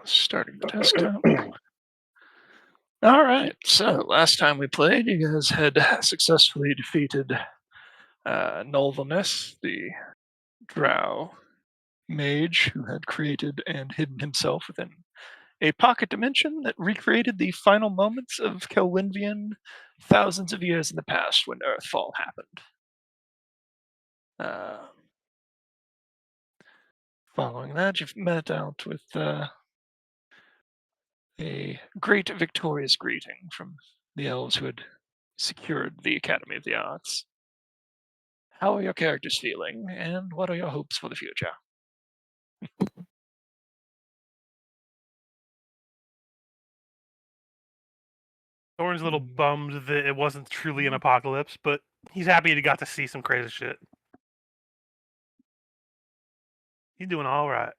Starting the test count. All right. So last time we played, you guys had successfully defeated Nolvaness, the drow mage who had created and hidden himself within a pocket dimension that recreated the final moments of Kelwynvian thousands of years in the past when Earthfall happened. Uh, Following that, you've met out with a great victorious greeting from the elves who had secured the Academy of the Arts. How are your characters feeling, and what are your hopes for the future? Thorn's a little bummed that it wasn't truly an apocalypse, but he's happy he got to see some crazy shit. He's doing all right.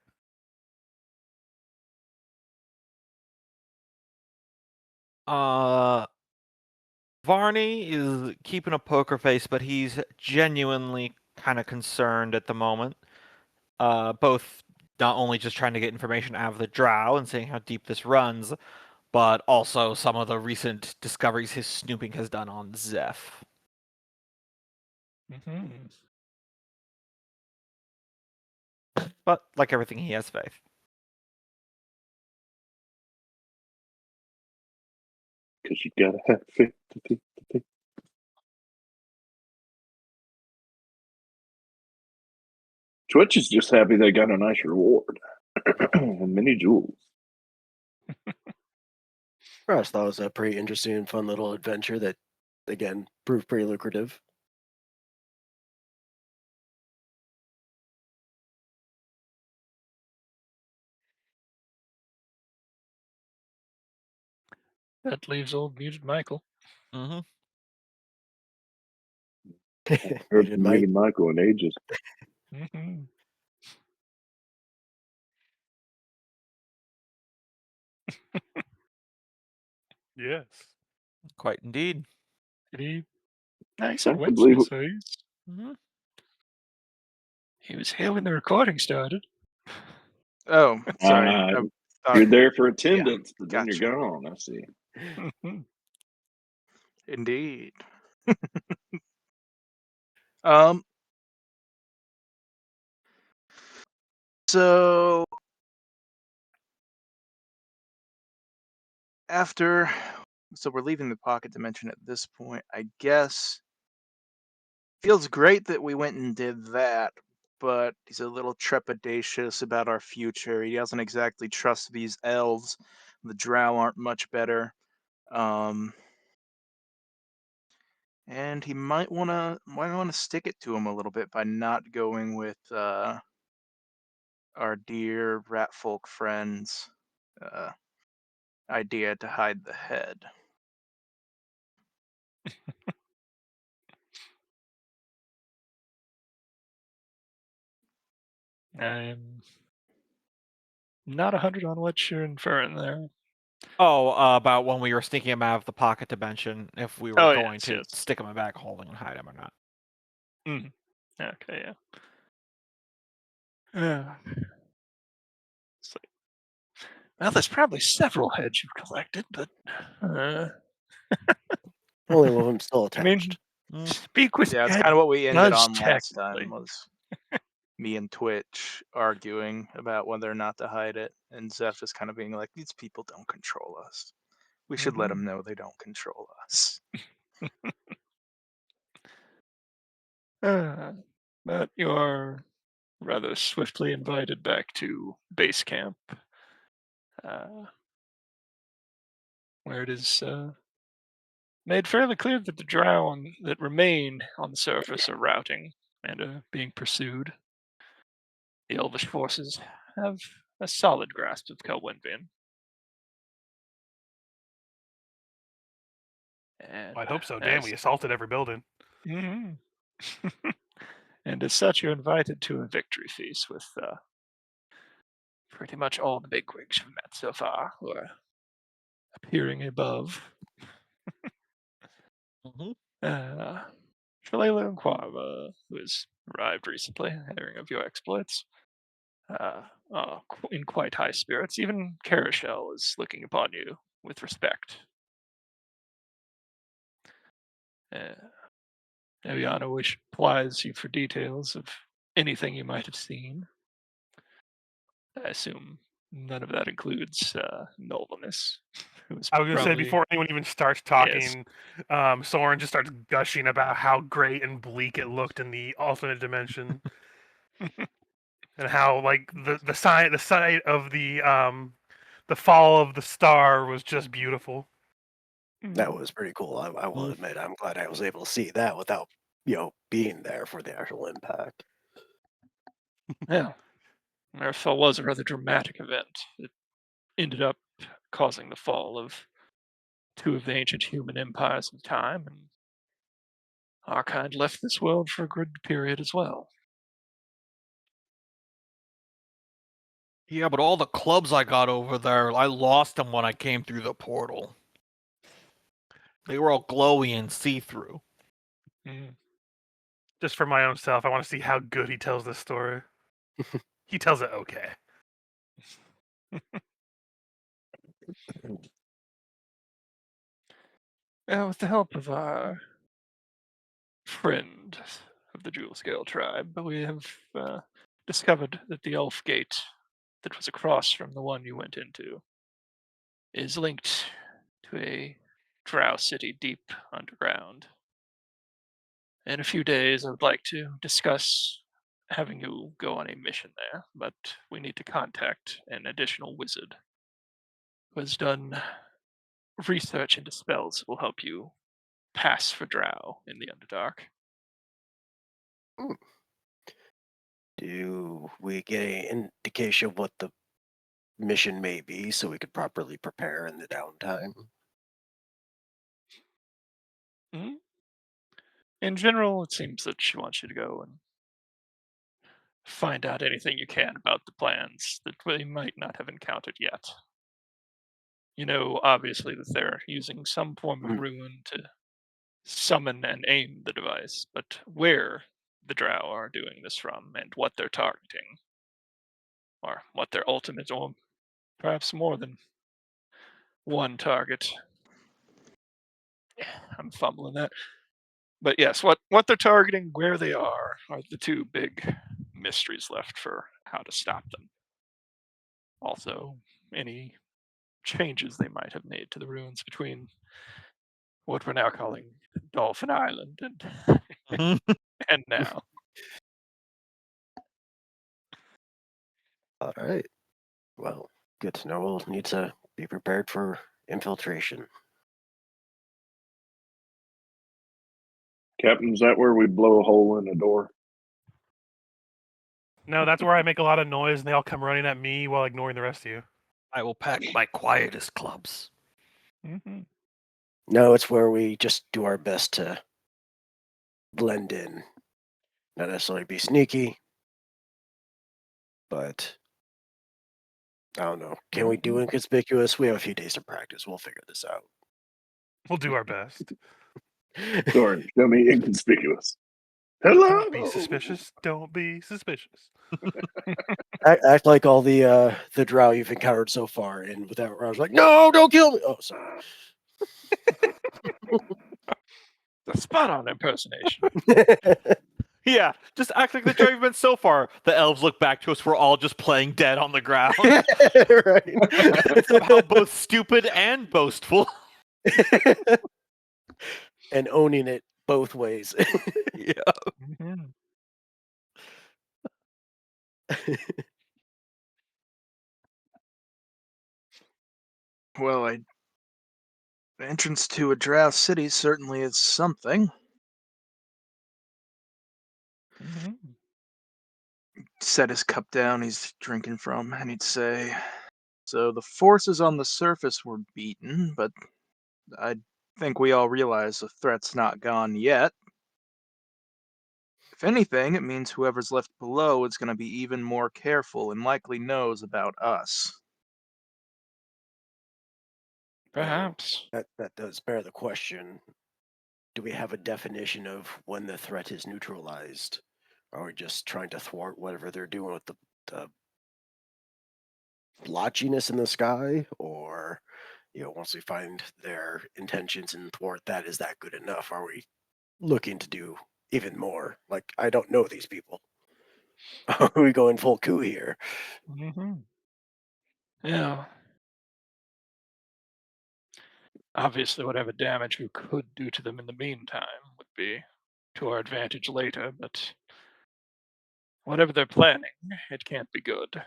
Varney is keeping a poker face, but he's genuinely kind of concerned at the moment. Both not only just trying to get information out of the drow and seeing how deep this runs, but also some of the recent discoveries his snooping has done on Zeph. Mm-hmm. But like everything, he has faith. Because you gotta have faith to take the faith. Twitch is just happy they got a nice reward and many jewels. I just thought it was a pretty interesting and fun little adventure that, again, proved pretty lucrative. That leaves old muted Michael. Mm-hmm. Heard from Muted Michael in ages. Mm-hmm. Yes. Quite indeed. Did he? Nice I on can Wednesday, believe it. so Mm-hmm. he was here when the recording started. Oh, sorry. You're there for attendance, but then gotcha. you're gone. I see. Indeed. So we're leaving the pocket dimension at this point. I guess feels great that we went and did that, but he's a little trepidatious about our future. He doesn't exactly trust these elves. The drow aren't much better. And he might wanna stick it to him a little bit by not going with our dear rat folk friends' idea to hide the head. I'm not 100 on what you're inferring there. Oh, about when we were sneaking him out of the pocket dimension, if we were going to stick him in a bag holding and hide him or not. Mm. Okay, yeah. Well, there's probably several heads you've collected, but only one of them still I mean, attached. speak with Yeah, it's Ed kind of what we ended does on last time technically. was me and Twitch arguing about whether or not to hide it, and Zeph is kind of being like, "These people don't control us. We should let them know they don't control us." But you are rather swiftly invited back to base camp, where it is made fairly clear that the drow that remain on the surface are routing and being pursued. The elvish forces have a solid grasp of Kelwynvian. And I'd hope so. Damn, we assaulted every building. Mm-hmm. And as such, you're invited to a victory feast with pretty much all the bigwigs you've met so far, who are appearing above. Mm-hmm. Shalala and Quava, who has arrived recently, hearing of your exploits, in quite high spirits. Even Carashel is looking upon you with respect. Uh, Eviana wish plies you for details of anything you might have seen. I assume none of that includes Nolvanus, who's I was gonna say probably before anyone even starts yes. talking, Soren just starts gushing about how great and bleak it looked in the alternate dimension, and how like the sight of the fall of the star was just beautiful. That was pretty cool. I will Mm. admit, I'm glad I was able to see that without, being there for the actual impact. Yeah. Earthfall was a rather dramatic event. It ended up causing the fall of two of the ancient human empires of time, and our kind left this world for a good period as well. Yeah, but all the clubs I got over there, I lost them when I came through the portal. They were all glowy and see-through. Mm. Just for my own self, I want to see how good he tells this story. He tells it okay. With the help of our friend of the Jewel Scale tribe, we have discovered that the Elf Gate that was across from the one you went into is linked to a drow city deep underground. In a few days, I would like to discuss having you go on a mission there, but we need to contact an additional wizard who has done research into spells that will help you pass for drow in the Underdark. Hmm. Do we get an indication of what the mission may be so we could properly prepare in the downtime? Mhm. In general, it seems that she wants you to go and find out anything you can about the plans that we might not have encountered yet. You know, obviously, that they're using some form of Mm. ruin to summon and aim the device, but where the drow are doing this from and what they're targeting, or what their ultimate, or perhaps more than one target. I'm fumbling that. But yes, what they're targeting, where they are the two big mysteries left for how to stop them. Also, any changes they might have made to the ruins between what we're now calling Dolphin Island and Mhm. and now. All right. Well, good to know. We'll need to be prepared for infiltration. Captain, is that where we blow a hole in the door? No, that's where I make a lot of noise, and they all come running at me while ignoring the rest of you. I will pack my quietest clubs. Hmm. No, it's where we just do our best to blend in. Not necessarily be sneaky, but I don't know. Can we do inconspicuous? We have a few days to practice. We'll figure this out. We'll do our best. Sorry, show me inconspicuous. Don't be Hello. suspicious. Don't be suspicious. Act like all the drow you've encountered so far, and without I was like, no, don't kill me. Oh, sorry. The spot on impersonation. Yeah, just act like the journey went so far. The elves look back to us. We're all just playing dead on the ground. Somehow both stupid and boastful. And owning it both ways. Yeah. Mhm. Well, entrance to a drow city certainly is something. Mhm. Set his cup down he's drinking from, and he'd say, so the forces on the surface were beaten, but I think we all realize the threat's not gone yet. If anything, it means whoever's left below is going to be even more careful and likely knows about us. Perhaps. That does bear the question. Do we have a definition of when the threat is neutralized? Or are we just trying to thwart whatever they're doing with the blotchiness in the sky, or once we find their intentions and thwart that, is that good enough? Are we looking to do even more? Like, I don't know these people. Are we going full coup here? Hmm. Yeah. Obviously, whatever damage we could do to them in the meantime would be to our advantage later, but whatever they're planning, it can't be good.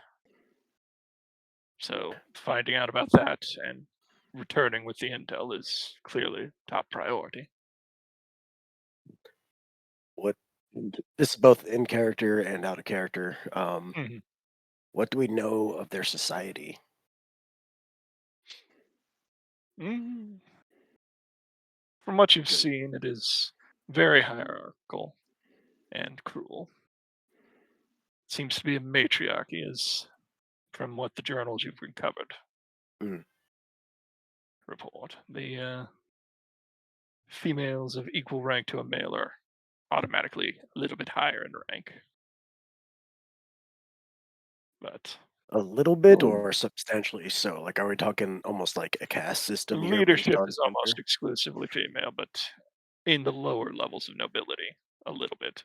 So finding out about that and returning with the intel is clearly top priority. What This is both in character and out of character. Mhm. What do we know of their society? Mm. From what you've Good. seen, it is very hierarchical and cruel. Seems to be a matriarchy, as from what the journals you've recovered Mm, report. The females of equal rank to a male are automatically a little bit higher in rank, but a little bit Oh, or substantially so? Like, are we talking almost like a caste system here based leadership on is almost gender? exclusively female, but in the lower levels of nobility, a little bit.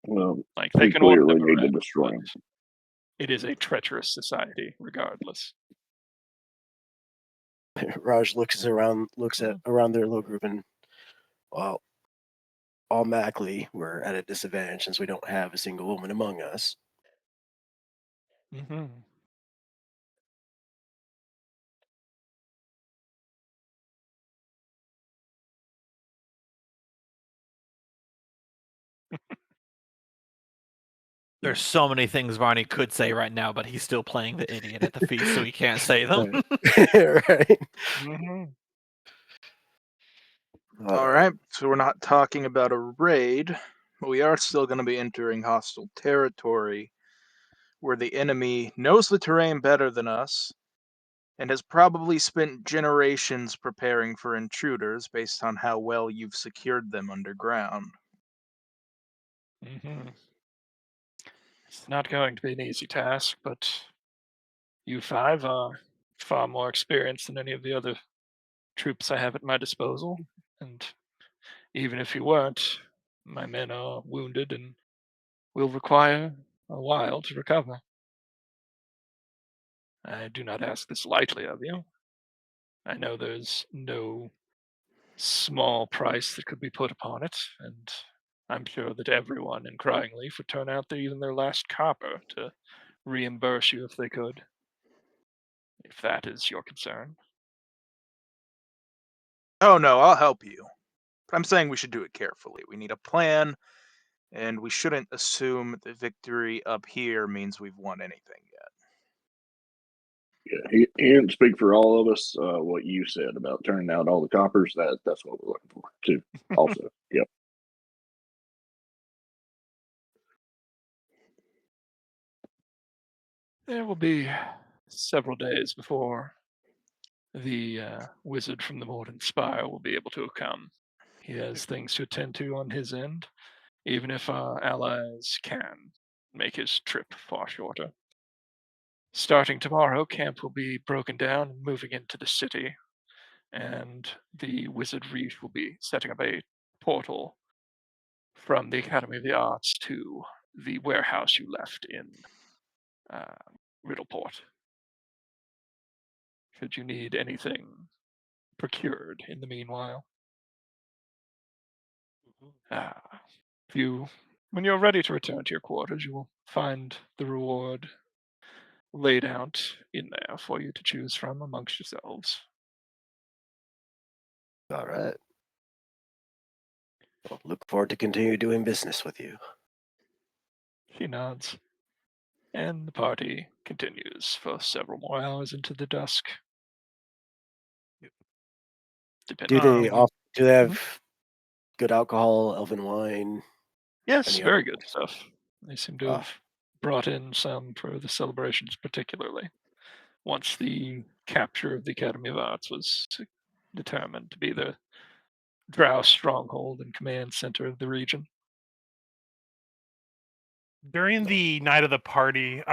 well, Like they we can order clearly them need to around, destroy but him. it is a treacherous society regardless. Raj looks at Mm. around their little group, and well, automatically we're at a disadvantage since we don't have a single woman among us. Mhm. There's so many things Varney could say right now, but he's still playing the idiot at the feast, so he can't say them. Right. Right. Mhm. All All right. right, so we're not talking about a raid, but we are still going to be entering hostile territory where the enemy knows the terrain better than us and has probably spent generations preparing for intruders based on how well you've secured them underground. Mhm. It's not going to be an easy task, but you five are far more experienced than any of the other troops I have at my disposal. And even if you weren't, my men are wounded and will require a while to recover. I do not ask this lightly of you. I know there's no small price that could be put upon it, and I'm sure that everyone in Crying Leaf would turn out even their last copper to reimburse you if they could, if that is your concern. Oh no, I'll help you. But I'm saying we should do it carefully. We need a plan, and we shouldn't assume that victory up here means we've won anything yet. Yeah, he didn't speak for all of us. What you said about turning out all the coppers, that's what we're looking for too. Also, yep. There will be several days before the wizard from the Morden Spire will be able to come. He has things to attend to on his end, even if our allies can make his trip far shorter. Starting tomorrow, camp will be broken down and moving into the city, and the Wizard Reef will be setting up a portal from the Academy of the Arts to the warehouse you left in uh, Riddleport. Should you need anything procured in the meanwhile. Ah, if you, when you're ready to return to your quarters, you will find the reward laid out in there for you to choose from amongst yourselves. All right. Well, look forward to continue doing business with you. She nods, and the party continues for several more hours into the dusk, Do depending on they when you. off? Do they Mhm. have good alcohol, elven wine, Yes, any other? very good stuff. They seem to Ah, have brought in some for the celebrations, particularly once the capture of the Academy of Arts was determined to be the Drow stronghold and command center of the region. During the night of the party,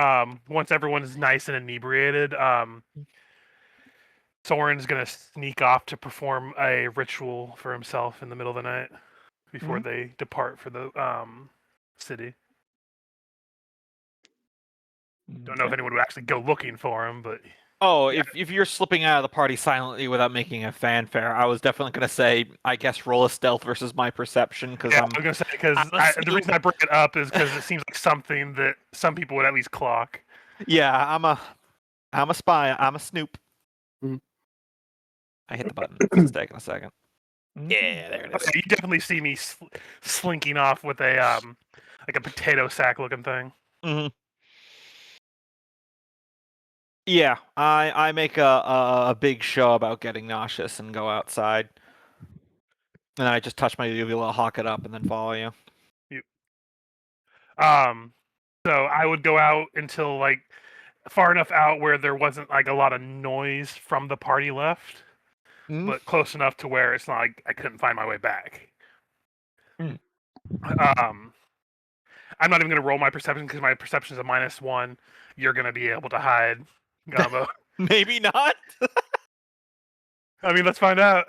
once everyone's nice and inebriated, Soren's gonna sneak off to perform a ritual for himself in the middle of the night before they depart for the city. Don't know if Okay. anyone would actually go looking for him, but Oh, Yeah. if you're slipping out of the party silently without making a fanfare, I was definitely gonna say, I guess roll a stealth versus my perception because yeah, I was gonna say because I'm a the snoop. reason I bring it up is because it seems like something that some people would at least clock. Yeah, I'm a spy. I'm a snoop. Mhm. I hit the button. It's just taking a second. Mhm. Yeah, there it is. Okay, you definitely see me slinking off with a like a potato sack looking thing. hmm Yeah, I make a big show about getting nauseous and go outside, and I just touch my uvula, hawk it up, and then follow you. Um, so I would go out until like far enough out where there wasn't like a lot of noise from the party left, Mm. but close enough to where it's not like I couldn't find my way back. Mm. I'm not even gonna roll my perception because my perception is a -1. You're gonna be able to hide, Gumbo. Maybe not. I mean, let's find out.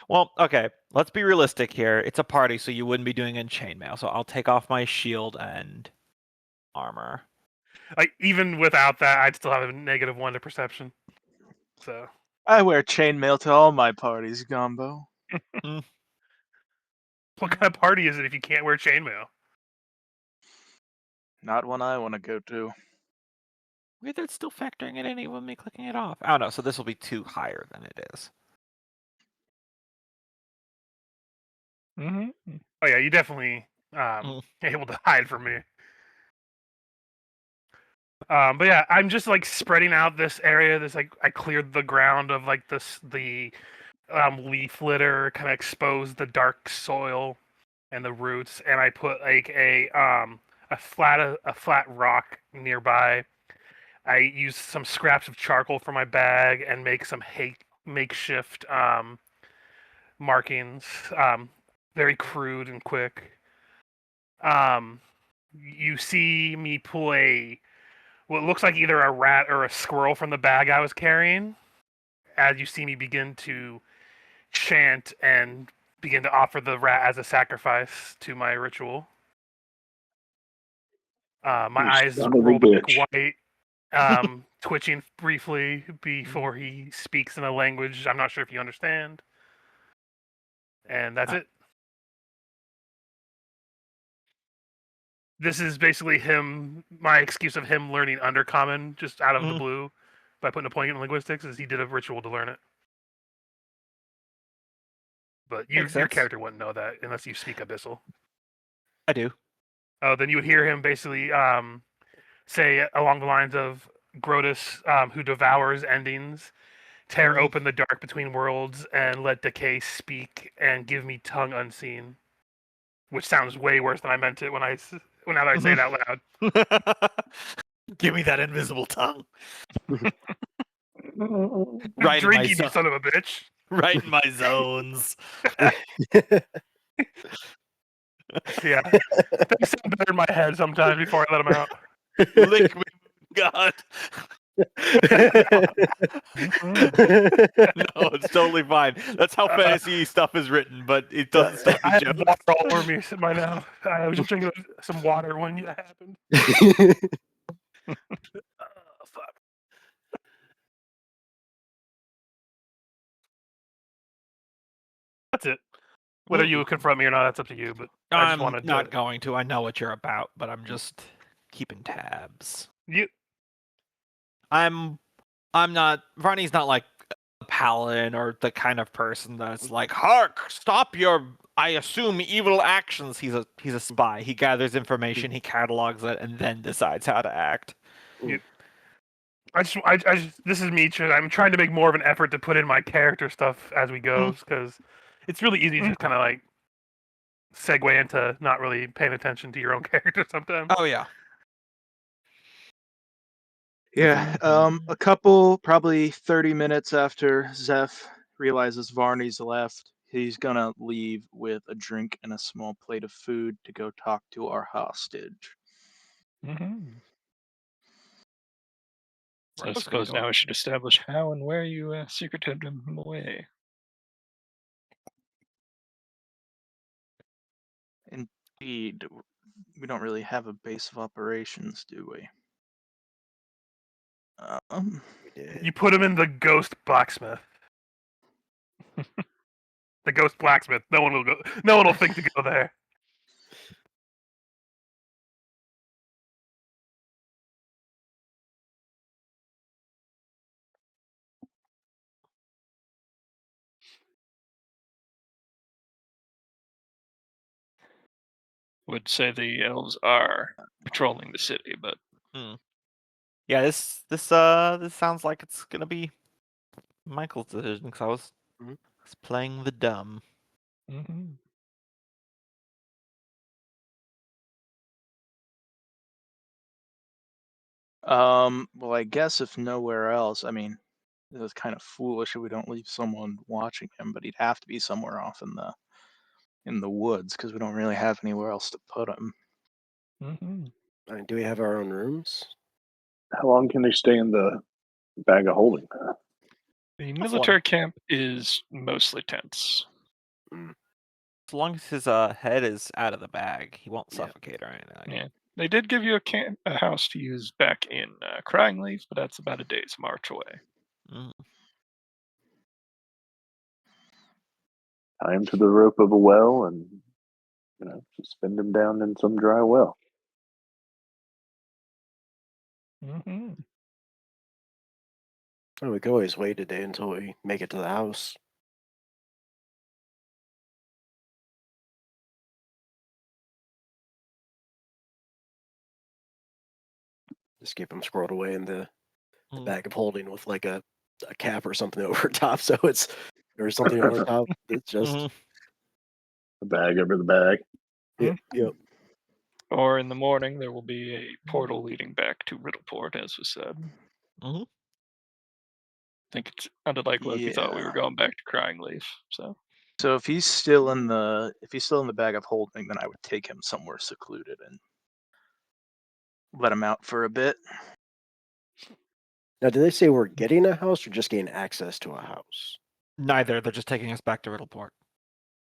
Well, okay. Let's be realistic here. It's a party, so you wouldn't be doing it in chainmail. So I'll take off my shield and armor. Like even without that, I'd still have a -1 to perception. So I wear chainmail to all my parties, Gumbo. what kind of party is it if you can't wear chainmail? Not one I want to go to. Weird that it's still factoring it in even with me clicking it off. Oh no, so this will be 2 higher than it is. Mhm. Oh yeah, you definitely able to hide from me. But yeah, I'm just like spreading out this area. This like I cleared the ground of like the leaf litter, kind of exposed the dark soil and the roots, and I put like a flat rock nearby. I used some scraps of charcoal from my bag and make some makeshift markings, very crude and quick. You see me pull what looks like either a rat or a squirrel from the bag I was carrying, as you see me begin to chant and begin to offer the rat as a sacrifice to my ritual. My You eyes son of a roll back bitch. white, twitching briefly before he speaks in a language I'm not sure if you understand. And that's it. This is basically my excuse of him learning Undercommon just out of the blue by putting a point in linguistics, is he did a ritual to learn it. But your Makes sense. character wouldn't know that unless you speak Abyssal. I do. Oh, then you would hear him basically say along the lines of Grotus, who devours endings, tear open the dark between worlds and let decay speak and give me tongue unseen. Which sounds way worse than I meant it now that I say it out loud. Give me that invisible tongue. I'm Right in my drinking, you zone. son of a bitch. Right in my zones. Yeah. They sound better in my head sometimes before I let them out. Lick me, God. No, it's totally fine. That's how fantasy stuff is written, but it doesn't stop I the have joke. water all over me by now. I was just drinking some water when that happened. Fuck. That's it. Whether you confront me or not, that's up to you. But I just I'm wanted not to. going to. I know what you're about, but I'm just keeping tabs. You. I'm not. Varney's not like a paladin or the kind of person that's like, "Hark! Stop your." I assume evil actions. He's a spy. He gathers information, he catalogs it, and then decides how to act. I just. This is me. I'm trying to make more of an effort to put in my character stuff as we go, because it's really easy to just kind of like segue into not really paying attention to your own character sometimes. Oh yeah. Yeah, a couple, probably 30 minutes after Zeph realizes Varney's left, he's gonna leave with a drink and a small plate of food to go talk to our hostage. Hmm. So I Randall's gonna suppose go. now we should establish how and where you secreted him away. Indeed, we don't really have a base of operations, do we? We did. You put him in the ghost blacksmith. The ghost blacksmith. No one will go. No one will think to go there. Would say the elves are patrolling the city, but Yeah, this sounds like it's gonna be Michael's decision because Mhm. I was playing the dumb. mhm. Well, I guess if nowhere else, I mean, it was kind of foolish if we don't leave someone watching him, but he'd have to be somewhere off in the woods because we don't really have anywhere else to put him. Mhm. I mean, do we have our own rooms? How long can they stay in the bag of holding? The That's military camp is mostly tents. Mm, As long as his head is out of the bag, he won't Yeah. suffocate or anything. Yeah, they did give you a house to use back in Crying Leaf, but that's about a day's march away. Mm. Tie him to the rope of a well and just spin him down in some dry well. Hmm. Oh, we could always wait a day until we make it to the house. Just keep him squirreled away in the Mm. bag of holding with like a cap or something over top, so it's or something over top. It's just Mhm. The bag over the bag. yeah, Mhm. yep. Or in the morning, there will be a portal leading back to Riddleport, as was said. Mhm. I think it sounded like Loki thought we were Yeah. going back to Crying Leaf. So So if he's still in the bag of holding, then I would take him somewhere secluded and let him out for a bit. Now, did they say we're getting a house or just getting access to a house? Neither. They're just taking us back to Riddleport.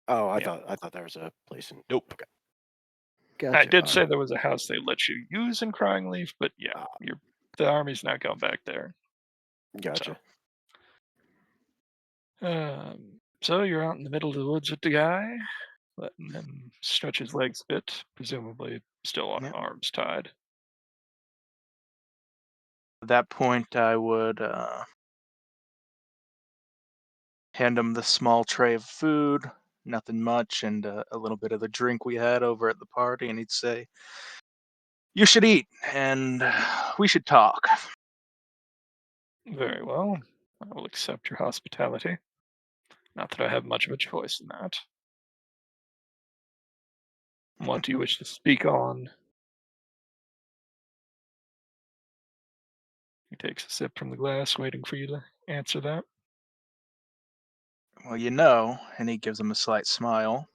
Oh, I Yeah. thought there was a place in. Nope. Okay, I gotcha. did say there was a house they let you use in Crying Leaf, but yeah, Ah, the army's not going back there. gotcha. So you're out in the middle of the woods with the guy, letting him stretch his legs a bit, presumably still Yeah. arms tied. At that point, I would hand him the small tray of food, nothing much, and a little bit of the drink we had over at the party, and he'd say, "You should eat, and we should talk." Very well. I will accept your hospitality. Not that I have much of a choice in that. What do you wish to speak on? He takes a sip from the glass, waiting for you to answer that. Well, and he gives him a slight smile.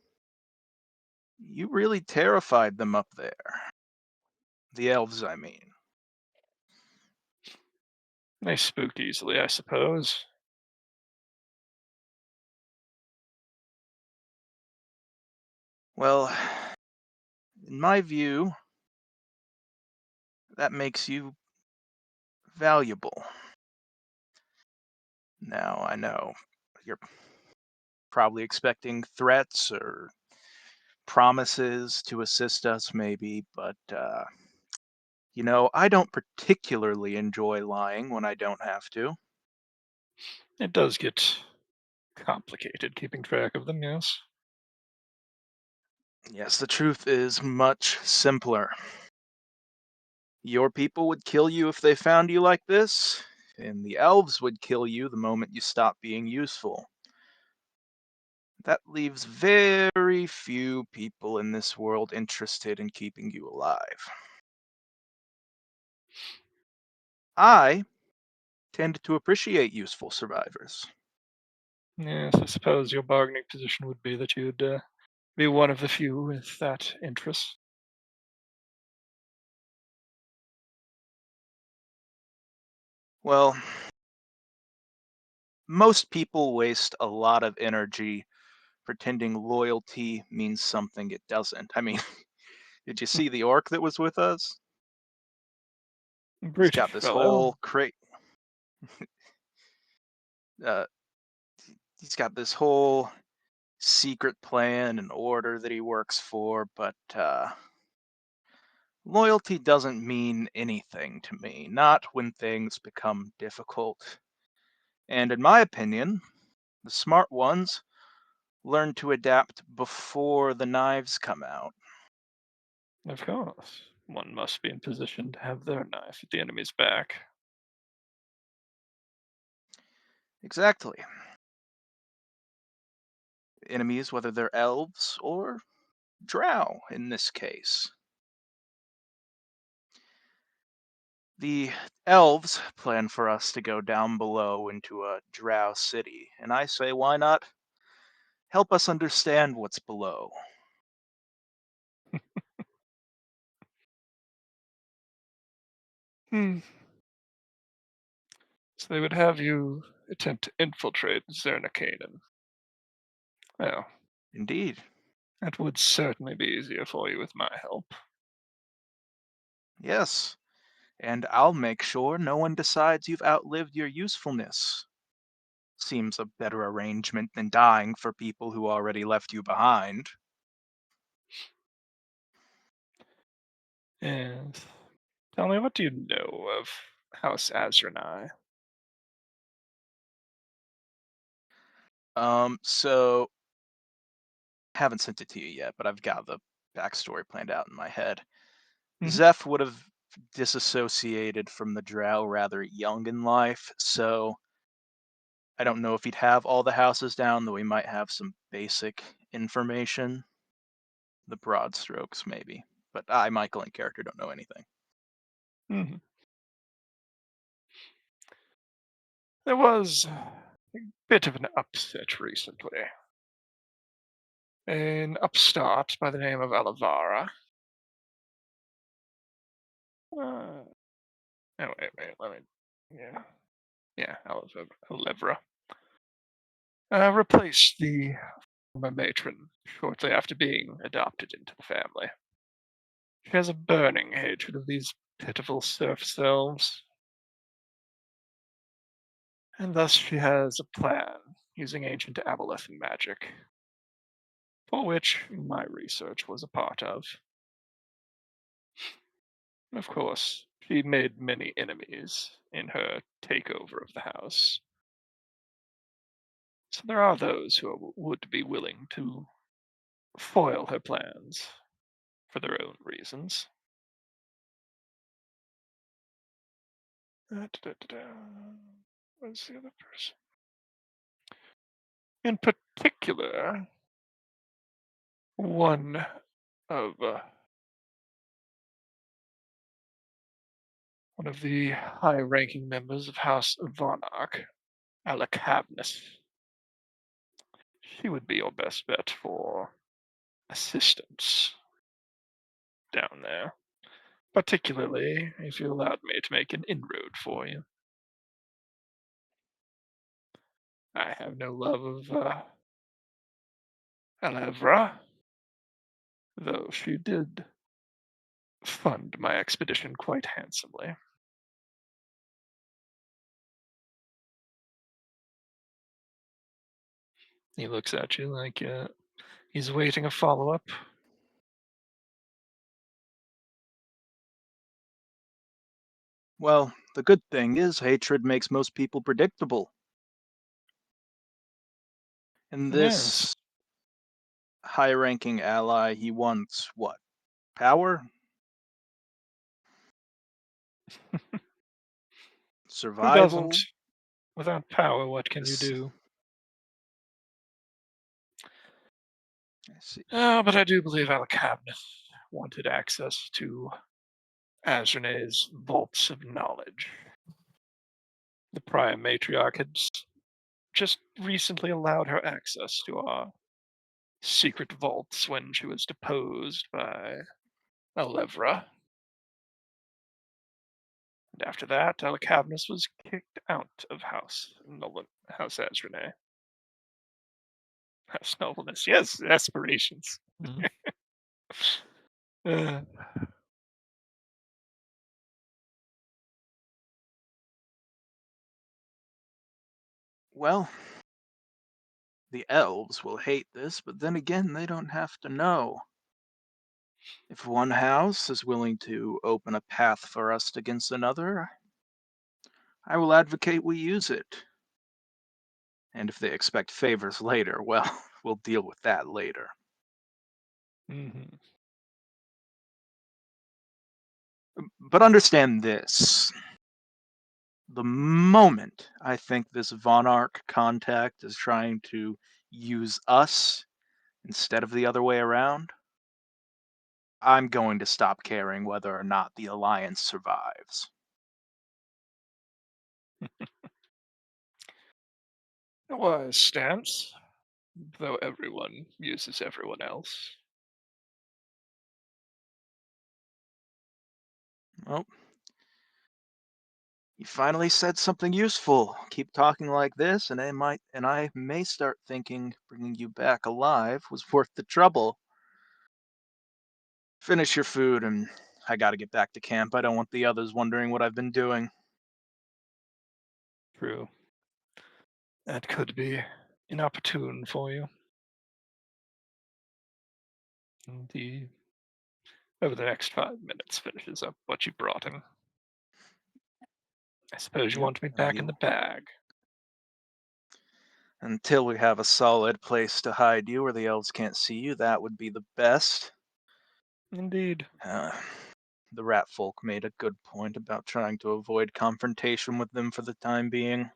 You really terrified them up there. The elves, I mean. They spooked easily, I suppose. Well, in my view, that makes you valuable. Now, I know you're probably expecting threats or promises to assist us, maybe, but, I don't particularly enjoy lying when I don't have to. It does get complicated keeping track of them, yes. Yes, the truth is much simpler. Your people would kill you if they found you like this, and the elves would kill you the moment you stop being useful. That leaves very few people in this world interested in keeping you alive. I tend to appreciate useful survivors. Yes, I suppose your bargaining position would be that you'd be one of the few with that interest. Well, most people waste a lot of energy pretending loyalty means something it doesn't. I mean, did you see the orc that was with us? He's Brutish got this fellow. whole uh, he's got this whole secret plan and order that he works for, but loyalty doesn't mean anything to me, not when things become difficult. And in my opinion, the smart ones learn to adapt before the knives come out. Of course. One must be in position to have their knife at the enemy's back. Exactly. Enemies, whether they're elves or drow in this case. The elves plan for us to go down below into a drow city, and I say, why not help us understand what's below? Hmm. So they would have you attempt to infiltrate Zirnakaynin. Well, Indeed. that would certainly be easier for you with my help. Yes. And I'll make sure no one decides you've outlived your usefulness. Seems a better arrangement than dying for people who already left you behind. And tell me, what do you know of House Azranai? So haven't sent it to you yet, but I've got the backstory planned out in my head. Mhm. Zeph would have disassociated from the drow rather young in life, so I don't know if he'd have all the houses down, though he might have some basic information. The broad strokes, maybe. But I, Michael, in character, don't know anything. Mhm. There was a bit of an upset recently. An upstart by the name of Alavara. Uh, oh, wait, let me. Yeah, yeah, Alevra. Replaced the former matron shortly after being adopted into the family. She has a burning hatred of these pitiful serf selves, and thus she has a plan using ancient Abolethon magic, for which my research was a part of. Of course, she made many enemies in her takeover of the house, so there are those who would be willing to foil her plans for their own reasons. What's the other person? In particular, one of one of the high-ranking members of House Varnark, Alakavnis. She would be your best bet for assistance down there, particularly if you allowed me to make an inroad for you. I have no love of Alevra, though she did fund my expedition quite handsomely. He looks at you like he's waiting a follow-up. Well, the good thing is hatred makes most people predictable. And Yes. this high ranking ally, he wants what? Power? Who doesn't? Survival? Without power, what can you This, do? I see. But I do believe Alacabnus wanted access to Azrane's vaults of knowledge. The prior matriarch had just recently allowed her access to our secret vaults when she was deposed by Alevra. And after that, Alicavnus was kicked out of House Azrene. House Nobleness, yes, aspirations. Mhm. Uh, Well, the elves will hate this, but then again, they don't have to know. If one house is willing to open a path for us against another, I will advocate we use it. And if they expect favors later, well, we'll deal with that later. mhm. But understand this. The moment I think this Von Ark contact is trying to use us instead of the other way around, I'm going to stop caring whether or not the Alliance survives. A wise stance, though everyone uses everyone else. Well, you finally said something useful. Keep talking like this, and I may start thinking bringing you back alive was worth the trouble. Finish your food, and I gotta get back to camp. I don't want the others wondering what I've been doing. True. That could be inopportune for you. Indeed. Over the next 5 minutes, finishes up what you brought him. I suppose you Yep, want me I back in do. the bag. Until we have a solid place to hide you where the elves can't see you, that would be the best. Indeed. Uh, the rat folk made a good point about trying to avoid confrontation with them for the time being.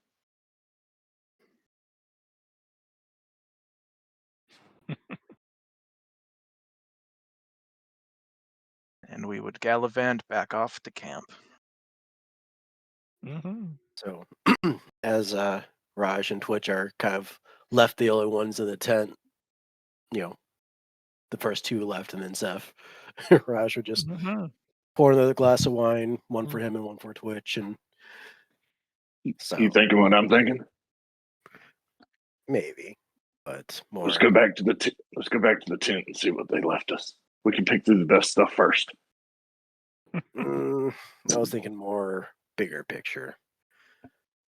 And we would gallivant back off to camp. Hmm. So as Raj and Twitch are kind of left the only ones in the tent, you know, the first two left, and then Zeph, Raj would just Hmm. pour another glass of wine, one for Mhm. him and one for Twitch, and You so thinking what I'm thinking? maybe, but Let's more. go back to the let's go back to the tent and see what they left us. We can pick through the best stuff first. Mm, I was thinking more bigger picture.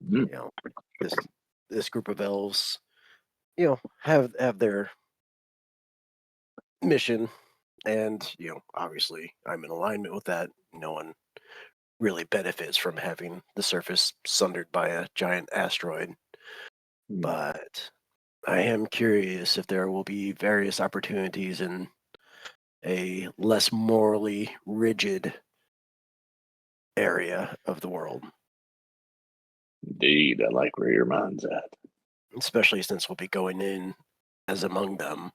Mm. You know, this group of elves, you know, have their mission, and obviously, I'm in alignment with that. No one really benefits from having the surface sundered by a giant asteroid, but I am curious if there will be various opportunities in a less morally rigid area of the world, Indeed, I like where your mind's at. especially since we'll be going in as among them.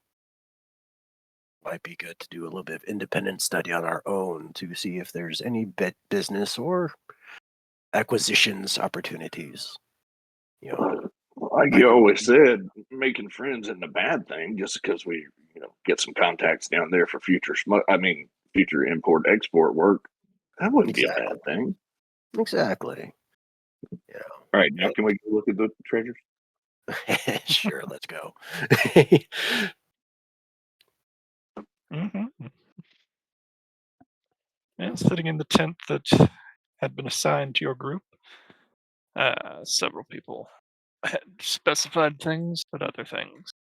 Might be good to do a little bit of independent study on our own to see if there's any business or acquisitions opportunities. Like I you could, always said, making friends isn't a bad thing. Just because we, get some contacts down there for future import export work, that wouldn't be a exactly, bad thing. exactly. All right, now can we go look at the treasures? Sure, let's go. Hmm. And sitting in the tent that had been assigned to your group, several people had specified things, but other things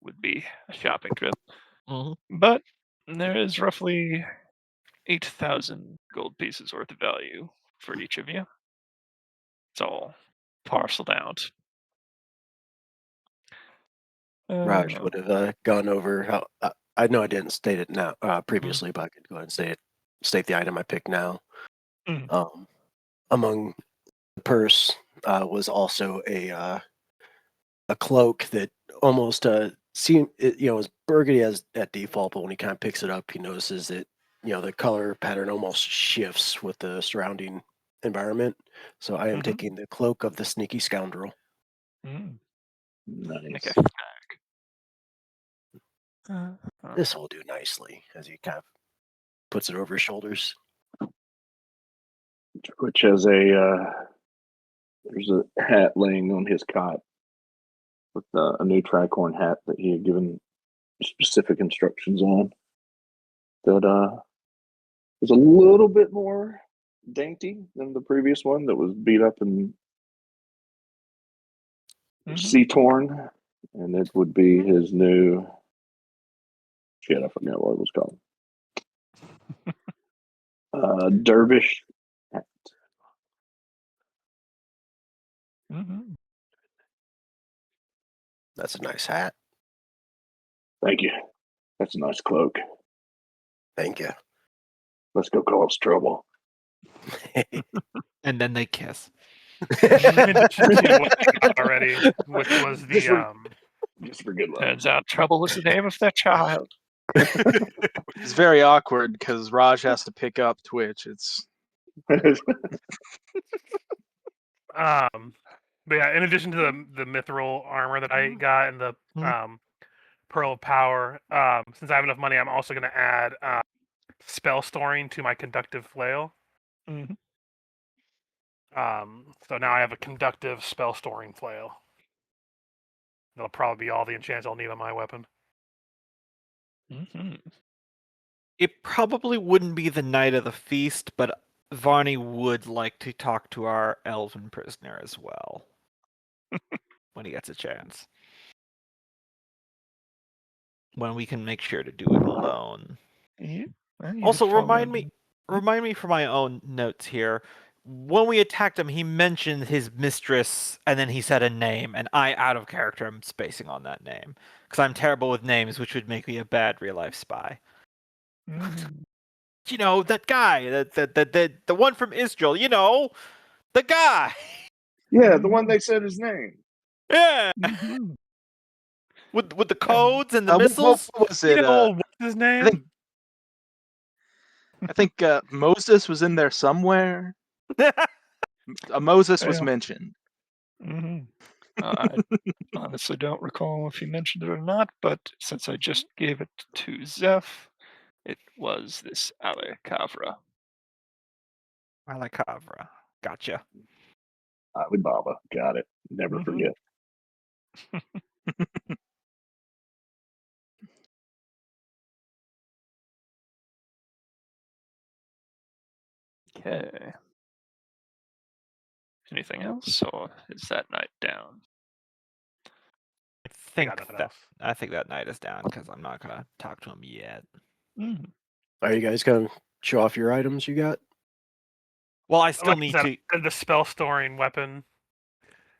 would be a shopping trip. Mhm. But there is roughly 8,000 gold pieces worth of value for each of you. It's all parceled out. Raj Uh, would have gone over how. I know I didn't state it now Mhm. previously, but I could go ahead and state the item I picked now. mm, Among the purse was also a cloak that almost seemed is burgundy as at default, but when he kind of picks it up, he notices that the color pattern almost shifts with the surrounding environment. So I am mhm, taking the cloak of the sneaky scoundrel. mm, okay. Nice. Uh, uh, This will do nicely as he kind of puts it over his shoulders. which has there's a hat laying on his cot with a new tricorn hat that he had given specific instructions on. That was a little bit more dainty than the previous one that was beat up and sea torn, and it would be his new. Shit, I forgot what it was called. Dervish hat. That's a nice hat. Thank you. That's a nice cloak. Thank you. Let's go cause trouble. And then they kiss. In addition to what I got already, which was the Just for good luck. Turns out trouble was the name of their child. It's very awkward because Raj has to pick up Twitch. It's but yeah, in addition to the mithril armor that I got and the pearl of power, since I have enough money, I'm also going to add spell storing to my conductive flail. Mhm. So now I have a conductive spell storing flail. That'll probably be all the enchants I'll need on my weapon. It probably wouldn't be the night of the feast, but Varney would like to talk to our elven prisoner as well when he gets a chance. When we can make sure to do it alone. Yeah, I need to Also, follow remind him. me for my own notes here. When we attacked him, he mentioned his mistress, and then he said a name, and I, out of character, am spacing on that name because I'm terrible with names, which would make me a bad real life spy. You know, that guy, the one from Israel. You know, the guy. Yeah, the one they said his name. Yeah, with the codes and the missiles. What was You it? know, what's his name? I think Moses was in there somewhere. Moses was Yeah. mentioned. I honestly don't recall if he mentioned it or not, but since I just gave it to Zeph, it was this Ale Kavra. Alakavra. Gotcha. Alibaba. Got it. Never forget. Okay. Anything else, or is that night down? I think that night is down because I'm not gonna talk to him yet. Are you guys going to show off your items you got? Well, I still need to. The spell storing weapon.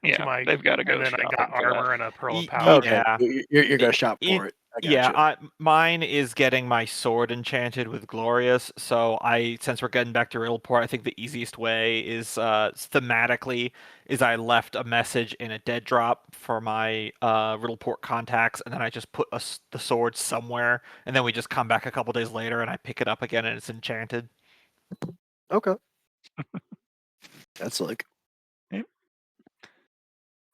Yeah, they've got to go. And then I got shopping for that. armor and a pearl of power. Yeah. You're going to shop for it. I got you. Mine is getting my sword enchanted with Glorious. So since we're getting back to Riddleport, I think the easiest way is thematically is I left a message in a dead drop for my Riddleport contacts, and then I just put the sword somewhere, and then we just come back a couple days later, and I pick it up again, and it's enchanted. Okay. That's like.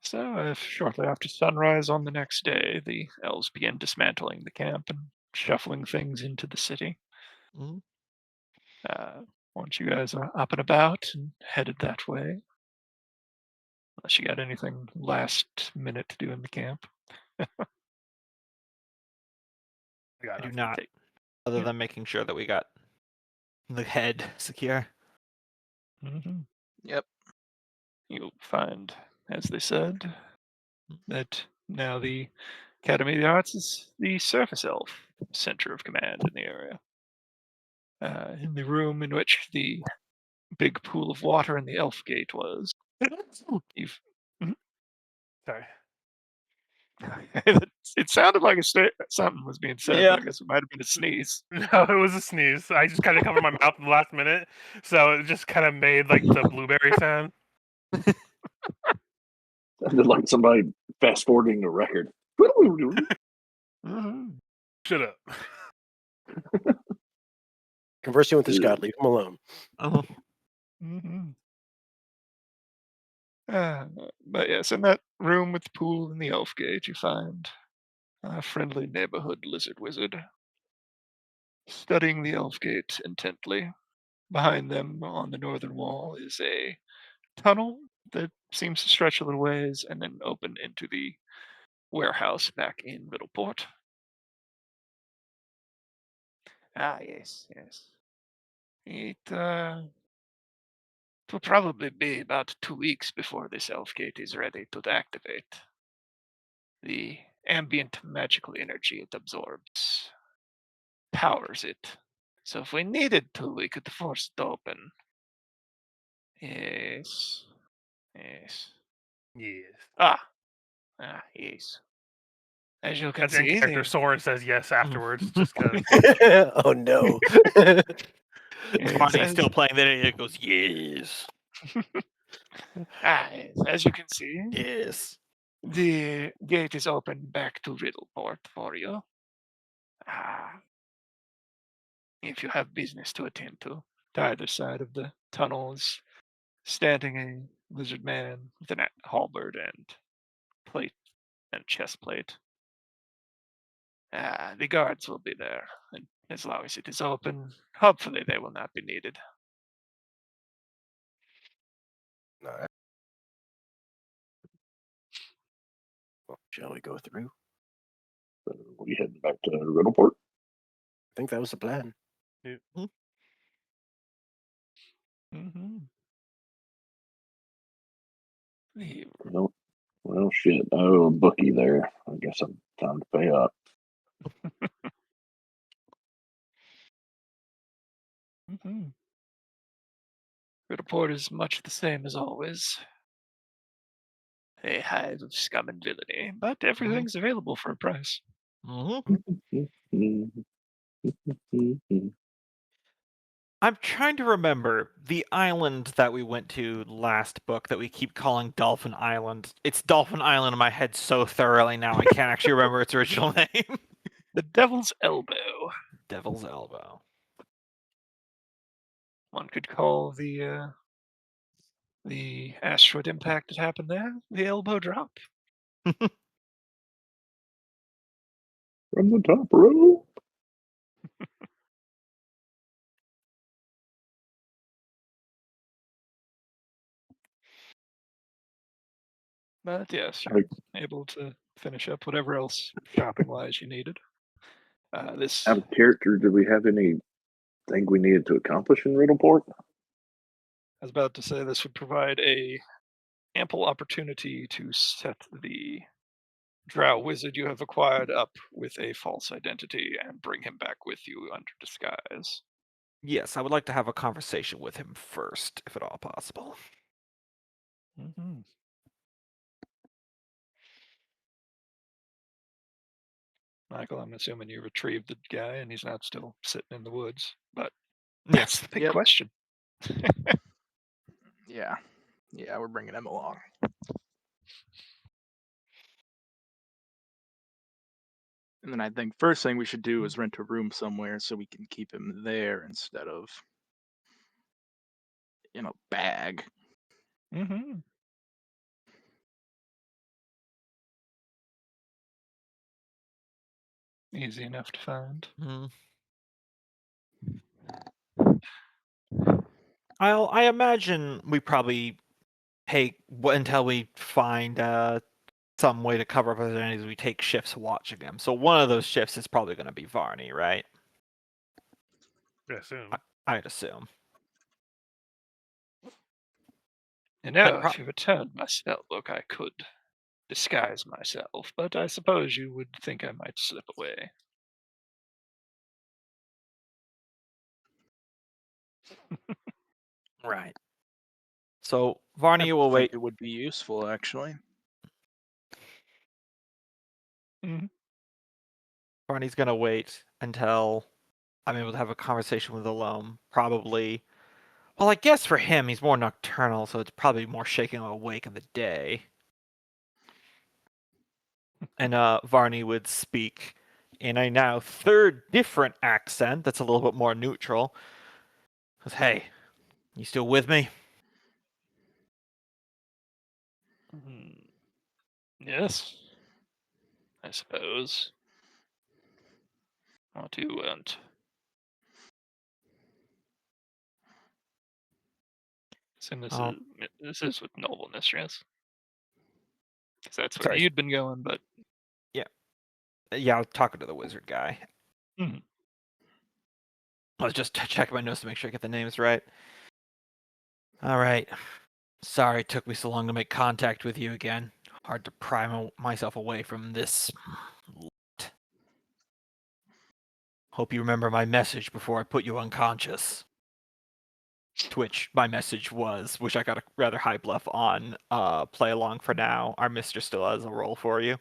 So, shortly after sunrise on the next day, the elves began dismantling the camp and shuffling things into the city. Once you guys are up and about and headed that way, unless you got anything last minute to do in the camp. I do not, other than making sure that we got the head secure. Yep. You'll find, as they said, that now the Academy of the Arts is the surface elf center of command in the area. In the room in which the big pool of water in the elf gate was. You've Sorry. It sounded like something was being said, but I guess it might have been a sneeze. No, it was a sneeze. I just kind of covered my mouth at the last minute, so it just kind of made like the blueberry sound. Sounded like somebody fast forwarding a record. Shut up. Conversing with this god, leave him alone. But yes, in that room with the pool and the elf gate, you find a friendly neighborhood lizard wizard studying the elf gate intently. behind them on the northern wall is a tunnel that seems to stretch a little ways and then open into the warehouse back in Middleport. Ah, yes, yes. It will probably be about 2 weeks before this elf gate is ready to activate. The ambient magical energy it absorbs powers it. So if we needed to, we could force it open. Yes. Yes. Yes. Yes. As you can As in see, character, the Soren says yes afterwards, just because. Oh no. yes, Barney's still playing that, and it goes, yes. yes, as you can see, Yes. the gate is open back to Riddleport for you. Ah, if you have business to attend to. To either side of the tunnel is standing a lizard man with an halberd and plate and chest plate. The guards will be there, and as long as it is open, hopefully they will not be needed. All right. Well, shall we go through? So we heading back to Riddleport. I think that was the plan. Mm-hmm. Well, shit. I owe a bookie there. I guess I'm time to pay up. Mm-hmm. Riddleport is much the same as always. A hive of scum and villainy, but everything's available for a price. Mm-hmm. I'm trying to remember the island that we went to last book that we keep calling Dolphin Island. It's Dolphin Island in my head so thoroughly now I can't actually remember its original name. The Devil's Elbow. Devil's Elbow. One could call the asteroid impact that happened there the elbow drop. From the top row. But yes, you're able to finish up whatever else shopping wise you needed. This Out of character, did we have anything we needed to accomplish in Riddleport? I was about to say this would provide a ample opportunity to set the drow wizard you have acquired up with a false identity and bring him back with you under disguise. Yes, I would like to have a conversation with him first, if at all possible. Mm-hmm. Michael, I'm assuming you retrieved the guy and he's not still sitting in the woods, but that's the big Yep. question. Yeah. Yeah, we're bringing him along. And then I think first thing we should do is rent a room somewhere so we can keep him there instead of in a bag. Mm-hmm. Easy enough to find. I imagine we probably take until we find some way to cover up his identities. We take shifts watching him. So one of those shifts is probably going to be Varney, right? I assume. I'd assume. You know, if you returned my spell book, I could disguise myself, but I suppose you would think I might slip away. Right. So Varney will think wait. it would be useful, actually. Mm-hmm. Varney's gonna wait until I'm able to have a conversation with Alome. Probably. Well, I guess for him, he's more nocturnal, so it's probably more shaking him awake in the day. And Varney would speak in a now third different accent that's a little bit more neutral. Says, "Hey, you still with me?" Yes, I suppose. What do you want? So Oh. this is with nobleness, yes? 'Cause that's where Sorry. you'd been going, but Yeah, I was talking to the wizard guy. Mhm. I was just checking my notes to make sure I get the names right. All right. Sorry it took me so long to make contact with you again. Hard to pry myself away from this. Hope you remember my message before I put you unconscious. To which my message was, which I got a rather high bluff on, play along for now. Our mistress still has a role for you.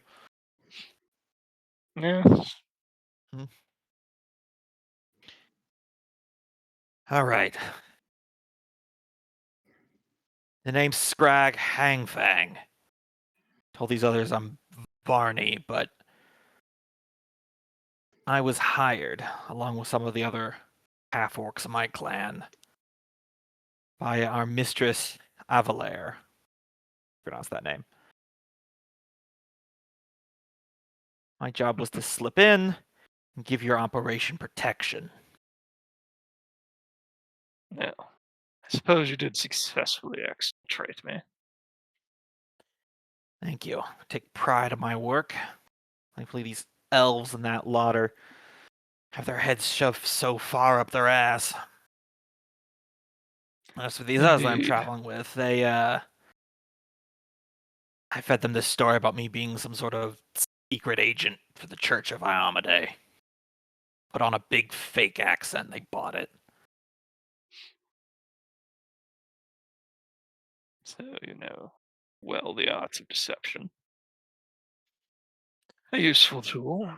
Yeah. All right. The name's Scrag Hangfang. Told these others I'm Varney, but I was hired, along with some of the other half-orcs of my clan, by our mistress Avalair. Pronounce that name. My job was to slip in and give your operation protection. Yeah. I suppose you did successfully exfiltrate me. Thank you. I take pride in my work. Thankfully, these elves and that lot have their heads shoved so far up their ass. As for these others I'm Indeed. traveling with, I fed them this story about me being some sort of secret agent for the Church of Iomade. Put on a big fake accent, they bought it. So you know well the arts of deception. A useful tool.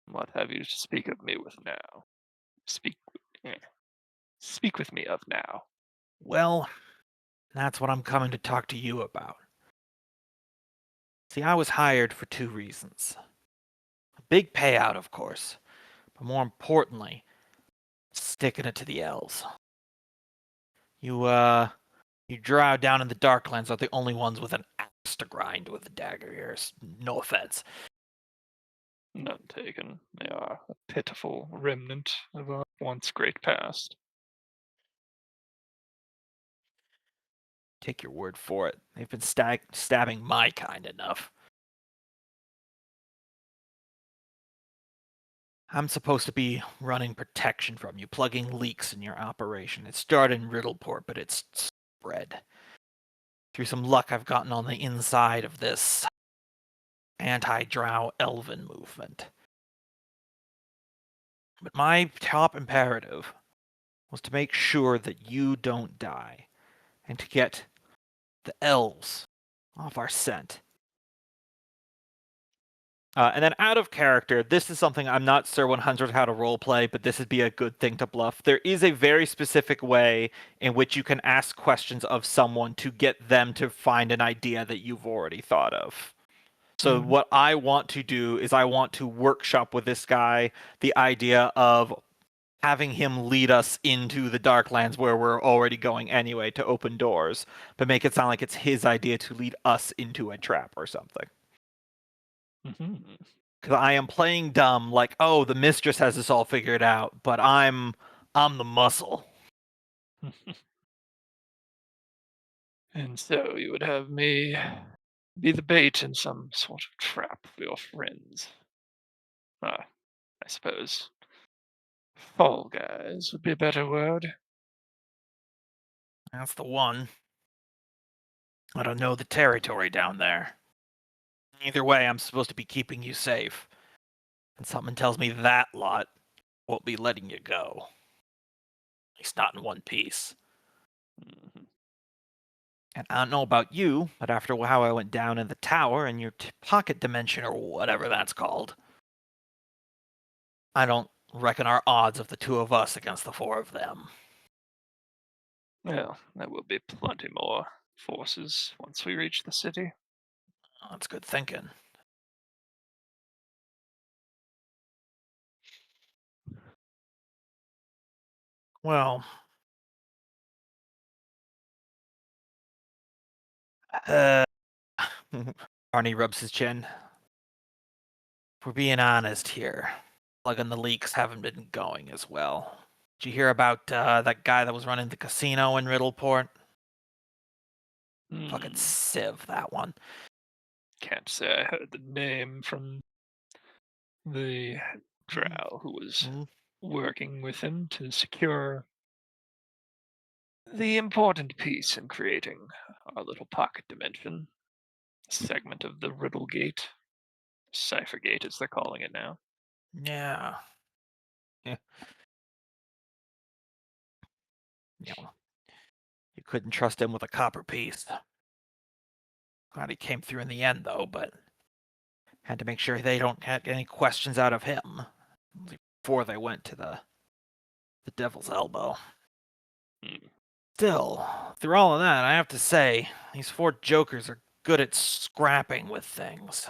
What have you to speak of me with now? Speak, eh, speak with me of now. Well, that's what I'm coming to talk to you about. See, I was hired for 2 reasons. A big payout, of course, but more importantly, sticking it to the elves. You drow down in the Darklands are the only ones with an axe to grind with a dagger here. No offense. None taken. They are a pitiful remnant of our once great past. Take your word for it. They've been stabbing my kind enough. I'm supposed to be running protection from you, plugging leaks in your operation. It started in Riddleport, but it's spread. Through some luck, I've gotten on the inside of this anti-drow elven movement. But my top imperative was to make sure that you don't die, and to get the elves off our scent. And then out of character, this is something I'm not sure 100 how to roleplay, but this would be a good thing to bluff. There is a very specific way in which you can ask questions of someone to get them to find an idea that you've already thought of. So what I want to do is I want to workshop with this guy the idea of having him lead us into the Darklands where we're already going anyway to open doors, but make it sound like it's his idea to lead us into a trap or something. Mm-hmm. Because I am playing dumb, like, oh, the mistress has this all figured out, but I'm the muscle. And so you would have me be the bait in some sort of trap for your friends. Ah, I suppose fall guys would be a better word. That's the one. I don't know the territory down there. Either way, I'm supposed to be keeping you safe. And something tells me that lot won't be letting you go. At least not in one piece. Mhm. And I don't know about you, but after how I went down in the tower in your pocket dimension or whatever that's called, I don't reckon our odds of the 2 of us against the 4 of them. Well, there will be plenty more forces once we reach the city. That's good thinking. Well, uh, Arnie rubs his chin. If we're being honest here, plugging the leaks haven't been going as well. Did you hear about that guy that was running the casino in Riddleport? Fucking Hmm, Civ, that one. can't say I heard the name from the drow who was Mm. working with him to secure the important piece in creating our little pocket dimension segment of the Riddle Gate, Cipher Gate as they're calling it now. Yeah. Yeah. You know, you couldn't trust him with a copper piece. Glad he came through in the end, though, but had to make sure they don't get any questions out of him before they went to the Devil's Elbow. Hmm. Still, through all of that, I have to say, these 4 jokers are good at scrapping with things.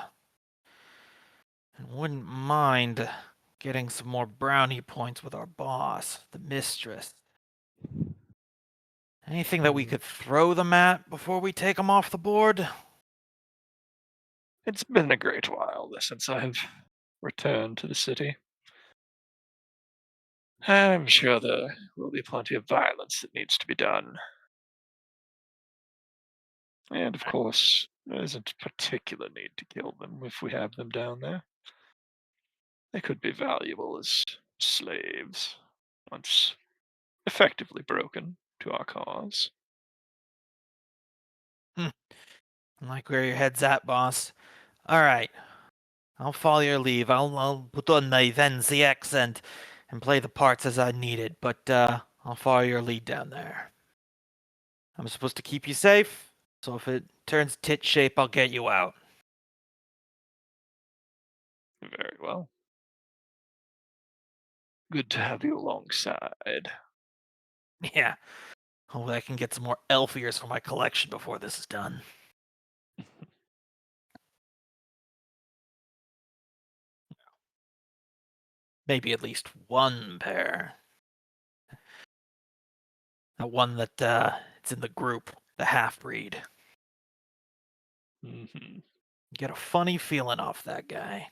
And wouldn't mind getting some more brownie points with our boss, the mistress. Anything that we Hmm. could throw them at before we take them off the board? It's been a great while since I've returned to the city. I'm sure there will be plenty of violence that needs to be done. And of course, there isn't a particular need to kill them if we have them down there. They could be valuable as slaves, once effectively broken to our cause. I like where your head's at, boss. Alright, I'll follow your leave. I'll put on my fancy accent and play the parts as I needed, but I'll follow your lead down there. I'm supposed to keep you safe, so if it turns tit shape, I'll get you out. Very well. Good to have you alongside. Yeah. Hopefully I can get some more elf ears for my collection before this is done. Maybe at least one pair. That one that it's in the group, the half-breed. Hmm. Get a funny feeling off that guy.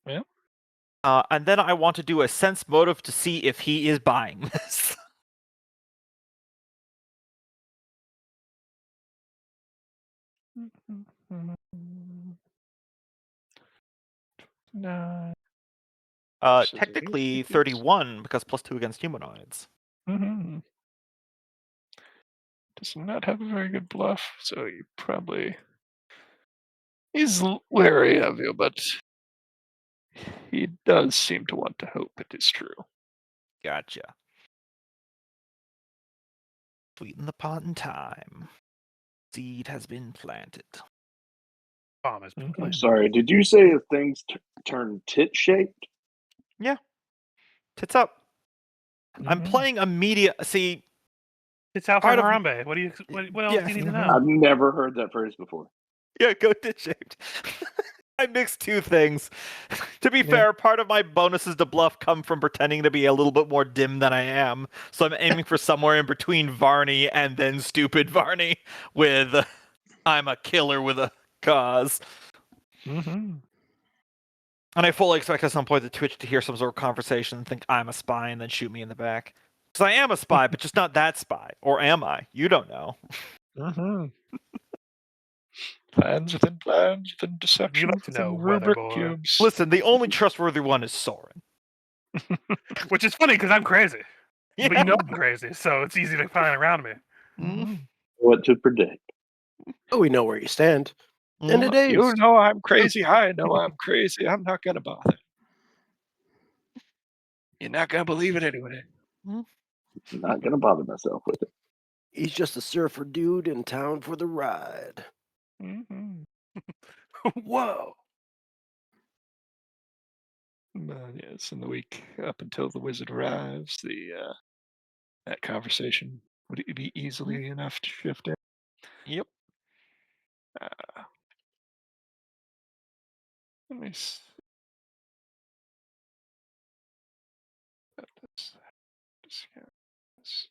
Yeah. And then I want to do a sense motive to see if he is buying this. No. Technically 31 because +2 against humanoids. Mm-hmm. Does not have a very good bluff, so you probably he's wary of you, but he does seem to want to hope it is true. Gotcha. Sweeten the pot in time. Seed has been planted. Bomb has been Mhm. I'm planted. sorry. Did you say if things turn tit shaped? Tits up. I'm Mhm. playing immediate. See, It's out for part of Harambe. What else do you need to know? I've never heard that phrase before. yeah, go tit shaped. I mixed 2 things. To be Yeah. fair, part of my bonuses to bluff come from pretending to be a little bit more dim than I am. So I'm aiming for somewhere in between Varney and then stupid Varney with I'm a killer with a cause. Mhm. And I fully expect at some point the Twitch to hear some sort of conversation and think I'm a spy and then shoot me in the back. Because I am a spy, but just not that spy. Or am I? You don't know. Mhm. Plans within deception don't know, within weather rubric boy. cubes. Listen, the only trustworthy one is Soren. Which is funny because I'm crazy. But Yeah. you know I'm crazy, so it's easy to find around me. Mhm. What to predict? Oh, we know where you stand. And Mhm. today, You know I'm crazy. I know I'm crazy. I'm not gonna bother. You're not gonna believe it anyway. Not gonna bother myself with it. he's just a surfer dude in town for the ride. Mhm. Whoa. Yes, in the week up until the wizard arrives, that conversation would be easily enough to shift in. Yep. Uh, let me see. Discuss this.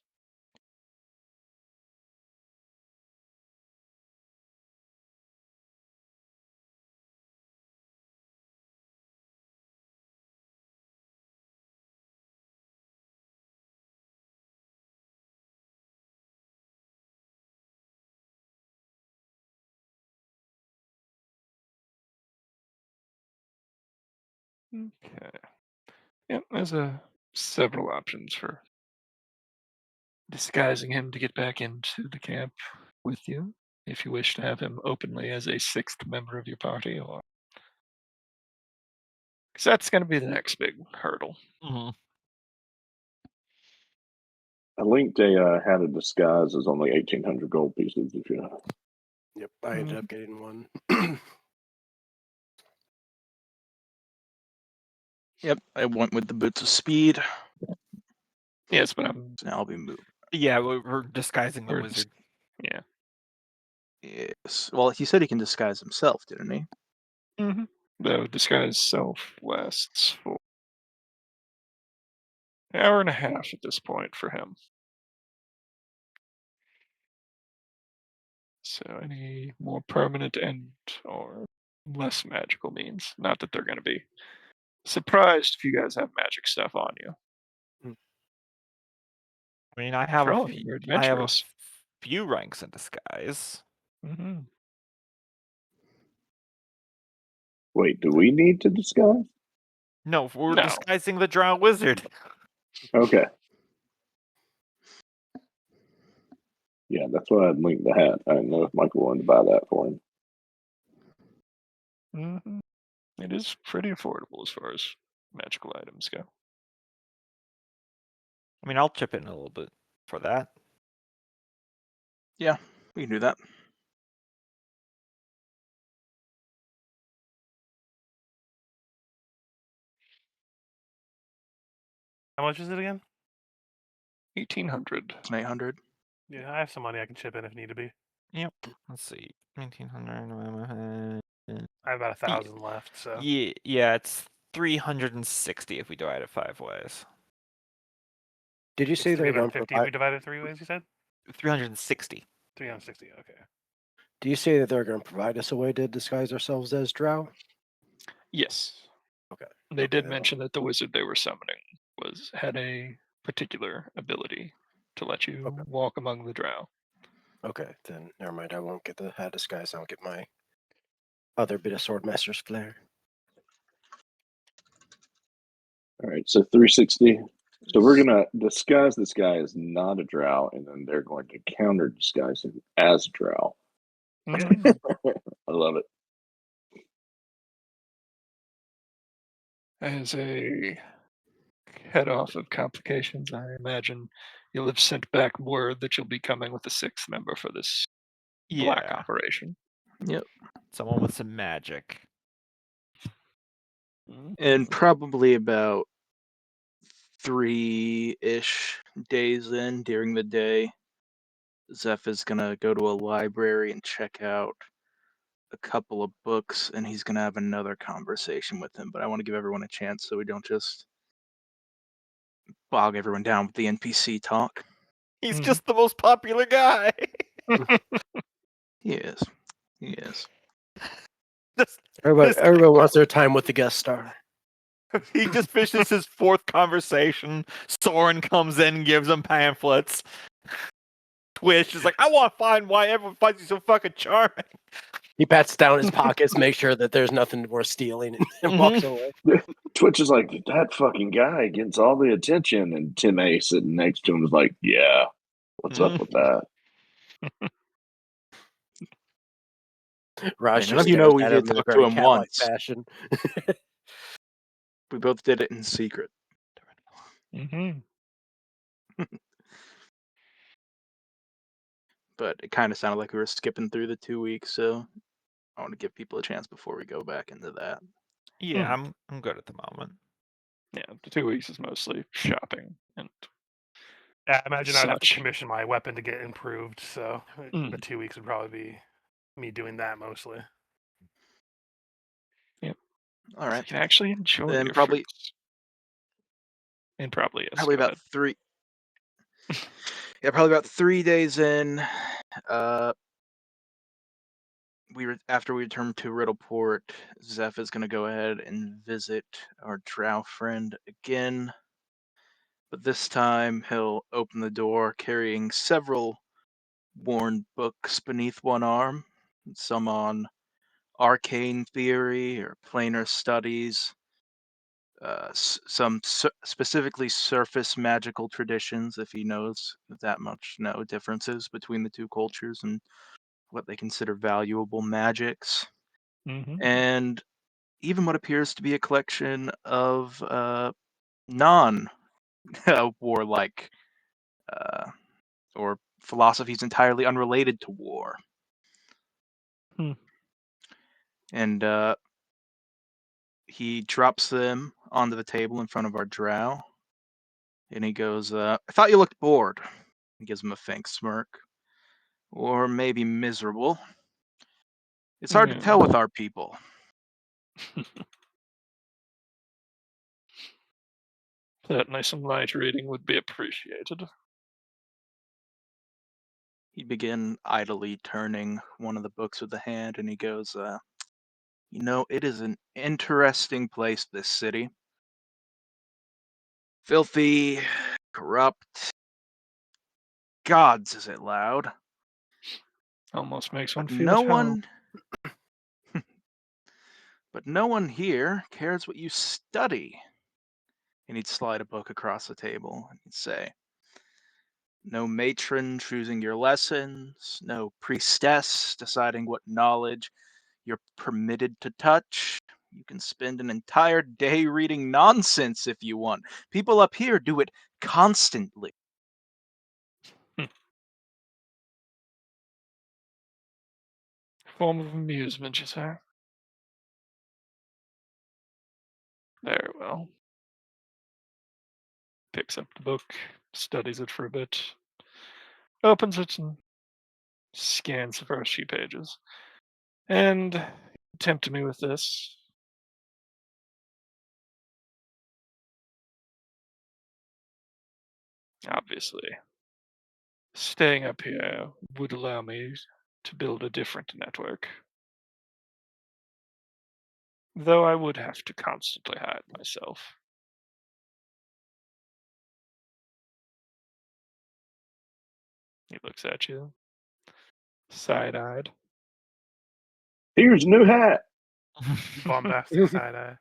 Okay. Yep, there's several options for disguising him to get back into the camp with you, if you wish to have him openly as a sixth member of your party, or because that's going to be the next big hurdle. Mhm. I linked a hat of disguise is only 1,800 gold pieces. If you know. Yep, I ended Mhm. up getting one. Yep, I went with the boots of speed. Yes, but I'm So now I'll be moved. Yeah, we're disguising the or wizard. yeah. Yes. Well, he said he can disguise himself, didn't he? Mm-hmm. Though disguise self lasts for an hour and a half at this point for him. So any more permanent and or less magical means. Not that they're going to be surprised if you guys have magic stuff on you. I mean, After all, you're I have a adventurous. few ranks in disguise. Mm-hmm. Wait, do we need to disguise? No, we're No. disguising the drow wizard. Okay. Yeah, that's why I'd linked the hat. I didn't know if Michael wanted to buy that for him. Mm-hmm. It is pretty affordable as far as magical items go. I mean, I'll chip in a little bit for that. Yeah, we can do that. How much is it again? 1,800. It's 800. Yeah, I have some money I can chip in if need to be. Yep. Let's see. 1900. I have about 1,000 left, so Yeah, it's 360 if we divide it 5 ways. Did you it's say they're going to 350 if provide? we divide it 3 ways. You said 360. 360. Okay. Do you say that they're going to provide us a way to disguise ourselves as drow? Yes. Okay. They Okay, did then mention that the wizard they were summoning had a particular ability to let you Okay. walk among the drow. Okay, then never mind. I won't get the hat disguise. I'll get my other bit of swordmaster's flair. All right, so 360. So we're gonna disguise this guy as not a drow, and then they're going to counter disguise him as a drow. Mhm. I love it. As a head off of complications, I imagine you'll have sent back word that you'll be coming with a sixth member for this black Yeah. operation. Yep. Someone with some magic. And probably about 3-ish days in during the day, Zeph is going to go to a library and check out a couple of books, and he's going to have another conversation with him. But I want to give everyone a chance so we don't just bog everyone down with the NPC talk. He's Mhm. just the most popular guy. He is. He is. Just- Everybody wants their time with the guest star. he just finishes his 4th conversation. Soren comes in and gives him pamphlets. Twitch is like, I want to find why everyone finds you so fucking charming. He pats down his pockets, makes sure that there's nothing worth stealing, and walks away. Twitch is like, that fucking guy gets all the attention, and Tim A sitting next to him is like, yeah, what's up with that? Raj None of just you know stares we at did him in a talk to very him cat-like once. fashion. We both did it in secret. Mhm. But it kind of sounded like we were skipping through the 2 weeks, so I want to give people a chance before we go back into that. Yeah, I'm good at the moment. Yeah, the 2 weeks is mostly shopping and Yeah, I imagine I'd have to such. commission my weapon to get improved, so Mm. the 2 weeks would probably be me doing that mostly. All So right. you can actually enjoy Then your probably fruits. And probably yes. probably Go about ahead. 3. Yeah, probably about 3 days in. After we return to Riddleport, Zeph is going to go ahead and visit our drow friend again. But this time he'll open the door carrying several worn books beneath one arm, some on arcane theory or planar studies, some specifically surface magical traditions, if he knows that much, no differences between the two cultures and what they consider valuable magics, Mm-hmm. and even what appears to be a collection of non warlike uh, or philosophies entirely unrelated to war. Hmm. And he drops them onto the table in front of our drow, and he goes, I thought you looked bored. He gives him a faint smirk. Or maybe miserable. It's hard to Yeah. tell with our people. Certainly some light reading would be appreciated. He begin idly turning one of the books with the hand, and he goes, it is an interesting place, this city. Filthy, corrupt. Gods, is it loud? Almost makes one But feel at no home. one, but no one here cares what you study. And he'd slide a book across the table, and he'd say, no matron choosing your lessons, no priestess deciding what knowledge you're permitted to touch. You can spend an entire day reading nonsense if you want. People up here do it constantly. Hmm. Form of amusement, you say? Very well. Picks up the book, studies it for a bit, opens it, and scans the first few pages. And tempted me with this. Obviously, staying up here would allow me to build a different network, though I would have to constantly hide myself. He looks at you, side-eyed. Here's a new hat. Bombastic side eye.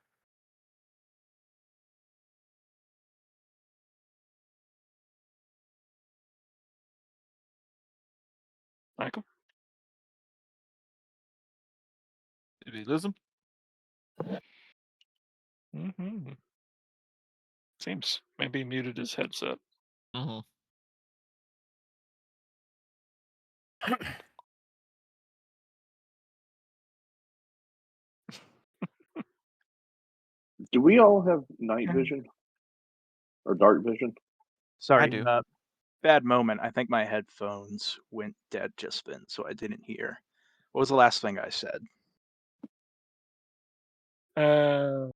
Michael? Did he lose him? Mm-hmm. Seems maybe he muted his headset. Mm-hmm. Do we all have night vision or dark vision? Sorry, do. bad moment. I think my headphones went dead just then, so I didn't hear. What was the last thing I said? You're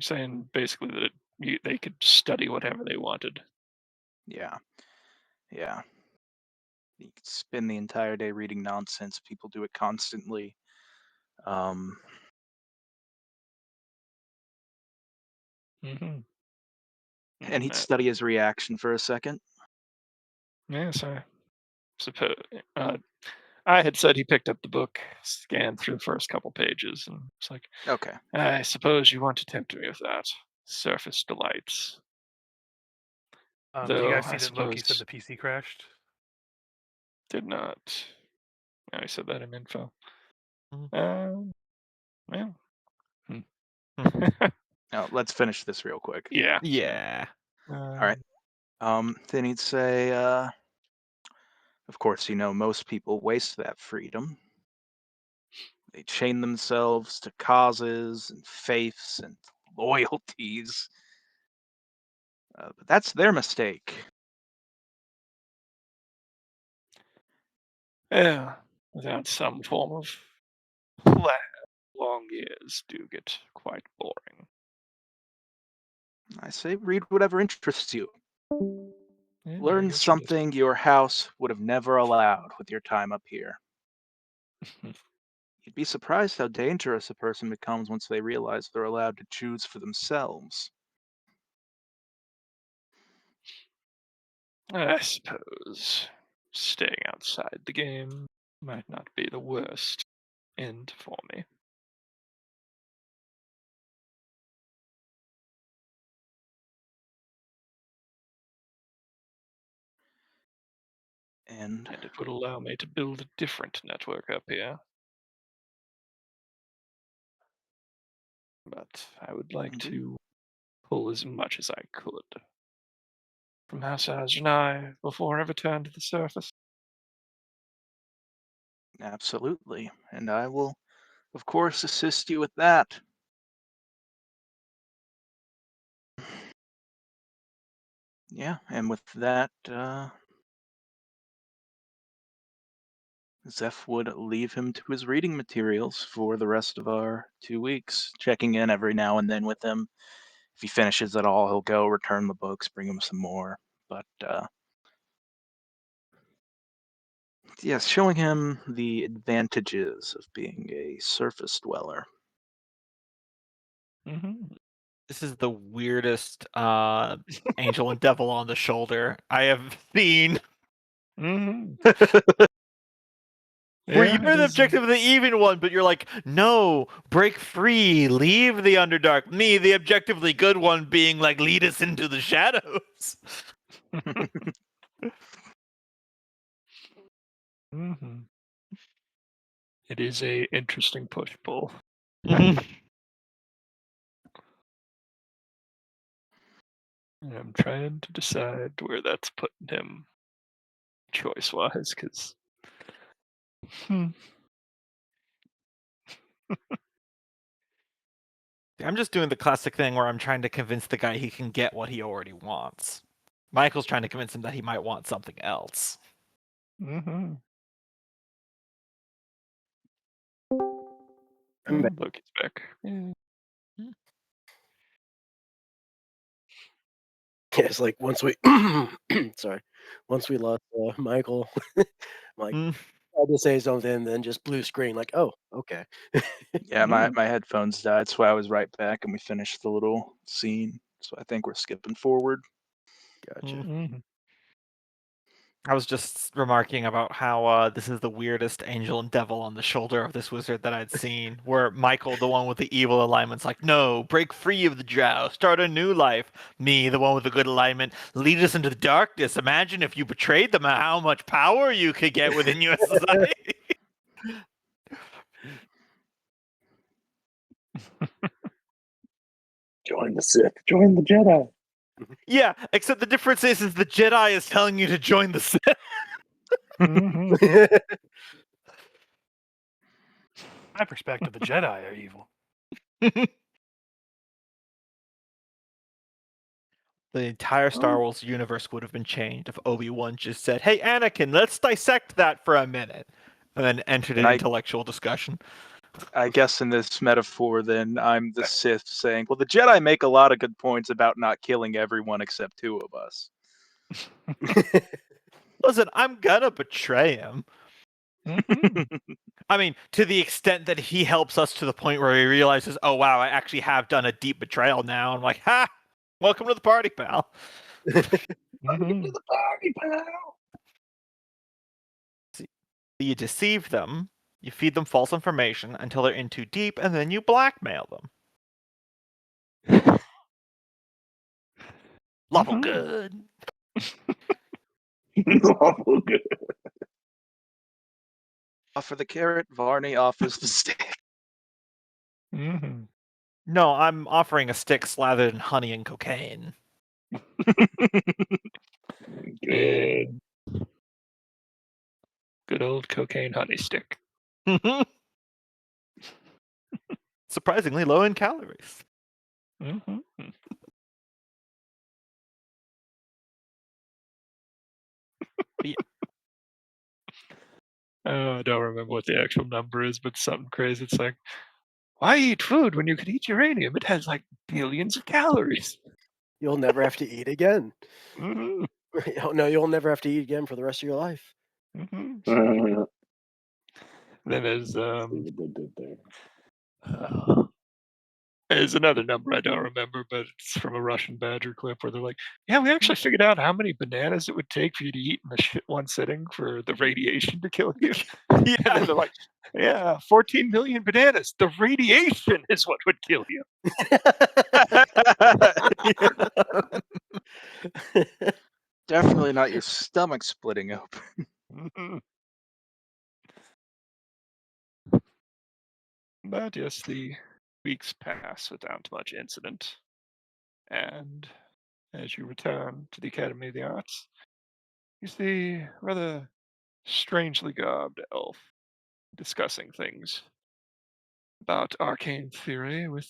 saying basically that they could study whatever they wanted. Yeah, yeah. You could spend the entire day reading nonsense. People do it constantly. Um, Mm-hmm. and he'd study his reaction for a second. Yes, I suppose. I had said he picked up the book, scanned through the first couple pages, and it's like, Okay. I suppose you want to tempt me with that. Surface delights. Did you Though, guys I see that Loki said suppose, the PC crashed? did not. I said that in info. Mhm. Well. Hmm. Now let's finish this real quick. Yeah. Yeah. All right. Then he'd say, of course, most people waste that freedom. They chain themselves to causes and faiths and loyalties. But that's their mistake. Yeah. Without some form of plan, long years do get quite boring. I say, read whatever interests you. Yeah, very Learn good choice. something your house would have never allowed with your time up here. You'd be surprised how dangerous a person becomes once they realize they're allowed to choose for themselves. I suppose staying outside the game might not be the worst end for me. And And it would allow me to build a different network up here. But I would like Indeed. to pull as much as I could from House Ajnai before I return to the surface. Absolutely. And I will, of course, assist you with that. Yeah, and with that, Zeph would leave him to his reading materials for the rest of our 2 weeks, checking in every now and then with him. If he finishes it all, he'll go return the books, bring him some more. But yes, showing him the advantages of being a surface dweller. Mm-hmm. This is the weirdest angel and devil on the shoulder I have seen. Mm-hmm. Where Yeah, you're it the is. objective of the even one, but you're like, no, break free, leave the Underdark. Me, the objectively good one, being like, lead us into the shadows. Mm-hmm. It is a interesting push pull. And I'm trying to decide where that's putting him choice wise, because I'm just doing the classic thing where I'm trying to convince the guy he can get what he already wants. Michael's trying to convince him that he might want something else. mm-hmm. I'm back. Loki's back. Yeah. Yeah, it's like once we sorry, once we lost Michael, I'm like Mm. I had to say something, then just blue screen. Like, oh, okay, Yeah, my, Mm. my headphones died, so I was right back and we finished the little scene. So I think we're skipping forward. gotcha. Mm-hmm. I was just remarking about how this is the weirdest angel and devil on the shoulder of this wizard that I'd seen. Where Michael, the one with the evil alignment's like, no, break free of the drow, start a new life. Me, the one with the good alignment, lead us into the darkness. Imagine if you betrayed them, how much power you could get within your society. Join the Sith. Join the Jedi. Yeah, except the difference is the Jedi is telling you to join the Sith. Mm-hmm. My perspective, the Jedi are evil. The entire Star Wars universe would have been changed if Obi-Wan just said, hey, Anakin, let's dissect that for a minute. And then entered And an intellectual discussion. I guess in this metaphor, then I'm the Sith saying, well, the Jedi make a lot of good points about not killing everyone except two of us. Listen, I'm gonna betray him. Mm-hmm. I mean, to the extent that he helps us to the point where he realizes, oh wow, I actually have done a deep betrayal now. I'm like, ha! Welcome to the party, pal. Mm-hmm. To the party, pal. You deceive them, you feed them false information until they're in too deep, and then you blackmail them. Lawful Mhm. good. It's awful good. Offer the carrot, Varney offers the stick. Mm-hmm. No, I'm offering a stick slathered in honey and cocaine. Good. Good old cocaine honey stick. Surprisingly low in calories. Mm-hmm. Oh, I don't remember what the actual number is, but something crazy. It's like, why eat food when you could eat uranium? It has like billions of calories. You'll never have to eat again. Mm-hmm. Oh, no, you'll never have to eat again for the rest of your life. Mm-hmm. Then there's there's another number I don't remember, but it's from a Russian Badger clip where they're like, "Yeah, we actually figured out how many bananas it would take for you to eat in one sitting for the radiation to kill you." And Yeah. then they're like, "Yeah, 14 million bananas. The radiation is what would kill you." Definitely not your stomach splitting open. But yes, the weeks pass without much incident, and as you return to the Academy of the Arts, you see a rather strangely garbed elf discussing things about arcane theory with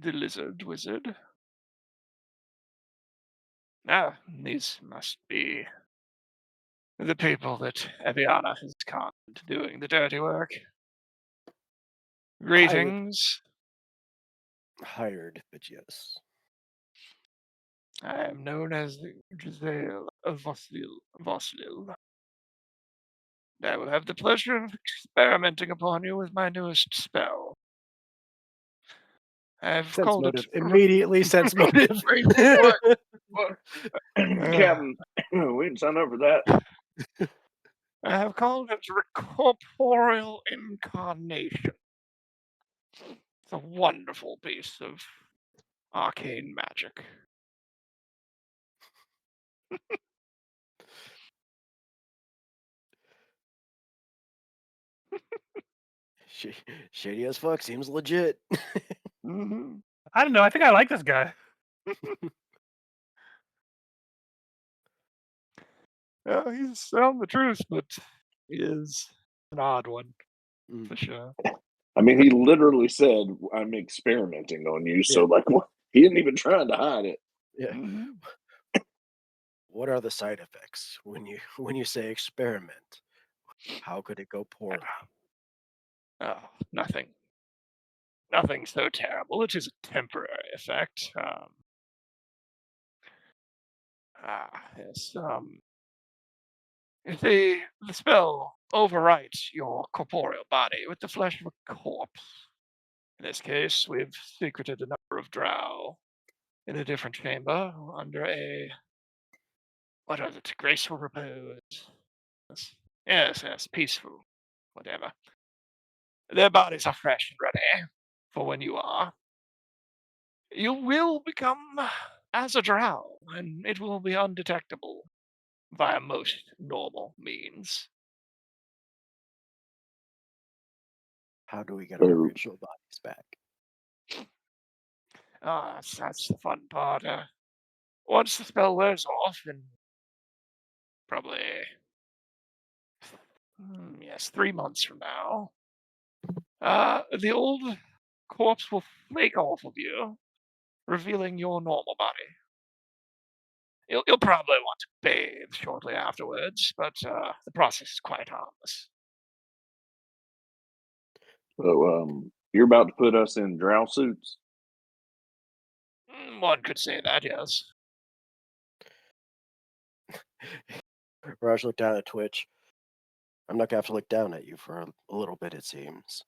the lizard wizard. Ah, these must be the people that Eviana has conned into doing the dirty work. Hired, Greetings. hired, but yes. I am known as Giselle Voslil. I will have the pleasure of experimenting upon you with my newest spell. I've Sense called it motive. Immediately sense motive. what? Captain, we didn't sign up for that. I have called it corporeal incarnation. It's a wonderful piece of arcane magic. Shady as fuck. Seems legit. Mm-hmm. I don't know. I think I like this guy. Yeah, he's telling the truth, but he is an odd one Mm. for sure. I mean, he literally said, "I'm experimenting on you." So, Yeah. like, what? He isn't even trying to hide it. Yeah. Mhm. What are the side effects when you say experiment? How could it go poorly? Oh, nothing. Nothing so terrible. It is a temporary effect. Yes. If the spell overwrites your corporeal body with the flesh of a corpse. In this case, we've secreted a number of drow in a different chamber under a what was it? Graceful repose. Yes, peaceful, whatever. Their bodies are fresh and ready for when you are. You will become as a drow, and it will be undetectable via most normal means. How do we get our So, original bodies back? That's the fun part. Once the spell wears off, in probably, yes, 3 months from now, the old corpse will flake off of you, revealing your normal body. You'll probably want to bathe shortly afterwards, but the process is quite harmless. you're about to put us in drow suits. One could say that, yes. Raj looked down at Twitch. I'm not gonna have to look down at you for a little bit, it seems.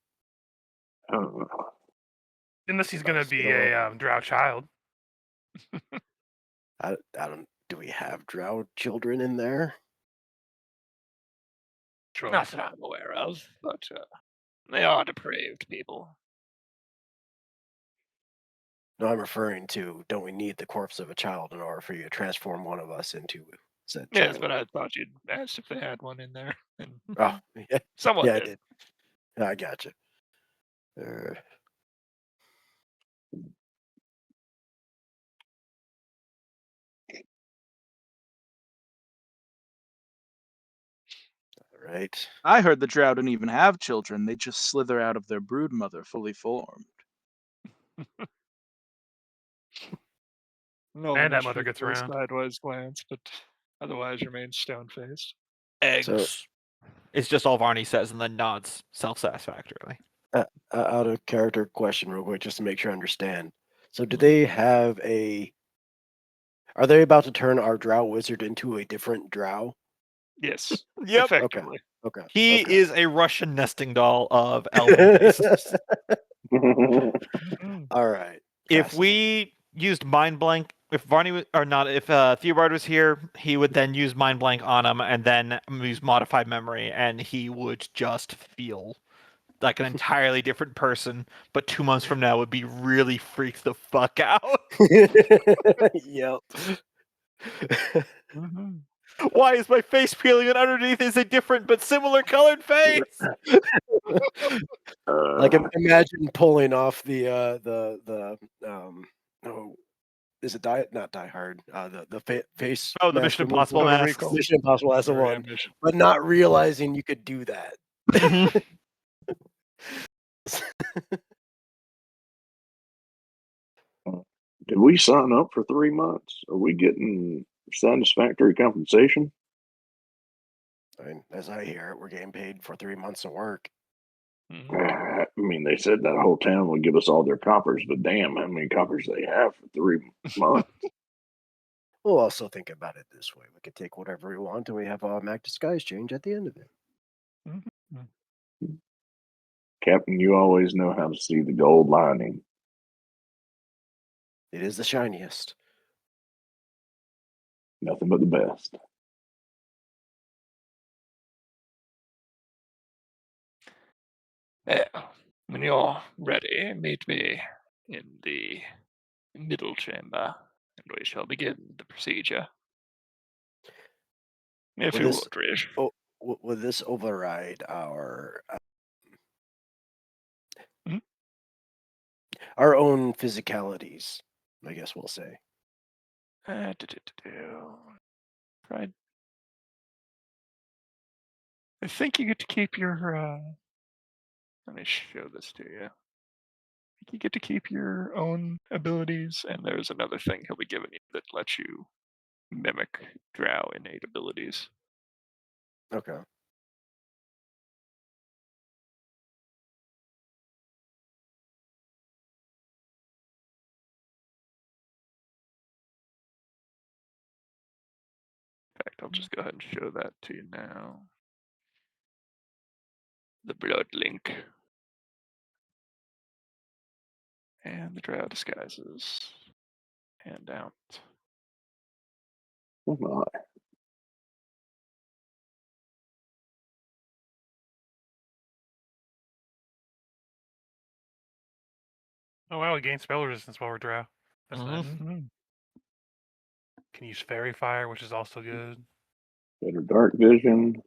Unless he's gonna Nice, be you know, a drow child. I don't. Do we have drow children in there? Sure. Not that I'm aware of, but they are depraved people. No, I'm referring to. Don't we need the corpse of a child in order for you to transform one of us into said Yes, child? but I thought you'd asked if they had one in there, and Oh, yeah, someone yeah, I did. did. I got you. Right. I heard the drow didn't even have children. They just slither out of their brood mother fully formed. No And one that mother shoots gets a around. sideways glance, but otherwise remains stone-faced. Eggs. It's just all Varney says and then nods self-satisfactorily. Out of character question, real quick, just to make sure I understand. So, do they have a? Are they about to turn our drow wizard into a different drow? Yes, Yep. effectively. Okay. He okay. is a Russian nesting doll of elven faces. Mhm. All right. If we used mind blank, if Varney or not, if Theobald was here, he would then use mind blank on him and then use modified memory, and he would just feel like an entirely different person. But 2 months from now would be really freaked the fuck out. Yep. Mhm. Why is my face peeling and underneath is a different but similar colored face? Like imagine pulling off oh, is it not Die Hard? The face Oh, the mask Mission removal. Impossible Total masks. Recall. Mission Impossible, that's the Or, yeah, one. Mission. But not realizing you could do that. Did we sign up for 3 months? Are we getting satisfactory compensation? I mean, as I hear it, we're getting paid for 3 months of work. Mhm. I mean, they said that whole town would give us all their coppers, but damn, how many coppers they have for 3 months? We'll also think about it this way. We could take whatever we want and we have automatic disguise change at the end of it. Mhm. Captain, you always know how to see the gold lining. It is the shiniest. Nothing but the best. Well, when you're ready, meet me in the middle chamber, and we shall begin the procedure. If Will you this would, Rish. will this override Mhm. our own physicalities? I guess we'll say. Right. I think you get to keep your. Let me show this to you. I think you get to keep your own abilities, and there's another thing he'll be giving you that lets you mimic Drow innate abilities. Okay. In fact, I'll just go ahead and show that to you now. The blood link. And the Drow disguises. And out. Oh my. Oh wow, we gain spell resistance while we're drow. That's nice. Mhm. Can use fairy fire, which is also good. Better dark vision.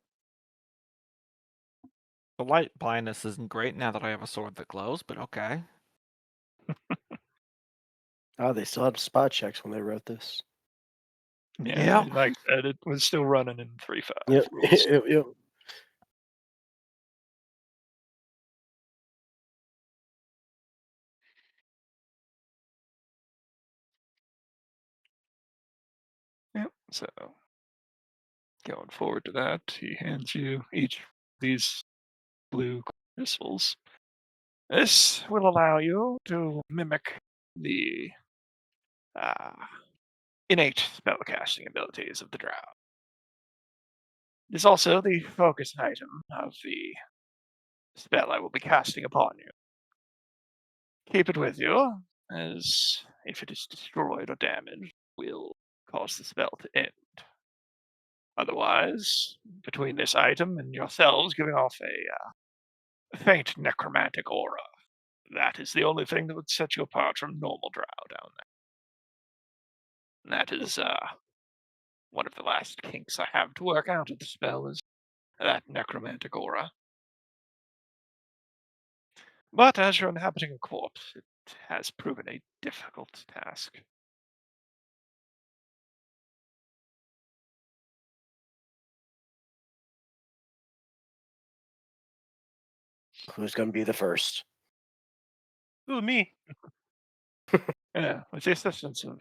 The light blindness isn't great now that I have a sword that glows, but okay. Oh, they still had spot checks when they wrote this. Yeah, Yep. like I said, it was still running in 3.5 Yep. rules. Yep. Yep. So going forward to that, he hands you each of these blue crystals. This will allow you to mimic the uh, innate spellcasting abilities of the Drow. It is also the focus item of the spell I will be casting upon you. Keep it with you, as if it is destroyed or damaged, will cause the spell to end. Otherwise, between this item and yourselves giving off a faint necromantic aura, that is the only thing that would set you apart from normal Drow down there. And that is one of the last kinks I have to work out of the spell is that necromantic aura. But as you're inhabiting a corpse, it has proven a difficult task. Who's going to be the first? Ooh, me. With the assistance of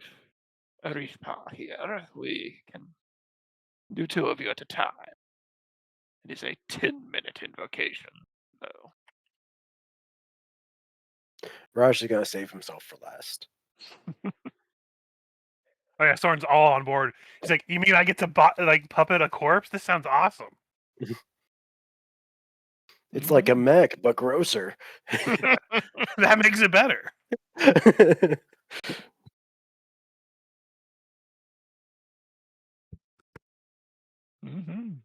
Arishpa here, we can do 2 of you at a time. It is a 10-minute invocation, though. Raj is going to save himself for last. Oh yeah, Soren's all on board. He's like, "You mean I get to puppet a corpse? This sounds awesome." It's like a mech, but grosser. That makes it better. Mhm.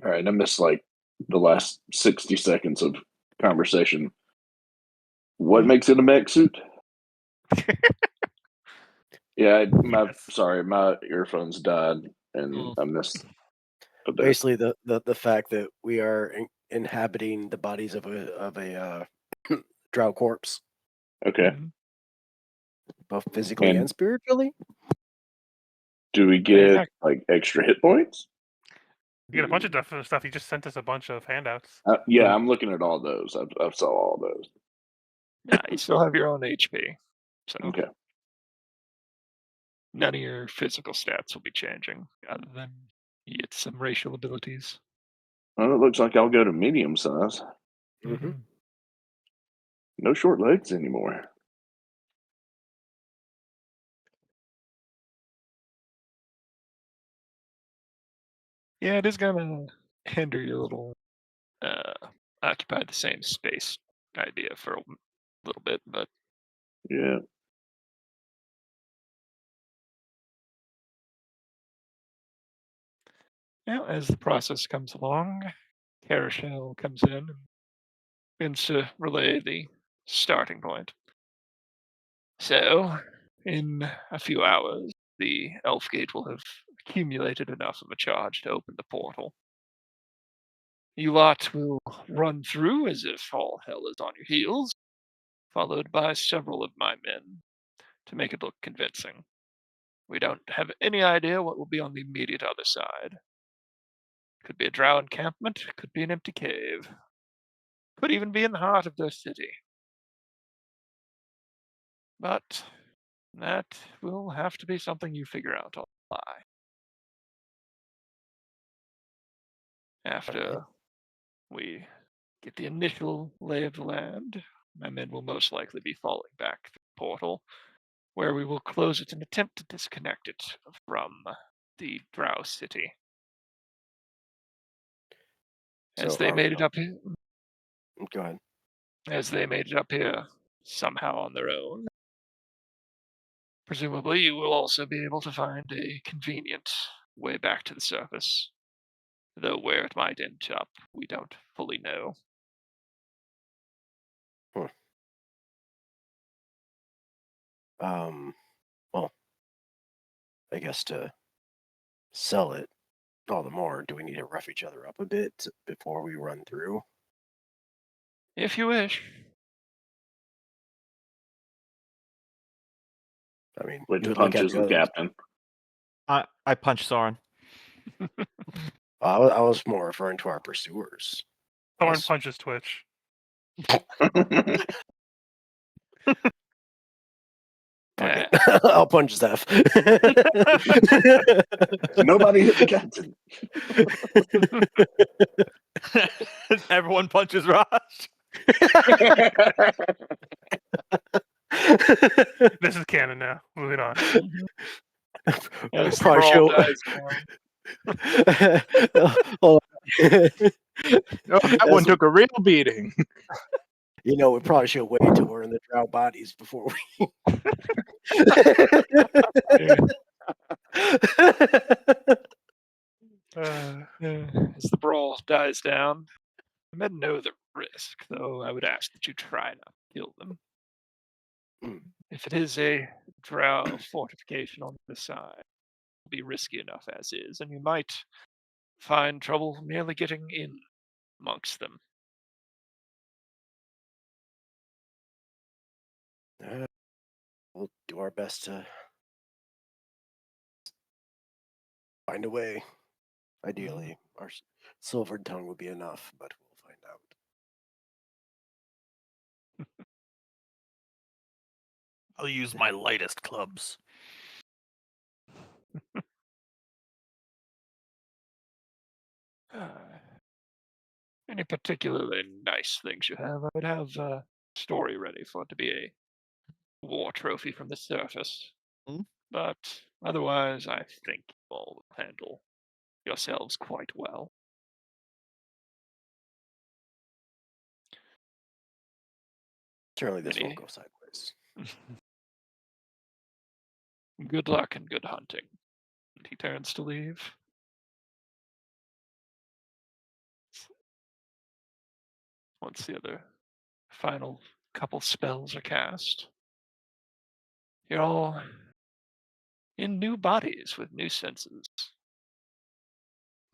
All right, I missed like the last 60 seconds of conversation. What makes it a mech suit? Yeah, Yes. sorry, my earphones died. and Mm. I missed a bit. Basically, the fact that we are inhabiting the bodies of a drow corpse, Okay. Mhm. both physically And and spiritually. do we get Exactly. like extra hit points? You get a bunch of different stuff. He just sent us a bunch of handouts. Yeah, I'm looking at all those. I saw all those. Yeah, you still have your own HP, so Okay. none of your physical stats will be changing, other than you get some racial abilities. Well, it looks like I'll go to medium size. Mm-hmm. Mhm. No short legs anymore. Yeah, it is gonna hinder your little uh, occupy the same space idea for a little bit, but Yeah. as the process comes along, Carousel comes in and begins to relay the starting point. So, in a few hours, the elf gate will have accumulated enough of a charge to open the portal. You lot will run through as if all hell is on your heels, followed by several of my men to make it look convincing. We don't have any idea what will be on the immediate other side. Could be a drow encampment, could be an empty cave, could even be in the heart of their city. But that will have to be something you figure out on the fly. Okay. After we get the initial lay of the land, my men will most likely be falling back through the portal, where we will close it and attempt to disconnect it from the Drow city. As So, they made it up here, go ahead. as they made it up here somehow on their own, presumably you will also be able to find a convenient way back to the surface, though where it might end up, we don't fully know. Hmm. Um, well, I guess to sell it all the more, do we need to rough each other up a bit before we run through? If you wish. I mean, Which good luck at punches the the others. captain? I punched Soren. I was more referring to our pursuers. Thorn Us. punches Twitch. Okay, Uh, I'll punch Zeph. Nobody hit the captain. Everyone punches Raj. This is canon now. Moving on. as the Probably brawl should. dies down. Hold on. Oh, that one took a real beating. We probably should wait till we're in the drow bodies before we. As the brawl dies down, the men know the risk, though I would ask that you try not to kill them. Mm. If it is a drow fortification on the side, it'll be risky enough as is, and you might find trouble merely getting in amongst them. We'll do our best to find a way. Ideally, our silvered tongue would be enough, but we'll find out. I'll use my lightest clubs. Any particularly nice things you have, I would have a story ready for it to be a war trophy from the surface. Hmm? But otherwise, I think you all will handle yourselves quite well. Certainly, this Any won't go sideways. good luck and good hunting. And he turns to leave. Once the other final couple spells are cast, you're all in new bodies with new senses.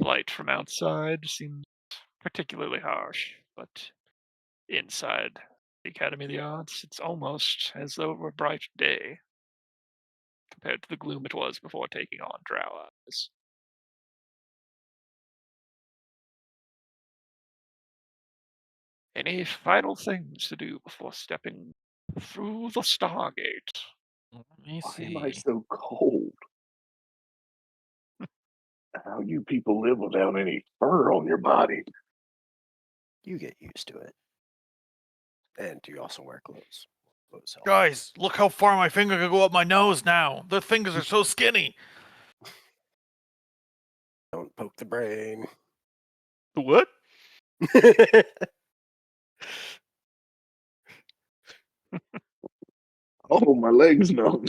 light from outside seems particularly harsh, but inside the Academy of the Arts, it's almost as though it were a bright day compared to the gloom it was before taking on Drow eyes. Any final things to do before stepping through the Stargate? Let me Why am I see. so cold? How you people live without any fur on your body? You get used to it. And you also wear clothes. Clothes help. Guys, look how far my finger can go up my nose now. The fingers are so skinny. Don't poke the brain. What? Oh, my leg's numb.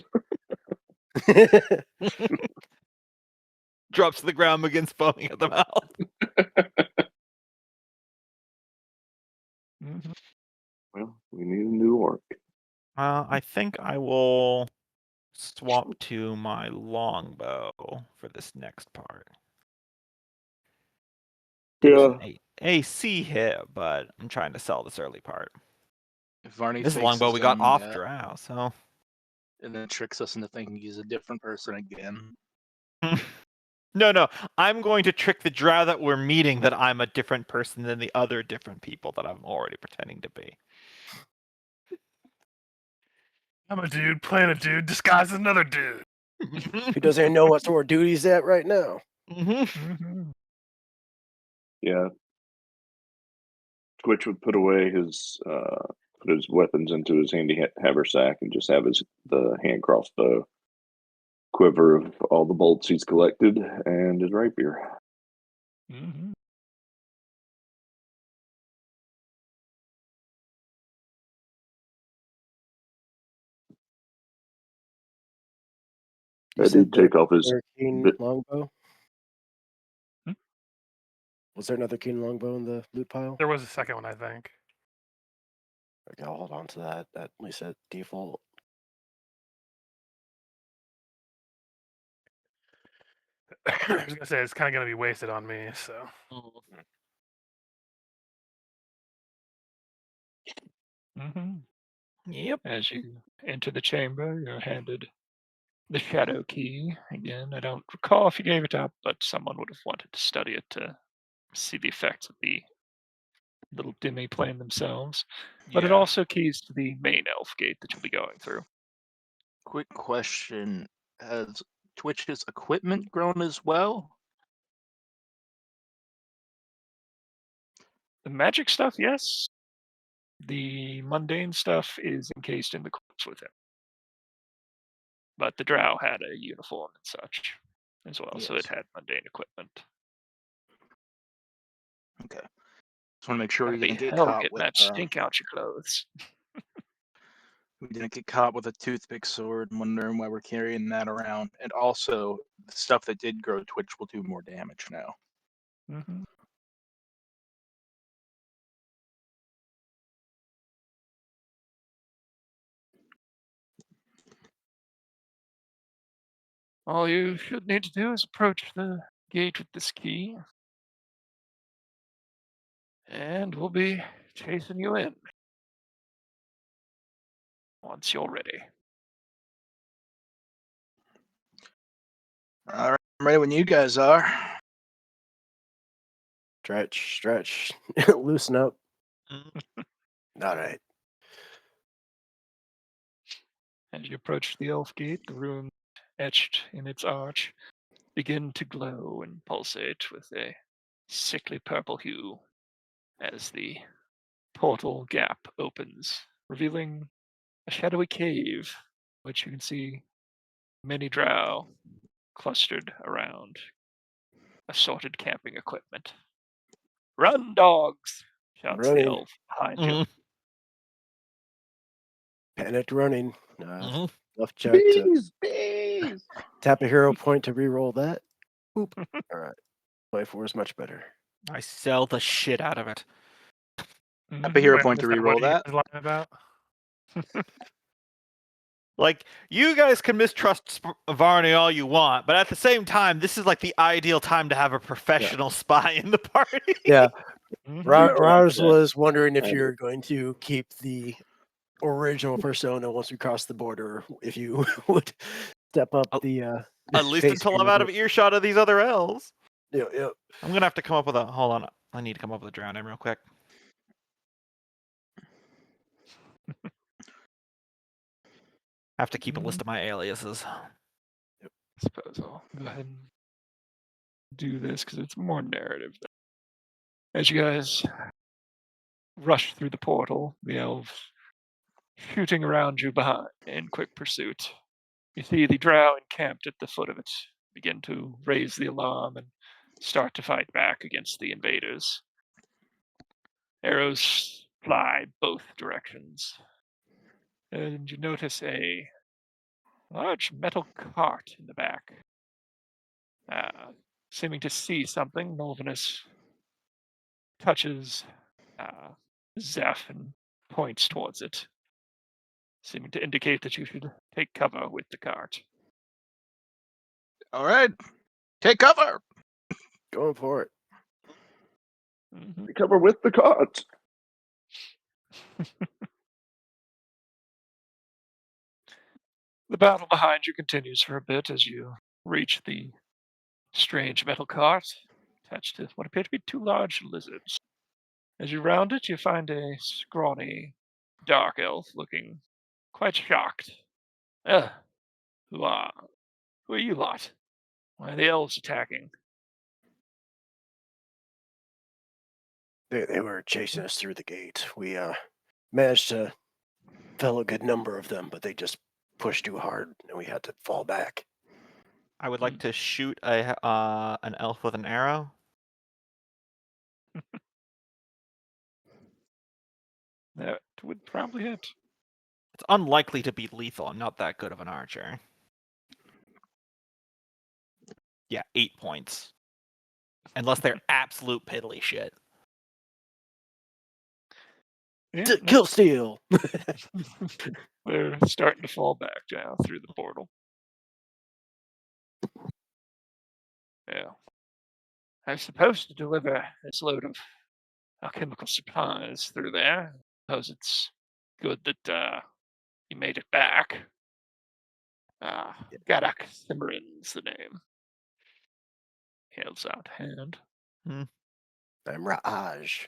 Drops to the ground, begins foaming at the mouth. Mhm. Well, we need a new orc. I think I will swap to my longbow for this next part. There's Yeah. an AC hit, but I'm trying to sell this early part. If Varney This fakes longbow his we got own off death drow, so. and then tricks us into thinking he's a different person again. No, I'm going to trick the drow that we're meeting that I'm a different person than the other different people that I'm already pretending to be. I'm a dude playing a dude disguised as another dude. Who doesn't even know what sort of duty he's at right now? Mhm. Yeah. Twitch would put away put his weapons into his handy haversack and just have the hand crossbow, quiver of all the bolts he's collected, and his rapier. Mhm. You That said dude take off his another keen bit. longbow? Hmm? Was there another keen longbow in the loot pile? There was a second one, I think. Okay, I'll hold on to that. At least at default. I was gonna say it's kind of gonna be wasted on me, so. Mhm. Yep. As you enter the chamber, you're handed the shadow key. Again, I don't recall if you gave it up, but someone would have wanted to study it to see the effects of the little demi plane themselves. But it Yeah. also keys to the main elf gate that you'll be going through. Quick question: has Twitch's equipment grown as well? The magic stuff, yes. The mundane stuff is encased in the corpse with him. But the drow had a uniform and such as well, so it Yes. had mundane equipment. Okay. Just want to make sure Gotta we be didn't get hell caught getting with that stink out your clothes. we didn't get caught with a toothpick sword and wondering why we're carrying that around. And also, the stuff that did grow Twitch will do more damage now. Mhm. All you should need to do is approach the gate with this key, and we'll be chasing you in once you're ready. All right, I'm ready when you guys are. Stretch. Loosen up. All right. As you approach the elf gate, the runes etched in its arch begin to glow and pulsate with a sickly purple hue as the portal gap opens, revealing a shadowy cave, which you can see many drow clustered around assorted camping equipment. Run, dogs! Shouts the Running. elf behind you. Mhm. Panicked running. Mhm. Left check to Bees! tap a hero point to reroll that. Boop. All right. 24 is much better. I sell the shit out of it. Tap a hero Mhm. Wait, I point to missed that. What reroll are you that. guys lying about? Like, you guys can mistrust Varney all you want, but at the same time, this is like the ideal time to have a professional spy in the party. Yeah. Mhm. Rars Yeah. was wondering if I you're going to keep the original persona once we cross the border, if you would step up Oh, the At least face until cream I'm a out of bit. earshot of these other elves. Yeah. I'm gonna have to come up with a. Hold on. I need to come up with a drown name real quick. I have to keep a list of my aliases. I suppose I'll go ahead and do this because it's more narrative. As you guys rush through the portal, the elves shooting around you behind in quick pursuit. You see the drow encamped at the foot of it begin to raise the alarm and start to fight back against the invaders. Arrows fly both directions. And you notice a large metal cart in the back. Seeming to see something, Nolvanus touches Zeph and points towards it, seeming to indicate that you should take cover with the cart. All right, take cover. Going for it. Mhm. cover with the cart. The battle behind you continues for a bit as you reach the strange metal cart attached to what appear to be two large lizards. As you round it, you find a scrawny, dark elf looking quite shocked. Ugh, who are who are you lot? Why are the elves attacking? They were chasing us through the gate. We managed to fell a good number of them, but they just pushed too hard and we had to fall back. I would like to shoot an elf with an arrow. That would probably hit. It's unlikely to be lethal. I'm not that good of an archer. Yeah, 8 points. Unless they're absolute piddly shit. Yeah, no, Kill steal. they're starting to fall back now through the portal. Yeah. I was supposed to deliver this load of alchemical supplies through there. Suppose it's good that you made it back. Garak Simran's the name. Hands out hand. I'm Raj.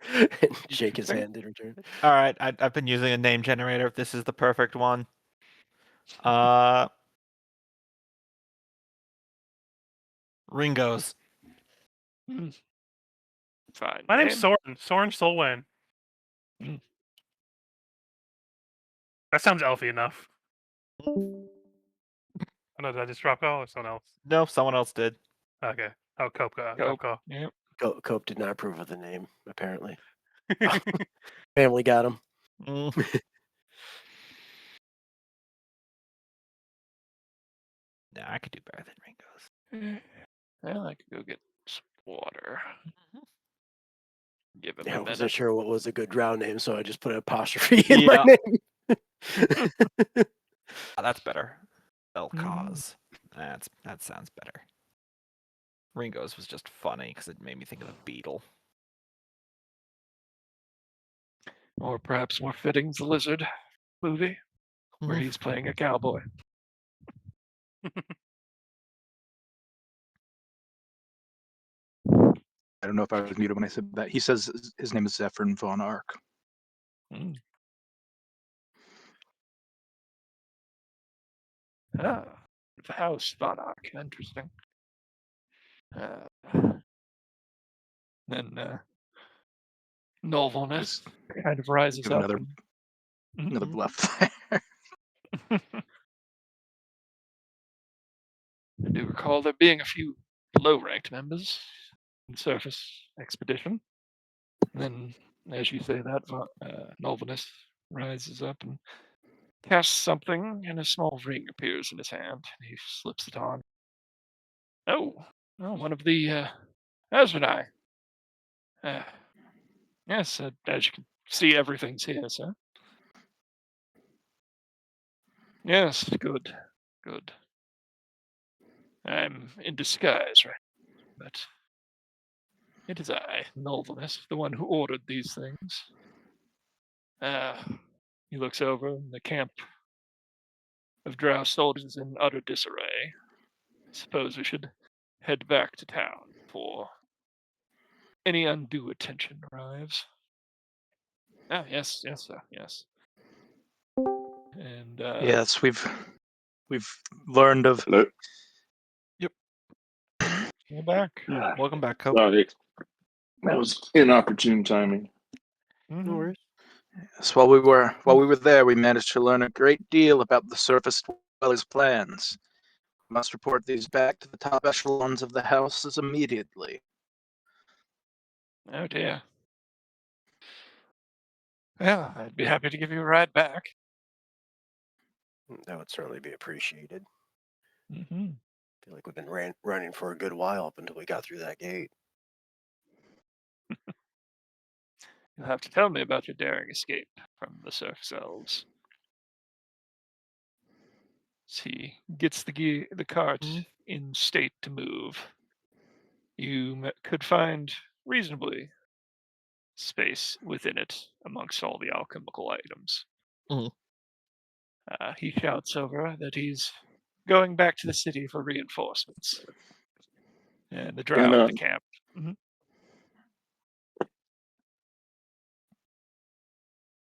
And shake his Interesting. hand in return. All right, I've been using a name generator. This is the perfect one. Ringos. Fine. My name's name. Soren. Soren Solwan. Mm. That sounds elfy enough. Oh no, did I just drop call or someone else? No, someone else did. Okay. Oh, Cope got Go. drop call. Yep. Cope did not approve of the name, apparently. Family got him. Mm. No, I could do better than Ringos. Well, I could go get some water. Give him Yeah, I a wasn't minute. sure what was a good drow name, so I just put an apostrophe in my Yeah. name. That's better. Bell Mm. cause. That sounds better. Ringos was just funny because it made me think of a beetle. Or perhaps more fitting, the Lizard movie, where he's playing a cowboy. I don't know if I was muted when I said that. He says his name is Zephyrin von Ark. Mm. Ah, the house, Vonarch. Interesting. Then Novelness Just kind of rises give up. another And, bluff there. I do recall there being a few low-ranked members in surface expedition. And then, as you say that, Novelness rises up and casts something, and a small ring appears in his hand. He slips it on. Oh, one of the Asmodai. Yes, as you can see, everything's here, sir. Yes, good. Good. I'm in disguise, right? But it is I, Nolvanus, the one who ordered these things. He looks over, and the camp of Drow soldiers in utter disarray. I suppose we should head back to town before any undue attention arrives. Ah, yes, yes, sir, yes. And Yes, we've learned of. Hello. go back. Welcome back, Cope. Sorry, that was inopportune timing. No Mhm. worries. Yes, while we were there, we managed to learn a great deal about the surface dwellers' plans. We must report these back to the top echelons of the houses immediately. Oh dear. Yeah, I'd be happy to give you a ride back. That would certainly be appreciated. Mm-hmm. I feel like we've been running for a good while up until we got through that gate. You'll have to tell me about your daring escape from the surface elves. He gets the cart Mhm. in state to move. You could find reasonably space within it amongst all the alchemical items. Mhm. He shouts over that he's going back to the city for reinforcements, and the And drow at the camp. Mhm.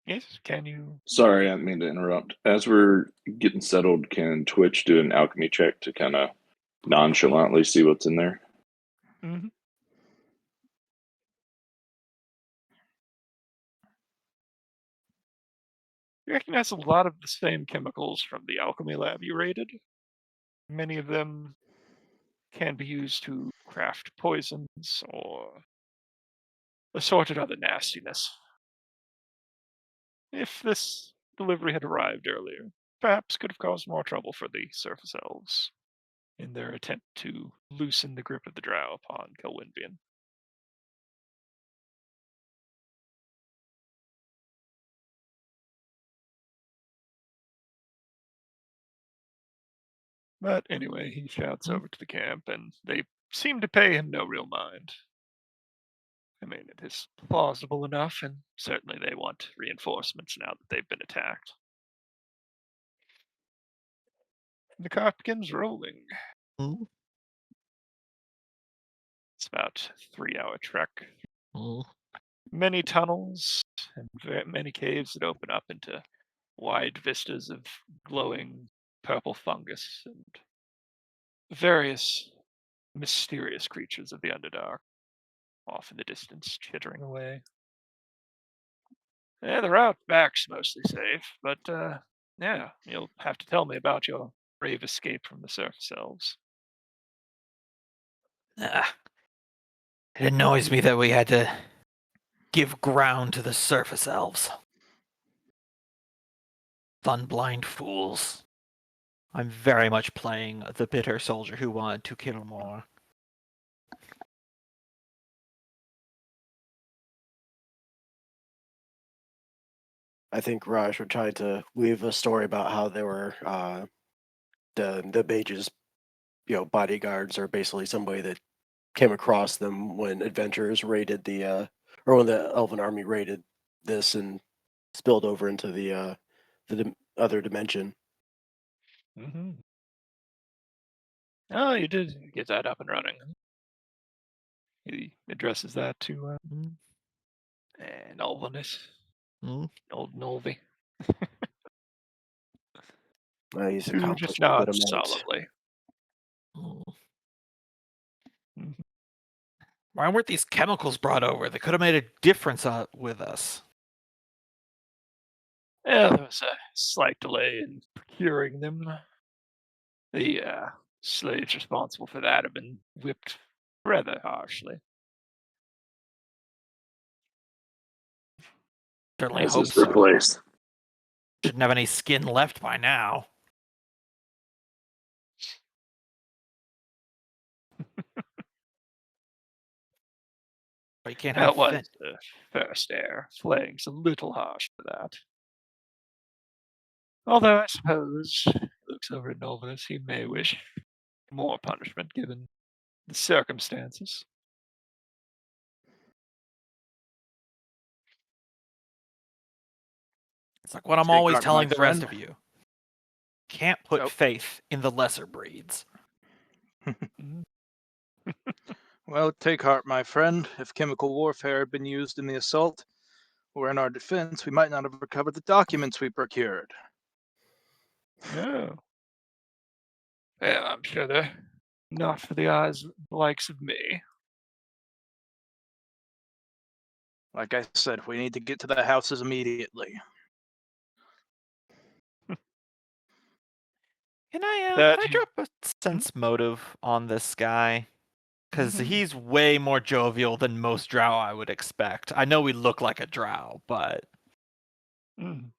Yes, can you? sorry, I didn't mean to interrupt. As we're getting settled, can Twitch do an alchemy check to kind of nonchalantly see what's in there? Mhm. You recognize a lot of the same chemicals from the alchemy lab you raided. Many of them can be used to craft poisons or assorted other nastiness. If this delivery had arrived earlier, perhaps could have caused more trouble for the surface elves in their attempt to loosen the grip of the drow upon Kelwynvian. But anyway, he shouts Mhm. over to the camp, and they seem to pay him no real mind. I mean, it is plausible enough, and certainly they want reinforcements now that they've been attacked. The cart begins rolling. Mhm. It's about a 3-hour trek. Mhm. Many tunnels and many caves that open up into wide vistas of glowing purple fungus and various mysterious creatures of the Underdark off in the distance, chittering away. Yeah, the route back's mostly safe, but yeah, you'll have to tell me about your brave escape from the surface elves. Ah, it annoys me that we had to give ground to the surface elves. Thunblind fools. I'm very much playing the bitter soldier who wanted to kill more. I think Raj would try to weave a story about how they were the mages, bodyguards are basically somebody that came across them when adventurers raided or when the Elven army raided this and spilled over into the other dimension. Mm-hmm. Oh, you did get that up and running. He addresses that to Mm, Nolvanus, mm, old Nolvi, He's who just accomplished a good nods amount. solemnly. mm. Mhm. Why weren't these chemicals brought over? They could have made a difference with us. Yeah, there was a slight delay in procuring them. The slaves responsible for that have been whipped rather harshly. Certainly As hope is their so. place. Shouldn't have any skin left by now. But you can't have That a fin. was the first air. Flaying's a little harsh for that. Although I suppose, he looks over at Nolvanus, he may wish more punishment given the circumstances. It's like what I'm Take always heart, my telling the rest friend. of you. Can't put Oh. faith in the lesser breeds. Mm. Well, take heart, my friend. If chemical warfare had been used in the assault or in our defense, we might not have recovered the documents we procured. Oh. Well, I'm sure they're not for the eyes of the likes of me. Like I said, we need to get to the houses immediately. Can I That drop a sense motive on this guy? Because Mhm. he's way more jovial than most drow I would expect. I know we look like a drow, but Mm.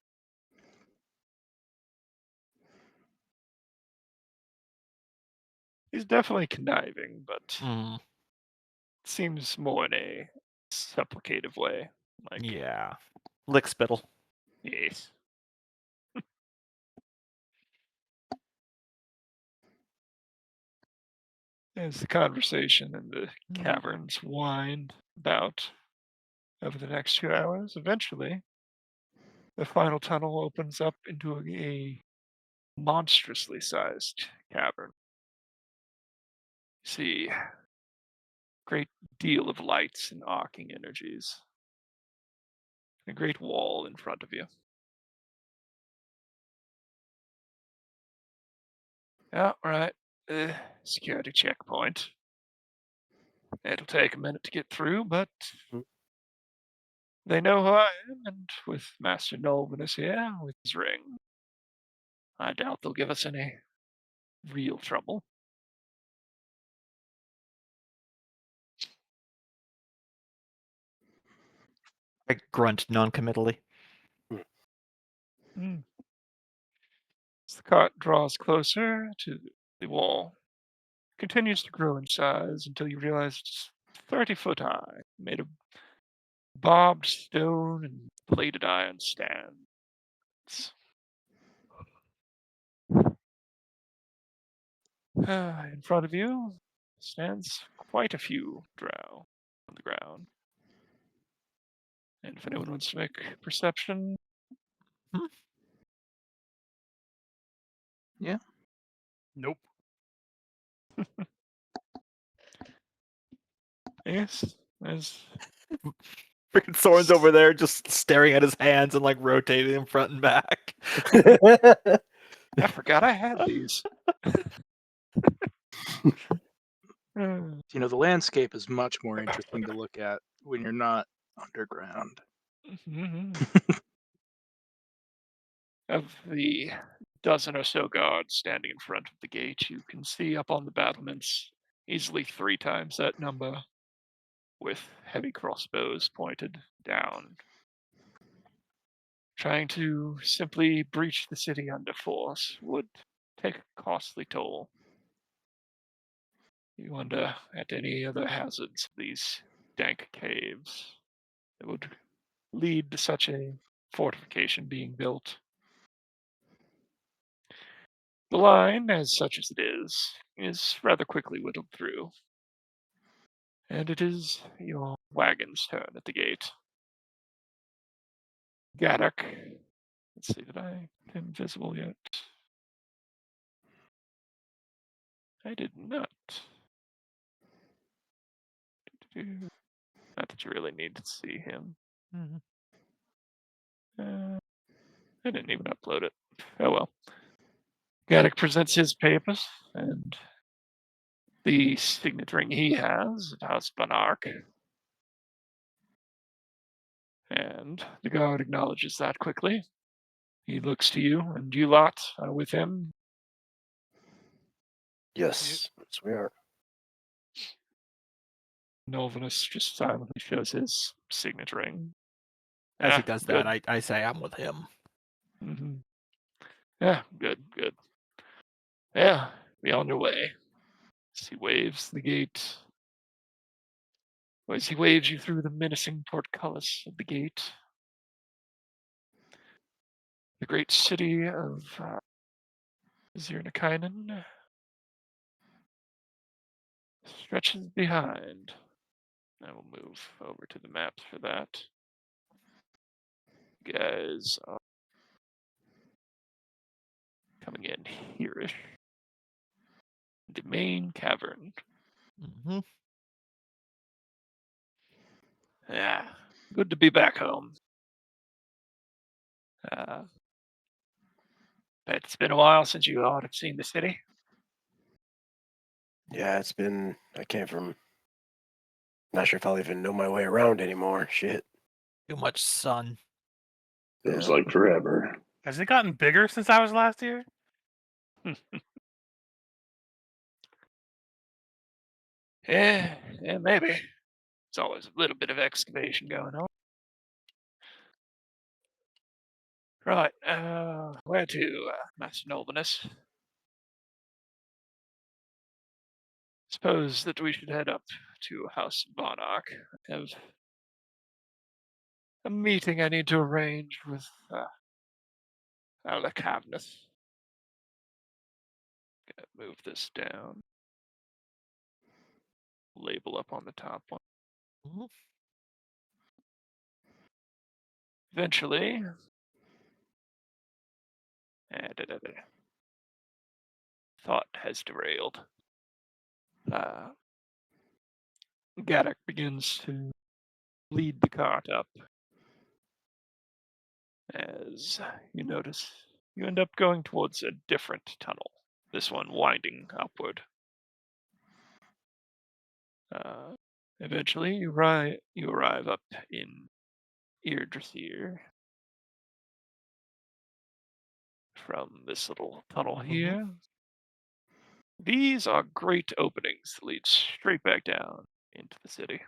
He's definitely conniving, but seems more in a supplicative way. Like, yeah. Lick spittle. yes. As the conversation in the caverns wind about over the next few hours, eventually the final tunnel opens up into a monstrously sized cavern. See a great deal of lights and arcing energies. A great wall in front of you. Yeah, right. Security checkpoint. It'll take a minute to get through, but Mm. they know who I am, and with Master Nolvanus here, with his ring, I doubt they'll give us any real trouble. I grunt non-committally. Mm. As the cart draws closer to the wall, continues to grow in size until you realize it's 30 foot high, made of barbed stone and plated iron stands. In front of you stands quite a few drow on the ground. And if anyone wants to make perception, Yeah. Nope. yes, there's Freaking Soren's over there just staring at his hands and like rotating them front and back. I forgot I had these. The landscape is much more interesting to look at when you're not underground. Mhm. Of the dozen or so guards standing in front of the gate, you can see up on the battlements easily 3 times that number, with heavy crossbows pointed down, trying to simply breach the city under force would take a costly toll. You wonder at any other hazards of these dank caves that would lead to such a fortification being built. The line, as such as it is rather quickly whittled through, and it is your wagon's turn at the gate. Gaddock, let's see, did I get invisible yet? I did not. Not that you really need to see him. Uh, I didn't even upload it. Oh well. Gaddock presents his papers and the signet ring he has at House Banark. And the guard acknowledges that quickly. He looks to you, and you lot are with him. Yes, yes, we are. Nolvanus just silently shows his signet ring. As he Yeah, does good. that, I say I'm with him. Hmm. Yeah, good, good. Yeah, be on your way. As he waves the gate, or as he waves you through the menacing portcullis of the gate, the great city of Zirnakaynin stretches behind. I will move over to the maps for that. You guys are coming in here-ish. The main cavern. Mm-hmm. Yeah, good to be back home. Bet it's been a while since you all have seen the city. Yeah, it's been. I came from. Not sure if I'll even know my way around anymore. Shit. Too much sun. Feels Yeah. like forever. Has it gotten bigger since I was last here? Yeah, maybe. There's always a little bit of excavation going on. Right, where to, Master Nobleness? Suppose that we should head up to House Vonarch. I have a meeting I need to arrange with, Alacavnus. Move this down. Label up on the top one. Mhm. Eventually, thought has derailed. Gaddock begins to lead the cart up. As you notice, you end up going towards a different tunnel, this one winding upward. Eventually, you arrive up in Eardressir from this little tunnel here. These are great openings that lead straight back down into the city.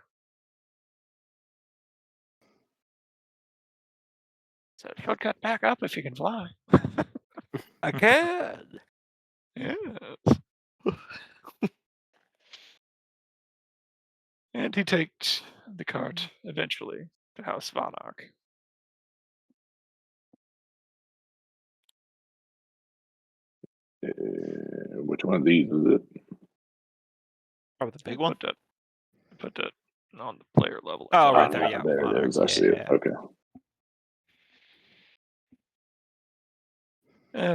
So shortcut back up if you can fly. I can. Yes. And he takes the cart eventually to House Vonarch. Which one of these is it? Probably the big I one. put that on the player level. I Oh, think. right there. Yeah, There it Monarch. is. I see it. Yeah. Okay.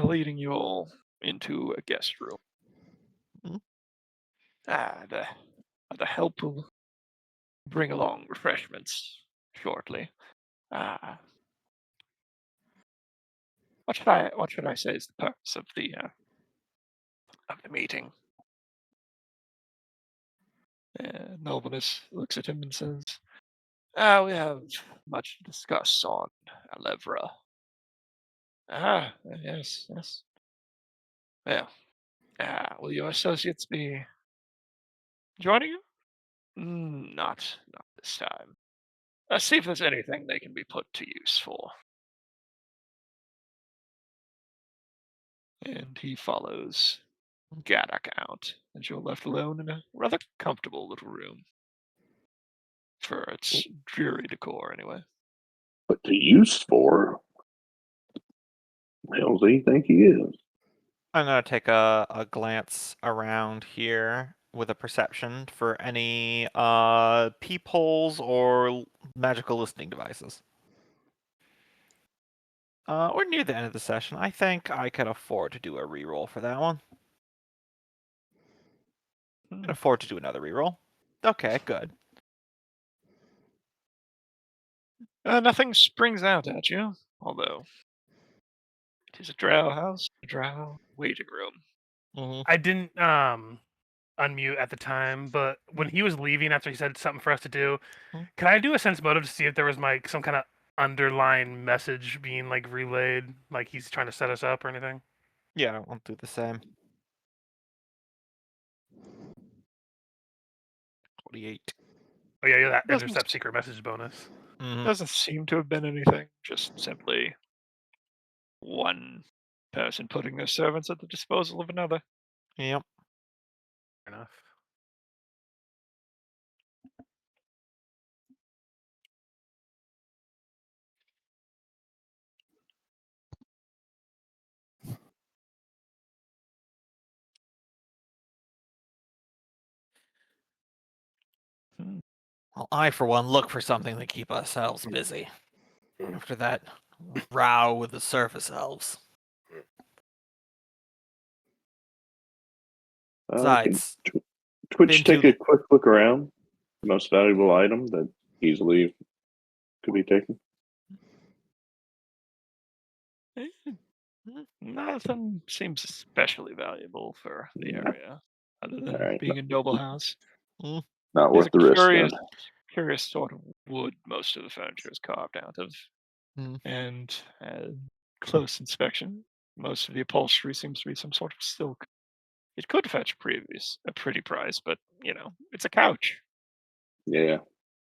Leading you all into a guest room. Mhm. The help will bring along refreshments shortly. What should I say is the purpose of the meeting? Nobleness looks at him and says, we have much to discuss on Alevra. Yes. Well, will your associates be joining you? Not this time. See if there's anything they can be put to use for. And he follows Gaddock out, and you're left alone in a rather comfortable little room. For its dreary decor, anyway. But to use for? Hell, does he think he is? I'm gonna take a glance around here with a perception for any peepholes or magical listening devices. We're near the end of the session. I think I can afford to do a reroll for that one. I can afford to do another reroll. Okay, good. Nothing springs out at you, although it is a drow house, a drow waiting room. Mm-hmm. I didn't unmute at the time, but when he was leaving after he said something for us to do, Mhm. can I do a sense motive to see if there was like some kind of underlying message being like relayed, like he's trying to set us up or anything? Yeah, I'll do the same. 48. Oh yeah, that Doesn't intercept secret message bonus. Mm-hmm. doesn't seem to have been anything. Just simply one person putting their servants at the disposal of another. Yep. Fair enough. Well, I, for one, look for something to keep ourselves busy. Mm. After that row with the surface elves. Can Besides, Twitch been take to a quick look around? Most valuable item that easily could be taken. Nothing seems especially valuable for the area, other All than right, being a noble house. mm, not There's worth a the risk then. curious sort of wood most of the furniture is carved out of, mm, and close inspection, most of the upholstery seems to be some sort of silk. It could fetch a pretty price, but it's a couch. Yeah,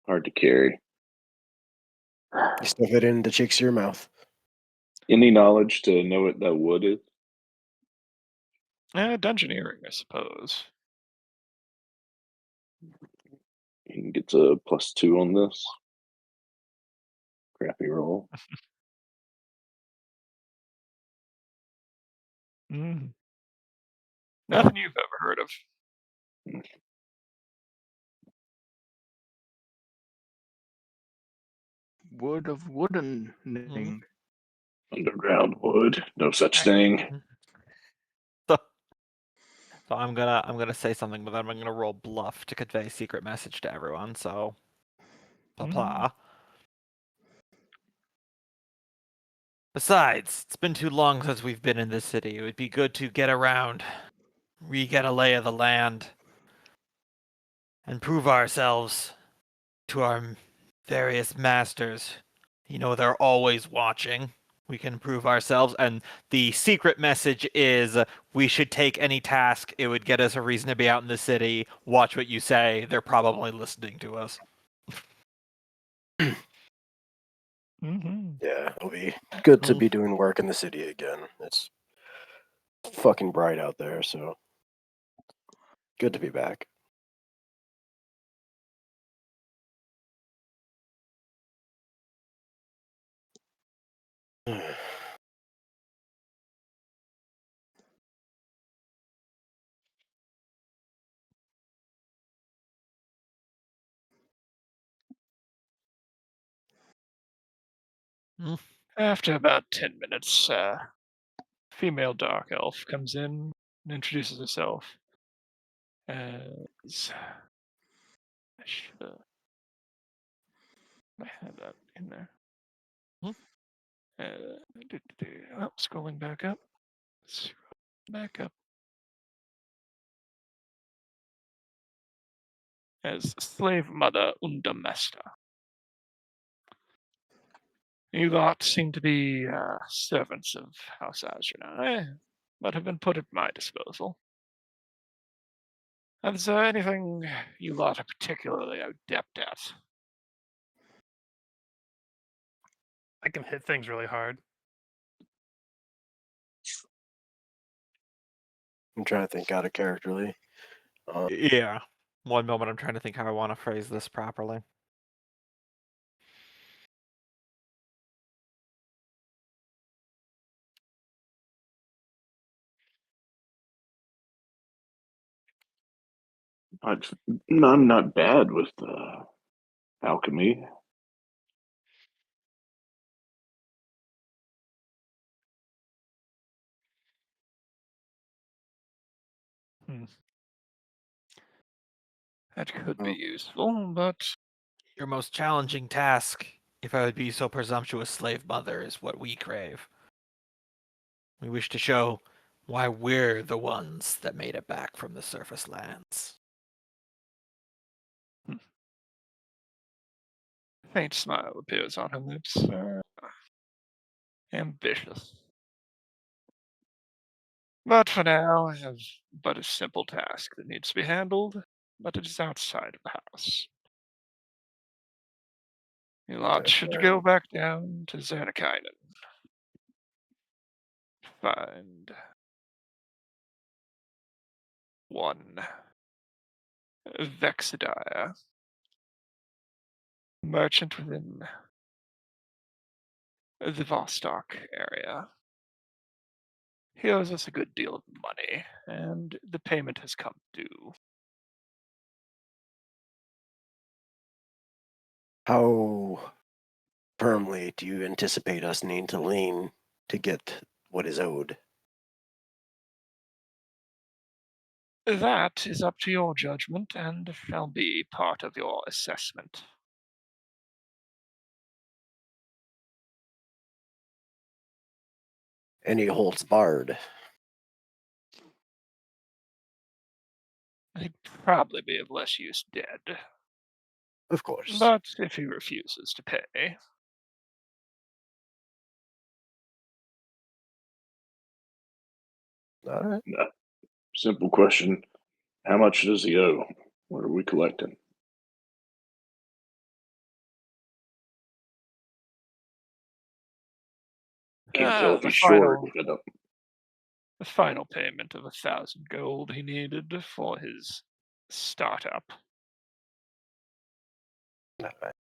hard to carry. You stuff it in the cheeks of your mouth. Any knowledge to know what that wood is? Dungeoneering, I suppose. You can get a +2 on this. Crappy roll. Mm. Nothing you've ever heard of. Wood of woodening. Underground wood. No such I- thing. So, so I'm gonna say something, but then I'm gonna roll bluff to convey secret message to everyone. So, blah Mm. blah. Besides, it's been too long since we've been in this city. It would be good to get around, re-get a lay of the land, and prove ourselves to our various masters. They're always watching. We can prove ourselves, and the secret message is we should take any task. It would get us a reason to be out in the city. Watch what you say. They're probably listening to us. Mm-hmm. Yeah, it'll be good to Mm. be doing work in the city again. It's fucking bright out there, so good to be back. Mm. After about 10 minutes, female dark elf comes in and introduces herself as. I should I had that in there. Hmm. Oh, scrolling back up. Back up. As slave mother Undamesta. You lot seem to be servants of House Azranai, but have been put at my disposal. Is there anything you lot are particularly adept at? I can hit things really hard. I'm trying to think out of characterly. Yeah. One moment, I'm trying to think how I want to phrase this properly. I'm not bad with alchemy. Hmm. That could be Oh. useful, but Your most challenging task, if I would be so presumptuous, slave mother, is what we crave. We wish to show why we're the ones that made it back from the surface lands. a faint smile appears on her lips. Ambitious. But for now, I have but a simple task that needs to be handled, but it is outside of the house. You lot should go back down to Zirnakaynin. Find one Vexadiah, merchant within the Vostok area. He owes us a good deal of money, and the payment has come due. How firmly do you anticipate us needing to lean to get what is owed? That is up to your judgment and shall be part of your assessment. Any holds barred? He'd probably be of less use dead, Of course. but if he refuses to pay, All right. Simple question. How much does he owe? What are we collecting? Can't tell if the he's short. final the final payment of 1,000 gold he needed for his startup. All right.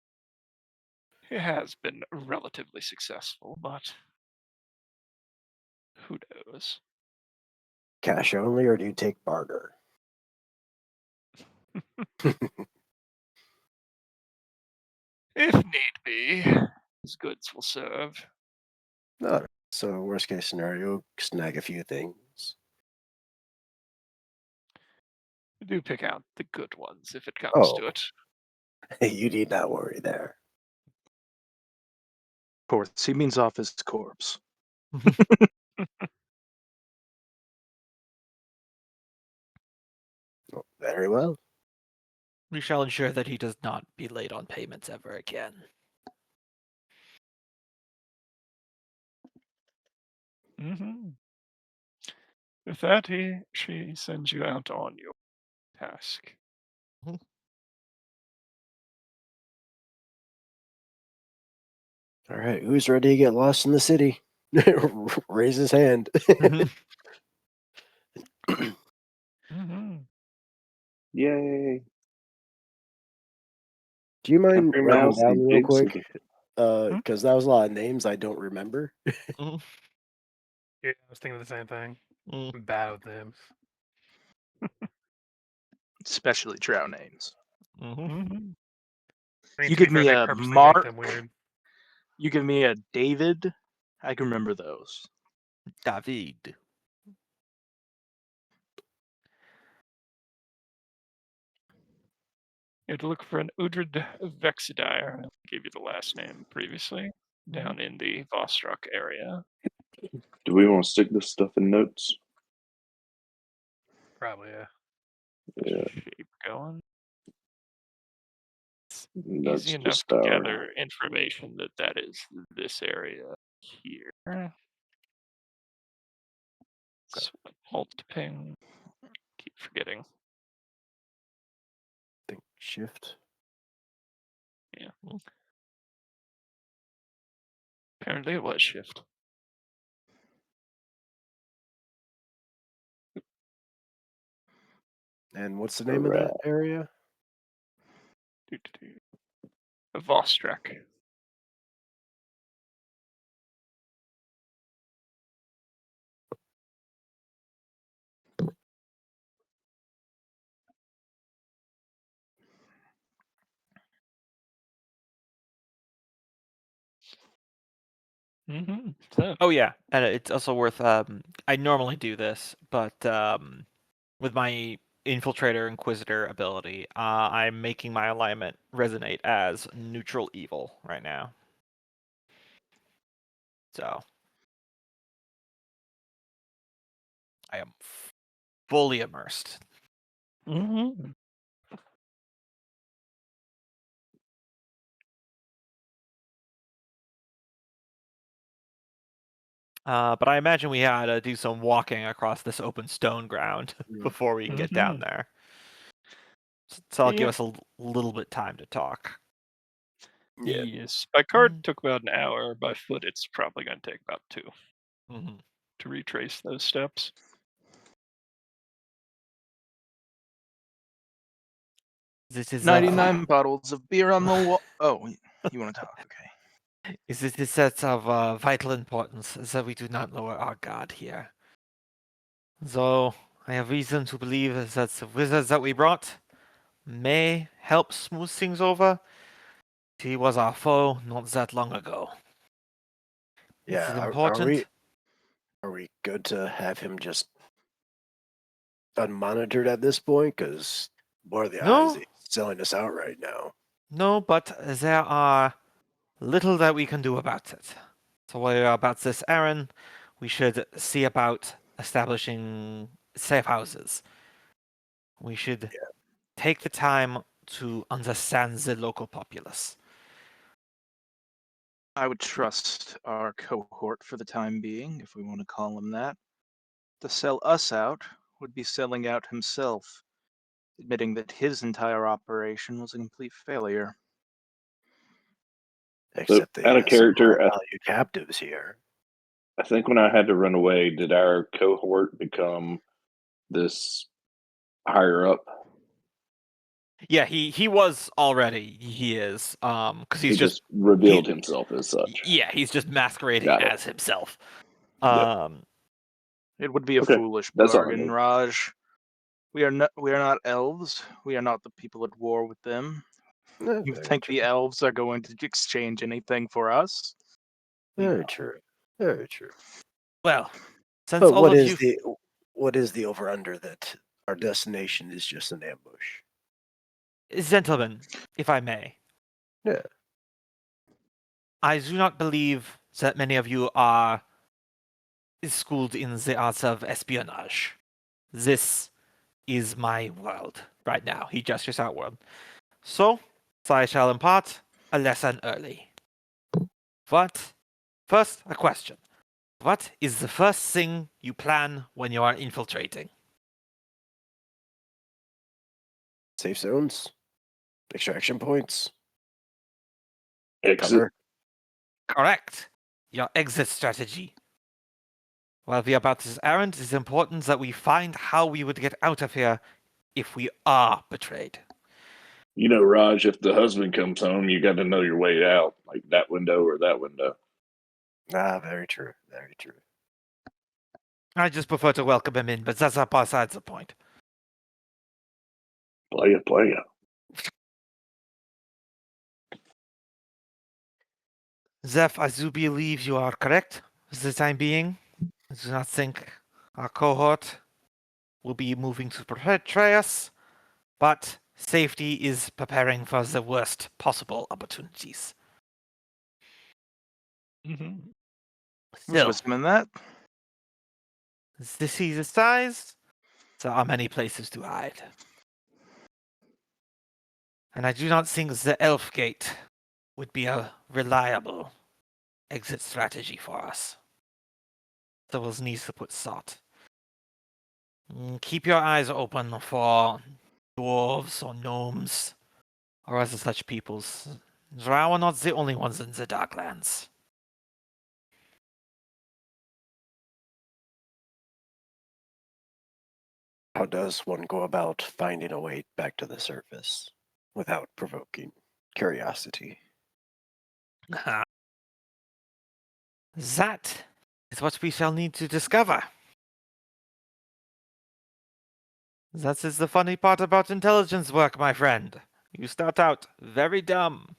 He has been relatively successful, but who knows? Cash only, or do you take barter? If need be, his goods will serve. All right. So, worst case scenario, snag a few things. Do pick out the good ones if it comes Oh, to it. you need not worry there. Of course, he means off his corpse. Oh, very well. We shall ensure that he does not be late on payments ever again. Mm-hmm. With that, she sends you out on your task. All right. Who's ready to get lost in the city? Raise his hand. Mm-hmm. Yay. Do you mind Country running mouse down and real big quick? city. Because that was a lot of names I don't remember. Mhm. Yeah, I was thinking the same thing. Mm. Bad with names. Especially drow names. Mhm. Mm-hmm. I mean, You to be give fair, me they a purposely make Mark. them weird. You give me a David. I can remember those. David. You had to look for an Udrid Vexidire. I gave you the last name previously, down in the Vostok area. Do we want to stick this stuff in notes? Probably, yeah. Yeah, Shape going. notes Easy to enough to start. gather information that is this area here. Alt ping. Keep forgetting. Think shift. Yeah. Apparently it was shift. And what's the name of that area? Vostrak. Mm-hmm. So, Oh yeah, and it's also worth. I normally do this, but with my infiltrator inquisitor ability, I'm making my alignment resonate as neutral evil right now. So I am fully immersed. mm-hmm. But I imagine we had to do some walking across this open stone ground before we can get down there. So I'll give Yeah. us a little bit time to talk. Yeah. Yes. By cart it took about an hour. By foot, it's probably going to take about 2 Mhm. to retrace those steps. This is 99 bottles of beer on the wall. Oh, you want to talk? Okay. Is it of vital importance that we do not lower our guard here. Though I have reason to believe that the wizards that we brought may help smooth things over. He was our foe not that long ago. Yeah, Is it are important? we good to have him just unmonitored at this point? Because what are the odds No, he's selling us out right now? no, but there are little that we can do about it. So while you're about this errand, we should see about establishing safe houses. We should take the time to understand the local populace. I would trust our cohort for the time being, if we want to call him that. To sell us out would be selling out himself, admitting that his entire operation was a complete failure. So, Except they out of has some character, high-value captives here. I think when I had to run away, did our cohort become this higher up? Yeah, he was already. He is. Because He he's just just revealed himself as such. yeah, he's just masquerading Got it. as himself. Yep. It would be a Okay, foolish that's all I bargain, need. Raj. We are not elves. We are not the people at war with them. You Very think true. the elves are going to exchange anything for us? Very No. true. Very true. Well, since But all of you, what is the over under that our destination is just an ambush? gentlemen, if I may, Yeah. I do not believe that many of you are schooled in the arts of espionage. This is my world right now. He gestures outward. So I shall impart a lesson early. What? First, a question. What is the first thing you plan when you are infiltrating? Safe zones, extraction points, Exit. cover. Correct. Your exit strategy. While we are about this errand, it is important that we find how we would get out of here if we are betrayed. You know, Raj, if the husband comes home, you got to know your way out, like that window or that window. Ah, very true. Very true. I just prefer to welcome him in, but that's up besides the point. Playa, playa. Zeph, I do believe you are correct for the time being. I do not think our cohort will be moving to betray us, but safety is preparing for the worst possible opportunities. Mhm. There's Still, wisdom in that. as the sea is size, there are many places to hide. And I do not think the Elf Gate would be a reliable exit strategy for us. There was needs to put thought. Keep your eyes open for dwarves or gnomes or other such peoples. Drow are not the only ones in the Darklands. How does one go about finding a way back to the surface without provoking curiosity? That is what we shall need to discover. That is the funny part about intelligence work, my friend. You start out very dumb.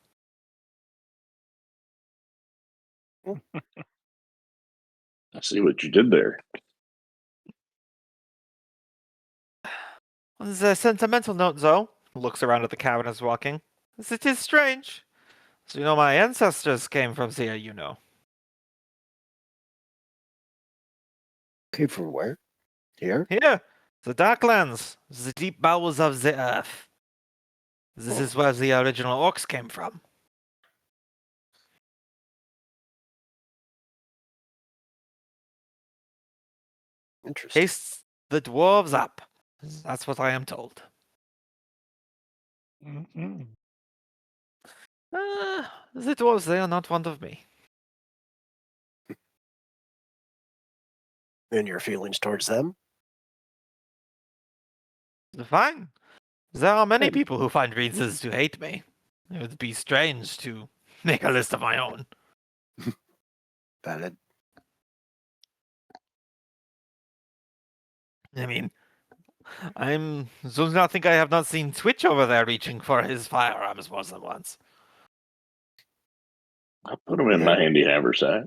I see what you did there. On the sentimental note, though, looks around at the cabin as walking. It is strange. So you know my ancestors came from there, you know. Came from where? Here? Here, the Darklands, the deep bowels of the earth. This is where the original orcs came from. Interesting. Chased the dwarves up. That's what I am told. Mhm. The dwarves, they are not fond of me. And your feelings towards them? Fine. There are many Good. people who find reasons to hate me. It would be strange to make a list of my own. Valid. I mean, do not think I have not seen Twitch over there reaching for his firearms more than once. I'll put them in my handy haversack.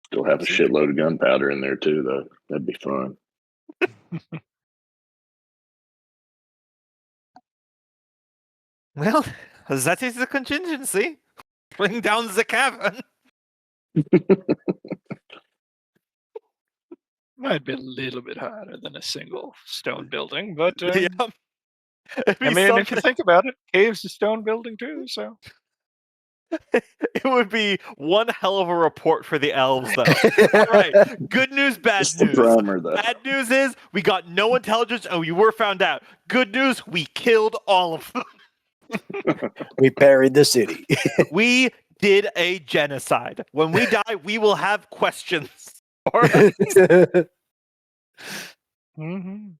Still have a shitload of gunpowder in there too, though. That'd be fun. Well, that is the contingency. Bring down the cavern. Might be a little bit harder than a single stone building, but Yeah. It'd I be mean, if you something. think about it, caves a stone building too. So It would be one hell of a report for the elves, though. All right, good news, bad Just the news. primer, though. Bad news is we got no intelligence and we were found out. Good news, we killed all of them. We buried the city. We did a genocide. When we die, we will have questions. All right. mm-hmm.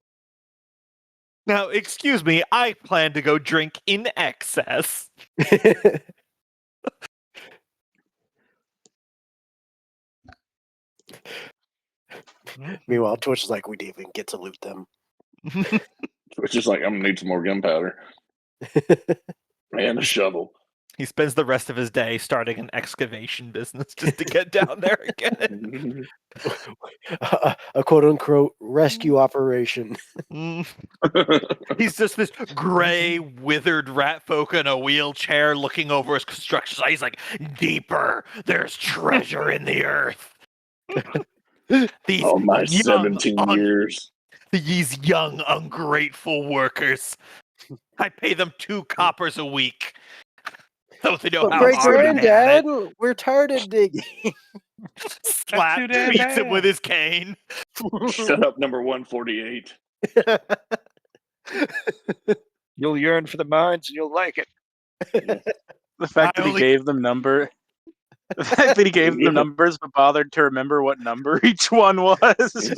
Now, excuse me, I plan to go drink in excess. Meanwhile, Twitch is like, we didn't even get to loot them. It's just like, I'm going to need some more gunpowder. And a shovel. He spends the rest of his day starting an excavation business just to get down there again. A quote-unquote rescue operation. He's just this gray, withered rat folk in a wheelchair looking over his construction site. He's like, deeper, there's treasure in the earth. These Oh, my young, 17 years. These young, ungrateful workers. I pay them 2 coppers a week. So they know But how great hard I'm at granddad, it. we're tired of digging. Slap too damn beats him bad. with his cane. Shut up, number 148. You'll yearn for the mines and you'll like it. The fact I that he only- gave them number. The fact that he gave them numbers but bothered to remember what number each one was.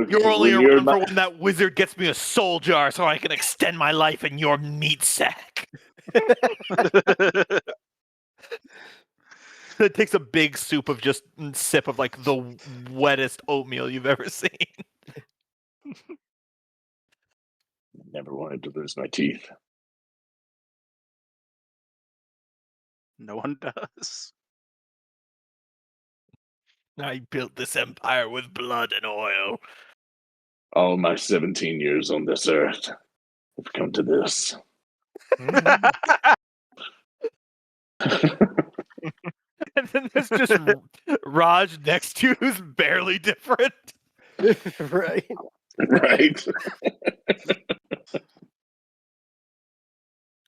You're only When you're around for when that wizard gets me a soul jar so I can extend my life in your meat sack. It takes a big sip of like the wettest oatmeal you've ever seen. Never wanted to lose my teeth. No one does. I built this empire with blood and oil. All my 17 years on this earth have come to this. Mhm. And then there's just Raj next to you who's barely different. Right. Right?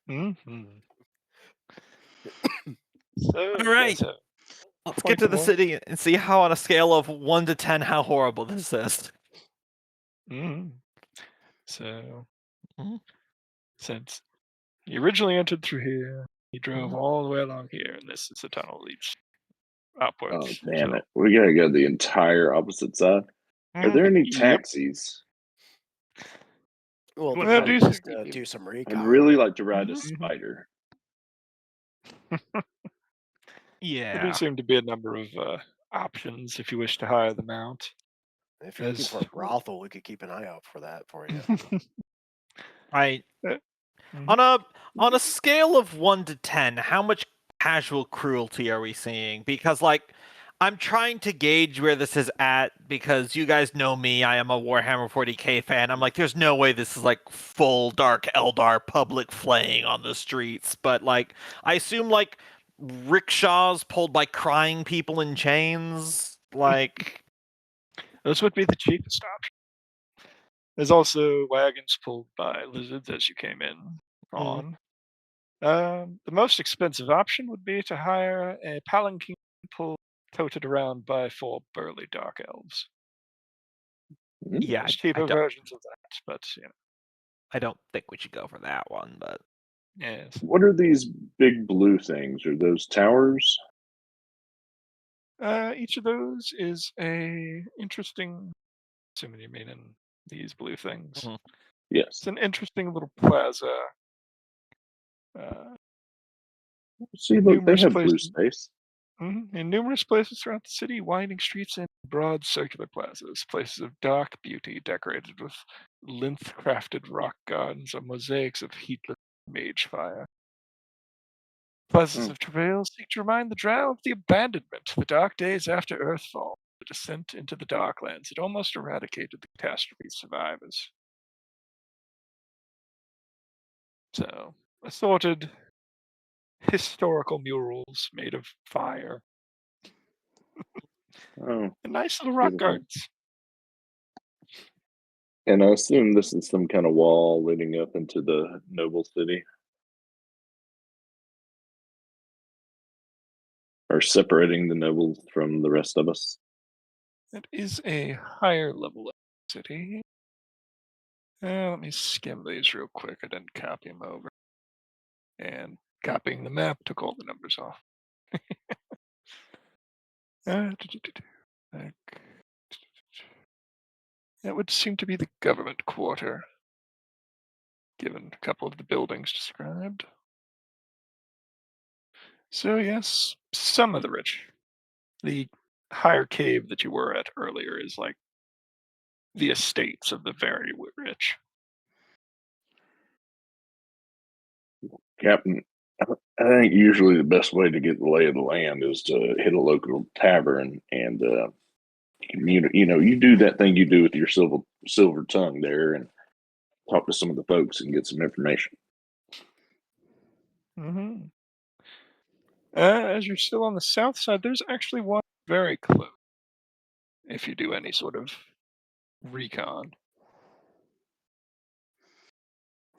Mm-hmm. So, All right. so Let's Point get to the one. city and see how, on a scale of 1 to 10, how horrible this is. Mhm. So, Mhm. since you originally entered through here, you drove Mhm. all the way along here, and this is the tunnel leads upwards. Oh, damn so, it. We gotta go the entire opposite side. Are there any Yep. taxis? Well, Well, they I might do just think we do. do some I'd recon. really like to ride a Mhm. spider. There Yeah. do seem to be a number of options if you wish to hire the mount. If you're looking As- for a brothel, we could keep an eye out for that for you. I Mhm. on a scale of 1 to 10, how much casual cruelty are we seeing? Because like I'm trying to gauge where this is at because you guys know me, I am a Warhammer 40k fan. I'm like, there's no way this is like full Dark Eldar public flaying on the streets, but like I assume like rickshaws pulled by crying people in chains, like Those would be the cheapest option. There's also wagons pulled by lizards as you came in on. The most expensive option would be to hire a palanquin toted around by 4 burly dark elves. yeah, There's cheaper versions of that, but I don't think we should go for that one, but yes. What are these big blue things? Are those towers? Each of those is a interesting. Assuming you mean in these blue things, Mhm. Yes. it's an interesting little plaza. See, look, they Numerous have blue places. space. In numerous places throughout the city, winding streets and broad circular plazas, places of dark beauty decorated with lymph-crafted rock gardens or mosaics of heatless mage fire. Plazas Hmm. of travail seek to remind the drow of the abandonment, the dark days after Earthfall, the descent into the Darklands that almost eradicated the catastrophe's survivors. So, assorted historical murals made of fire Oh, and nice little rock beautiful. gardens. And I assume this is some kind of wall leading up into the noble city, or separating the nobles from the rest of us. It is a higher level of city. Let me skim these real quick. I didn't copy them over. And copying the map took all the numbers off. Like, that would seem to be the government quarter, given a couple of the buildings described. So yes, some of the rich. The higher cave that you were at earlier is like the estates of the very rich. Captain, I think usually the best way to get the lay of the land is to hit a local tavern and you do that thing you do with your silver tongue there and talk to some of the folks and get some information. Mm-hmm. As you're still on the south side, there's actually one very close. If you do any sort of recon.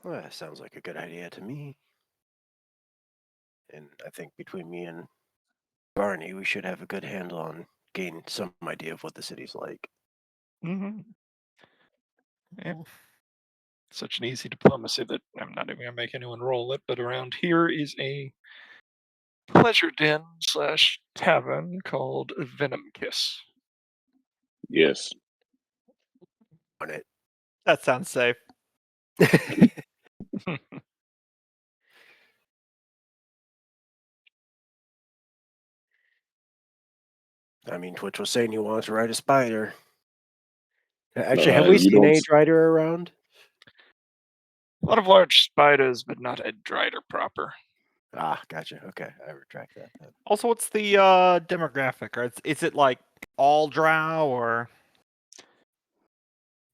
Well, that sounds like a good idea to me. And I think between me and Barney, we should have a good handle on gain some idea of what the city's like. Mm-hmm. Yeah. Such an easy diplomacy that I'm not even gonna make anyone roll it, but around here is a pleasure den slash tavern called Venom Kiss. Yes. On it. That sounds safe. I mean, Twitch was saying he wants to ride a spider. Actually, have we You seen don't. Age Rider around? A lot of large spiders, but not a drider proper. Ah, gotcha. Okay, I retract that then. Also, what's the demographic? Or is it like all drow or?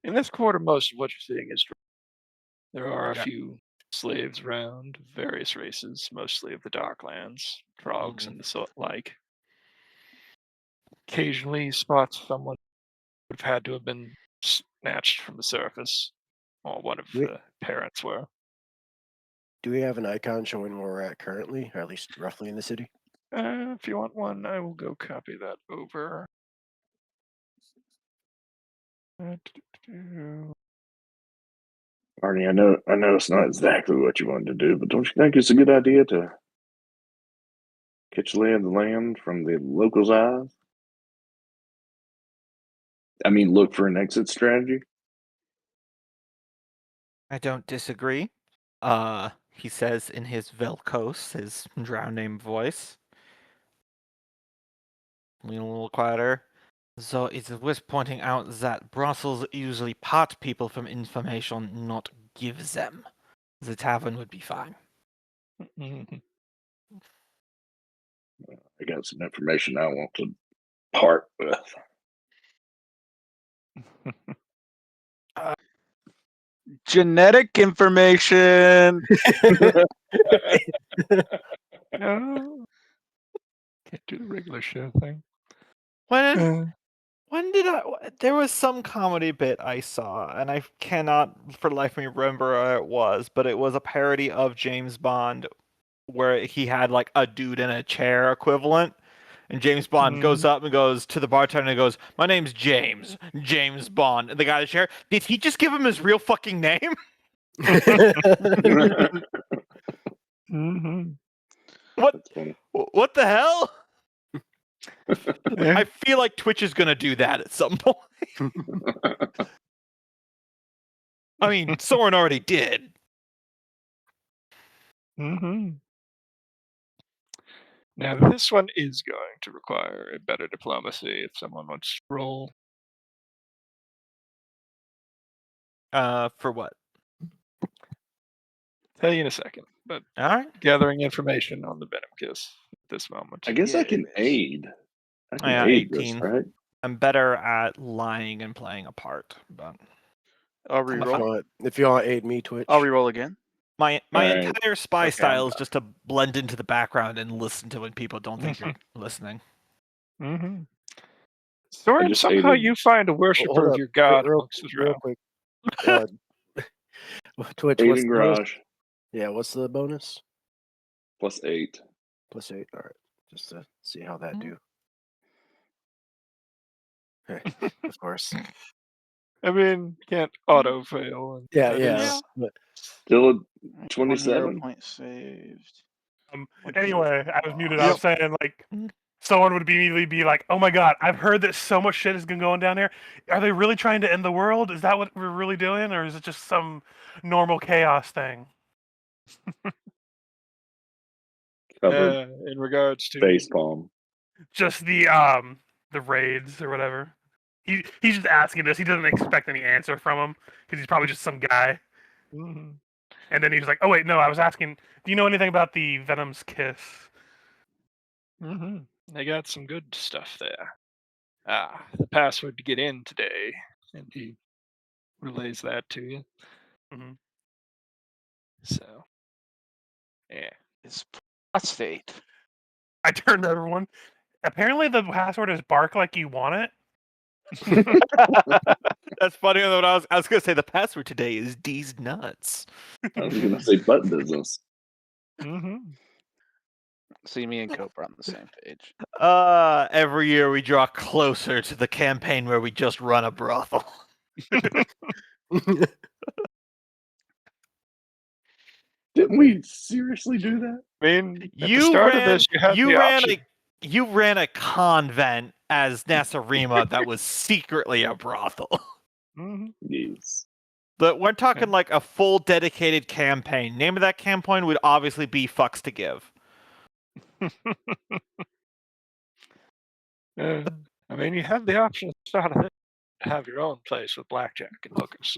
In this quarter, most of what you're seeing is there are a Yeah. few slaves around, various races, mostly of the Darklands, trogs and the like. Occasionally, you spot someone who would have had to have been snatched from the surface, or one of We- the parents were. Do we have an icon showing where we're at currently, or at least roughly in the city? If you want one, I will go copy that over. Arnie, I know it's not exactly what you wanted to do, but don't you think it's a good idea to catch the lay of the land from the locals' eyes? I mean, look for an exit strategy. I don't disagree. He says in his Velkos, his drow name voice. Lean a little quieter. So it's worth pointing out that Brussels usually part people from information, not give them. The tavern would be fine. Mhm. I got some information I want to part with. Genetic information. No, can't do the regular show thing. When did I? There was some comedy bit I saw, and I cannot for the life of me remember where it was, but it was a parody of James Bond where he had like a dude in a chair equivalent. And James Bond goes up and goes to the bartender and goes, "My name's James Bond." And the guy in the chair, did he just give him his real fucking name? Mm-hmm. That's funny. What the hell? Yeah. I feel like Twitch is gonna do that at some point. I mean, Soren already did. Mm-hmm. Now, this one is going to require a better diplomacy if someone wants to roll. For what? Tell you in a second, but All right. gathering information on the Venom Kiss at this moment. I guess I Yeah, can it is. aid. I can Yeah, aid this, 18. right? I'm better at lying and playing a part, but I'll I'm a reroll. If you want to aid me, Twitch. I'll reroll again. my Alright. entire spy Okay, style I'm is just to blend into the background and listen to when people don't think you're listening. Mm-hmm. Soren, just somehow aided- you find a Hold worshiper up, of your god real, amongst the real drow. quick. Twitch, Aid what's and the bonus? garage Yeah, what's the bonus? +8. +8. All right, just to see how that do. Of course. I mean, can't auto fail. And Yeah, that yeah. is- But Still a Alright, 1 hero 27. point saved. Anyway, I was muted. I Yep. was saying like someone would immediately be like, "Oh my god, I've heard that so much shit has been going down here. Are they really trying to end the world? Is that what we're really doing, or is it just some normal chaos thing?" Covered in regards to face palm. Just the raids or whatever. He's just asking this. He doesn't expect any answer from him because he's probably just some guy. Mhm. And then he's like, "Oh wait, no, I was asking. Do you know anything about the Venom's kiss?" They got some good stuff there. The password to get in today, and he relays that to you. Mhm. So, yeah. It's prostate. I turned to everyone. Apparently, the password is "bark like you want it." That's funny. Though I was gonna say the password today is D's nuts. I was gonna say butt business. Mm-hmm. See, me and Cope are on the same page. Every year we draw closer to the campaign where we just run a brothel. Didn't we seriously do that? I mean, at the You start ran, of this, you had the ran option. you ran a convent as Nasarima that was secretly a brothel. Mhm. Yes. But we're talking like a full dedicated campaign. Name of that campaign would obviously be Fucks to Give. I mean, you had the option at the start of it to have your own place with blackjack and hookers.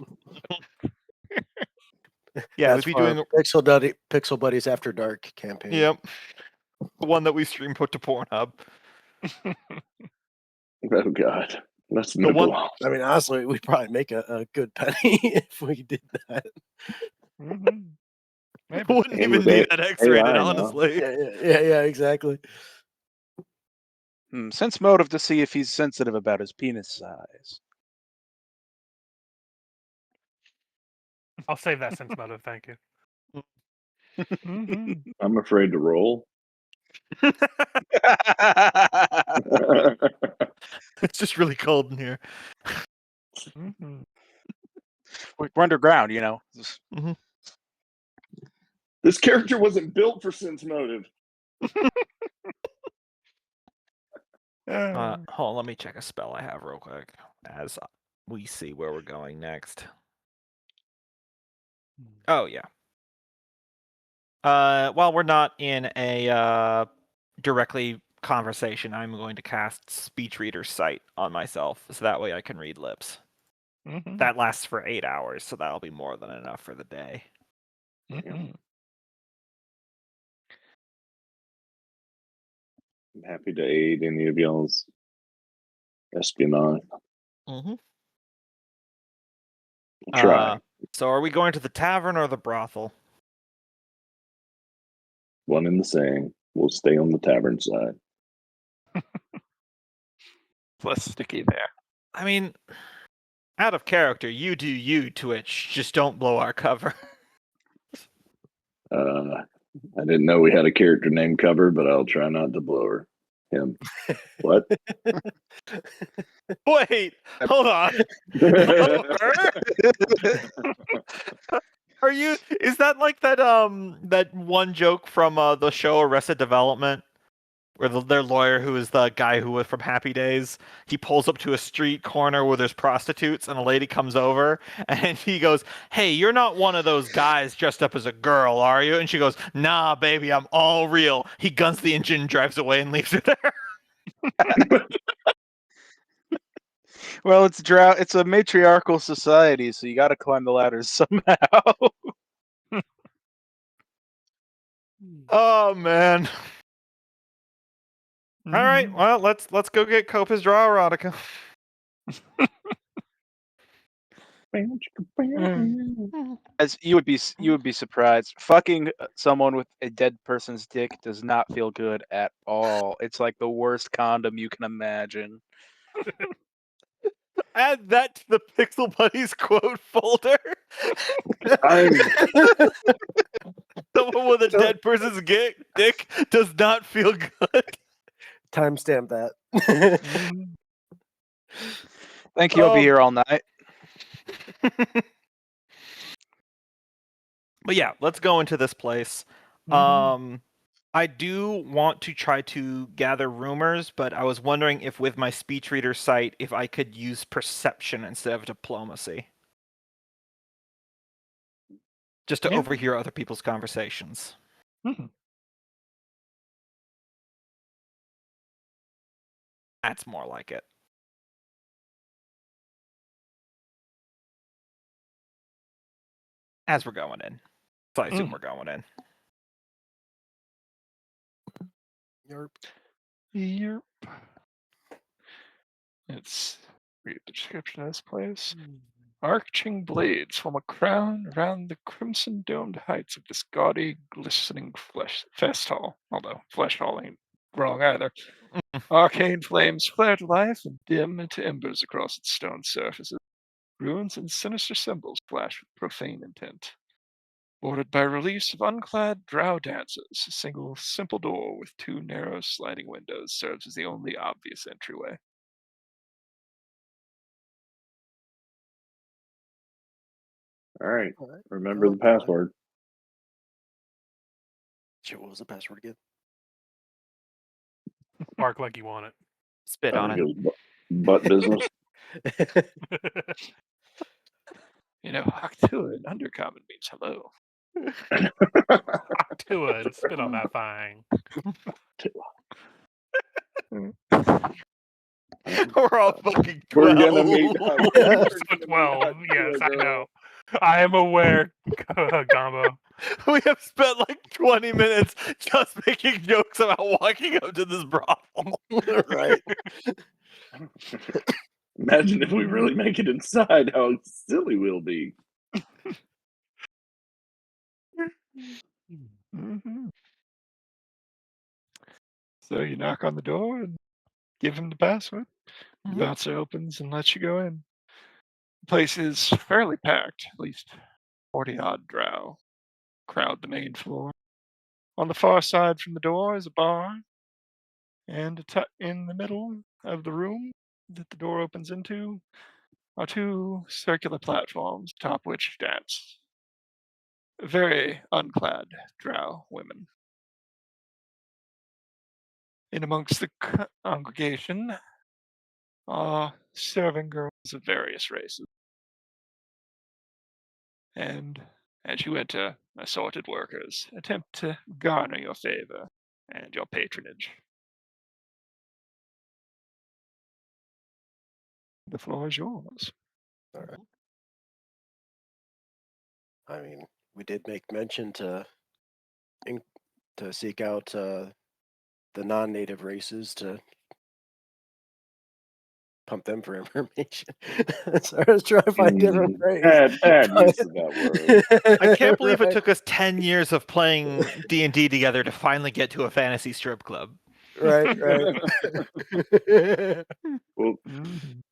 Yeah, that's we'd be doing. Pixel Buddies After Dark campaign. Yep. The one that we stream put to Pornhub. Oh God. That's The one- nipple. I mean, honestly, we'd probably make a good penny if we did that. Mm-hmm. Maybe. Wouldn't And even with be A- that X-rated, AI now. honestly. Yeah, exactly. Sense motive to see if he's sensitive about his penis size. I'll save that sense motive. Thank you. Mm-hmm. I'm afraid to roll. It's just really cold in here. Mm-hmm. We're underground, you know. Just- This character wasn't built for sense motive. Hold on, let me check a spell I have real quick as we see where we're going next. Oh yeah. While we're not in a directly conversation, I'm going to cast Speech Reader's Sight on myself, so that way I can read lips. Mm-hmm. That lasts for 8 hours, so that'll be more than enough for the day. Mm-hmm. I'm happy to aid any of y'all's espionage. Mm-hmm. Try. So are we going to the tavern or the brothel? One and the same. We'll stay on the tavern side. Less sticky there. I mean, out of character, you do you, Twitch. Just don't blow our cover. I didn't know we had a character name covered, but I'll try not to blow her. Him. What? Wait, hold on. Are you? Is that like that that one joke from the show Arrested Development? where their lawyer, who is the guy who was from Happy Days, he pulls up to a street corner where there's prostitutes, and a lady comes over, and he goes, "Hey, you're not one of those guys dressed up as a girl, are you?" And she goes, "Nah, baby, I'm all real." He guns the engine, drives away, and leaves her there. Well, it's drought. It's a matriarchal society, so you got to climb the ladders somehow. Oh man. All right, well, let's go get Copa's draw erotica. As you would be surprised. Fucking someone with a dead person's dick does not feel good at all. It's like the worst condom you can imagine. Add that to the Pixel Buddies quote folder. I'm Someone with a So- dead person's dick does not feel good. Timestamp that. Thank you. I'll be here all night. But yeah, let's go into this place. I do want to try to gather rumors, but I was wondering if with my speech reader site, if I could use perception instead of diplomacy. Just to Yeah. overhear other people's conversations. Mhm. That's more like it. As we're going in. So I assume we're going in. Yerp. Yep. Let's read the description of this place. Arching blades form a crown around the crimson-domed heights of this gaudy, glistening fest hall. Although flesh hall ain't wrong either. Arcane flames flare to life and dim into embers across its stone surfaces. Runes and sinister symbols flash with profane intent. Bordered by reliefs of unclad drow dancers, a single simple door with two narrow sliding windows serves as the only obvious entryway. all right. All right. Remember Oh, the boy. password. Shit, what was the password again? Bark like you want Spit I on think it. it was butt business. it. You know, Haktua in Undercommon means hello. Talk to it and spit on that thing. We're all fucking 12. We're gonna meet. So 12. Yes, I know. I am aware, Gombo. We have spent like 20 minutes just making jokes about walking up to this brothel. Right. Imagine if we really make it inside, how silly we'll be. Mhm. So you knock on the door and give him the password. The Mhm. bouncer opens and lets you go in. The place is fairly packed, at least 40 odd drow crowd the main floor. On the far side from the door is a bar, and in the middle of the room that the door opens into are two circular platforms atop which dance very unclad drow women. In amongst the congregation are serving girls of various races. And as you enter, assorted workers attempt to garner your favor and your patronage. The floor is yours. All right. I mean, we did make mention to seek out the non-native races to pump them for information. So I was trying to find different phrase. Add use of that word. I can't believe Right. it took us 10 years of playing D&D together to finally get to a fantasy strip club. Right. Well, Mhm.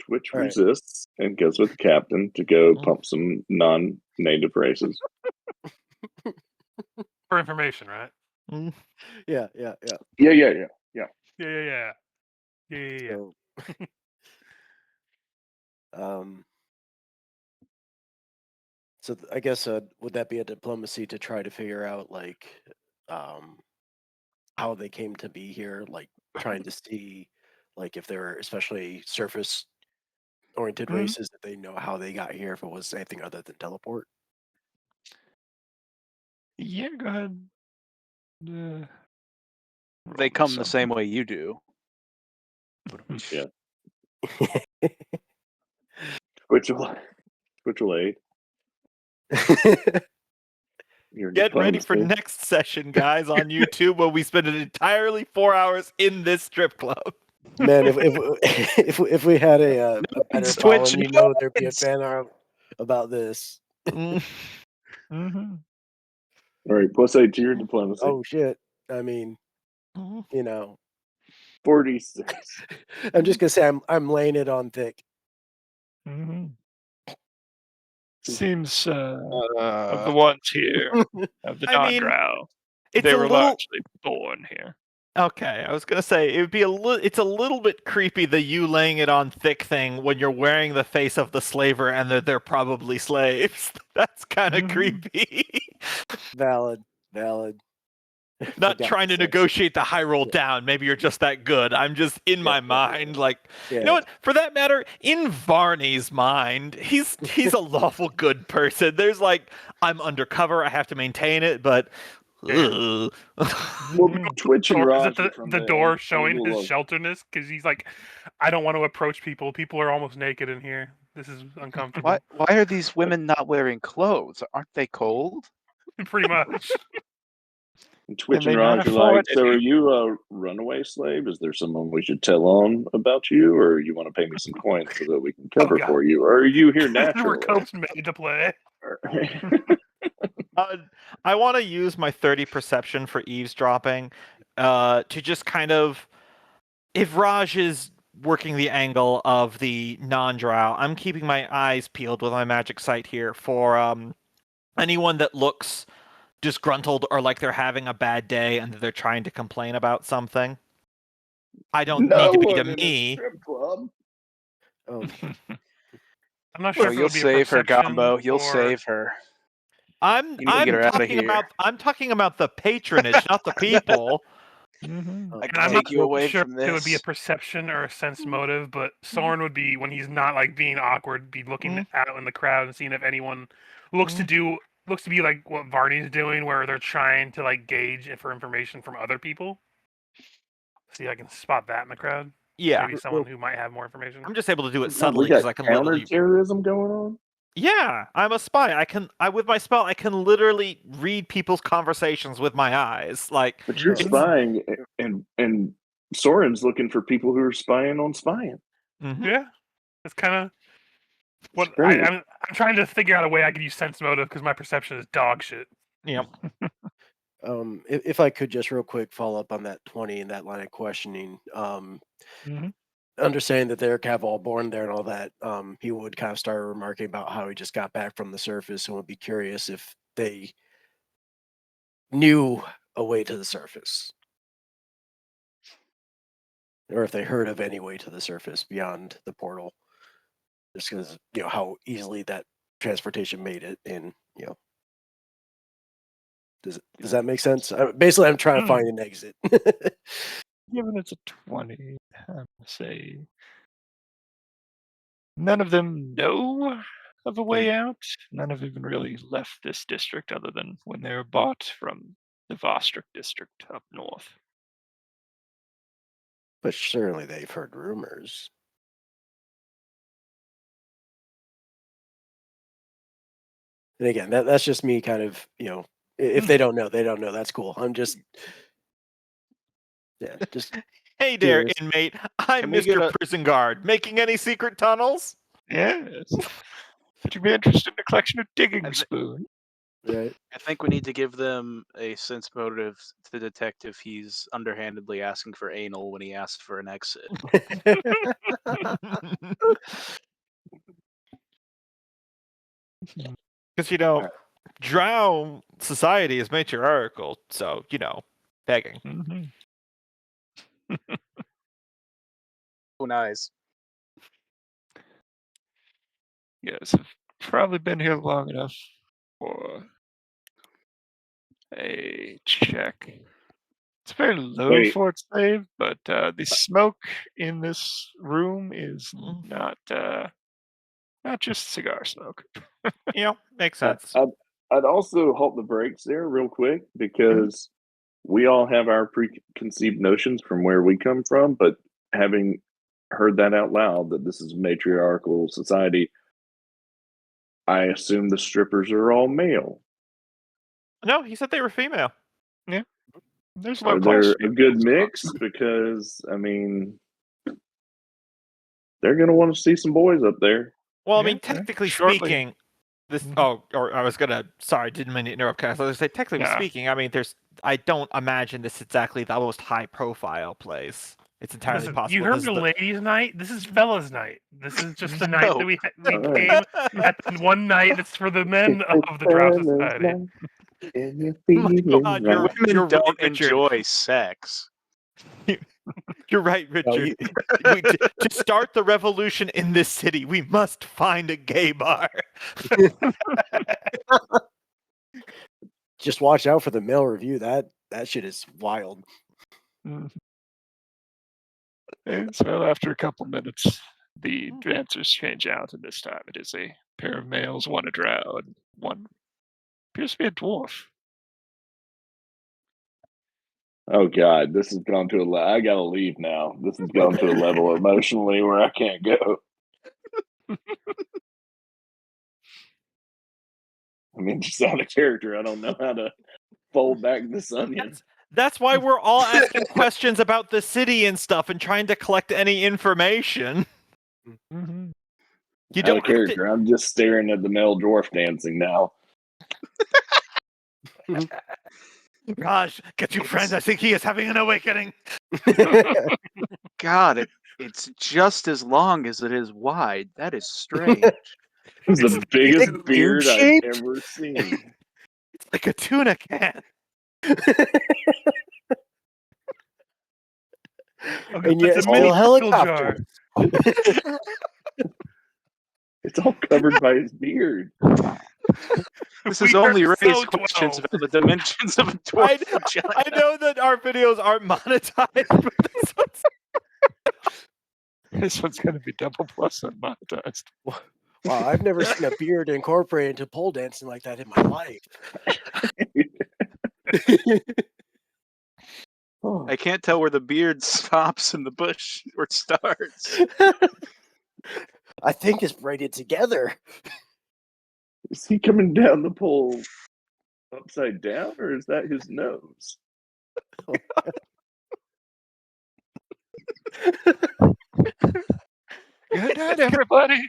Twitch All right. resists and goes with the captain to go Mhm. pump some non-native races. For information, right? Yeah. Yeah. Yeah, yeah, yeah. So, I guess would that be a diplomacy to try to figure out like how they came to be here, like trying to see like if they're especially surface oriented Mhm. races, if they know how they got here, if it was anything other than teleport. Yeah, go ahead. Uh, roll They me come the something. same way you do. Yeah. Which will aid your Get ready for diplomacy. next session, guys, on YouTube, where we spend an entirely 4 hours in this strip club. Man, if if we had a better It's following, Twitch. you know, there'd be a It's fan art about this. Mm. Mhm. All right, plus 8 to your diplomacy. Oh shit! I mean, Mhm. you know, 46. I'm just gonna say I'm laying it on thick. Mhm. Seems of the uh, ones here, of the I mean, non-drow, it's they a were little largely born here. okay. I was gonna say it would be it's a little bit creepy, the you laying it on thick thing, when you're wearing the face of the slaver and they're probably slaves. That's kind of Mhm. creepy. Valid, valid. Not Forgot trying to the sex. negotiate the high roll Yeah. down. Maybe you're just that good. I'm just in my mind, like, you know Yeah. what? For that matter, in Varney's mind, he's a lawful good person. There's like, I'm undercover. I have to maintain it, but. Yeah. Ugh. Well, Mhm. Twitch and Or is it Raj are from the door the showing his angle of. shelterness? Because he's like, I don't want to approach people. People are almost naked in here. This is uncomfortable. Why are these women not wearing clothes? Aren't they cold? Pretty much. And They Twitch and may not Raj are like, afford so are any. you a runaway slave? Is there someone we should tell on about you? Or you want to pay me some coins so that we can Oh cover god. for you? Or are you here This is where naturally? Cope's made to play. Uh, I want to use my 30 perception for eavesdropping to just kind of, if Raj is working the angle of the non-drow, I'm keeping my eyes peeled with my magic sight here for anyone that looks disgruntled or like they're having a bad day and they're trying to complain about something. I don't need No to be to one in a me. strip club. Um, I'm not oh, sure if it you'll would be a save her, perception Gombo. You'll or save her. I'm You need to get her out of here. I'm talking about the patronage, not the people. Mhm. I and can I'm not take you away sure from if it would be a this. perception or a sense motive, but Soren would be, when he's not like being awkward, be looking Mm. out in the crowd and seeing if anyone looks to be like what Varney's doing, where they're trying to like gauge for information from other people. See if I can spot that in the crowd. Yeah, Maybe someone who might have more information. I'm just able to do it God, we subtly got because I can literally. counterterrorism going on. Yeah, I'm a spy. I with my spell I can literally read people's conversations with my eyes. Like But you're it's spying, and Soren's looking for people who are spying on spying. mhm. Yeah, it's kind of It's what crazy. I'm trying to figure out a way I could use sense motive because my perception is dog shit. Yep. if I could just real quick follow up on that 20 and that line of questioning. Mhm. Understanding that they're Caval born there and all that, he would kind of start remarking about how he just got back from the surface and would be curious if they knew a way to the surface. Or if they heard of any way to the surface beyond the portal. Just because, how easily that transportation made it, and does that make sense? Basically, I'm trying to Mm. find an exit. Given it's a 20, I'm gonna say none of them know of a way out. None have even really left this district other than when they were bought from the Vostrick district up north. But certainly they've heard rumors. And again, that's just me kind of, if they don't know, they don't know. That's cool. I'm just, yeah, just Hey there, curious. inmate. I'm Can we get Mr. a Prison Guard. Making any secret tunnels? Yes. Would you be interested in a collection of digging I thi- spoons? Right? I think we need to give them a sense motive to detect if he's underhandedly asking for anal when he asks for an exit. Because Alright. Drow society is matriarchal, so begging. Mhm. Oh, nice. Yes, I've probably been here long enough for a check. It's a very low Wait. fort save, but the smoke in this room is Mm. not just cigar smoke. Yeah, makes I, sense. I'd also halt the brakes there real quick because we all have our preconceived notions from where we come from, but having heard that out loud that this is a matriarchal society, I assume the strippers are all male. No, he said they were female. There's Are low class there a good strippers mix? amongst them. Because I mean, they're gonna want to see some boys up there. Well, I Yeah, mean, yeah. technically Shortly. speaking, this. Mhm. Oh, or I was gonna. Sorry, didn't mean to interrupt. Cass. I was gonna say, technically Nah. speaking, I mean, there's. I don't imagine this exactly the most high-profile place. It's entirely Listen, possible. you heard this the is ladies' night. This is fellas' night. This is just the night No. that we Alright. came at the one night that's for the men of the Drow Society. And you're My feeling God, right. Women you're right, don't Richard. enjoy sex. You're right, No, Richard. To start the revolution in this city, we must find a gay bar. just watch out for the male review. That shit is wild. Mhm. And so after a couple minutes, the dancers change out, and this time it is a pair of males, one a drow, and one appears to be a dwarf. Oh God, this has gone to I gotta leave now. This has gone to a level emotionally where I can't go. I mean, just out of character, I don't know how to fold back this onion. That's why we're all asking questions about the city and stuff and trying to collect any information. Mm-hmm. You Out don't of have character, I'm just staring at the male dwarf dancing now. to. Raj, get your friend. I think he is having an awakening. God, it's just as long as it is wide. That is strange. It's the biggest Big beard I've dude-shaped? ever seen. It's like a tuna can. Okay, And yet it's a still mini pickle helicopter. jar. It's all covered by his beard. This We has are only raised so questions 12. about the dimensions of a I, dwarf vagina. I know that our videos aren't monetized, but this one's. This one's going to be double plus unmonetized. Wow, I've never seen a beard incorporated into pole dancing like that in my life. Oh, I can't tell where the beard stops and the bush where it starts. I think it's braided together. is he coming down the pole upside down, or is that his nose? Good night, everybody.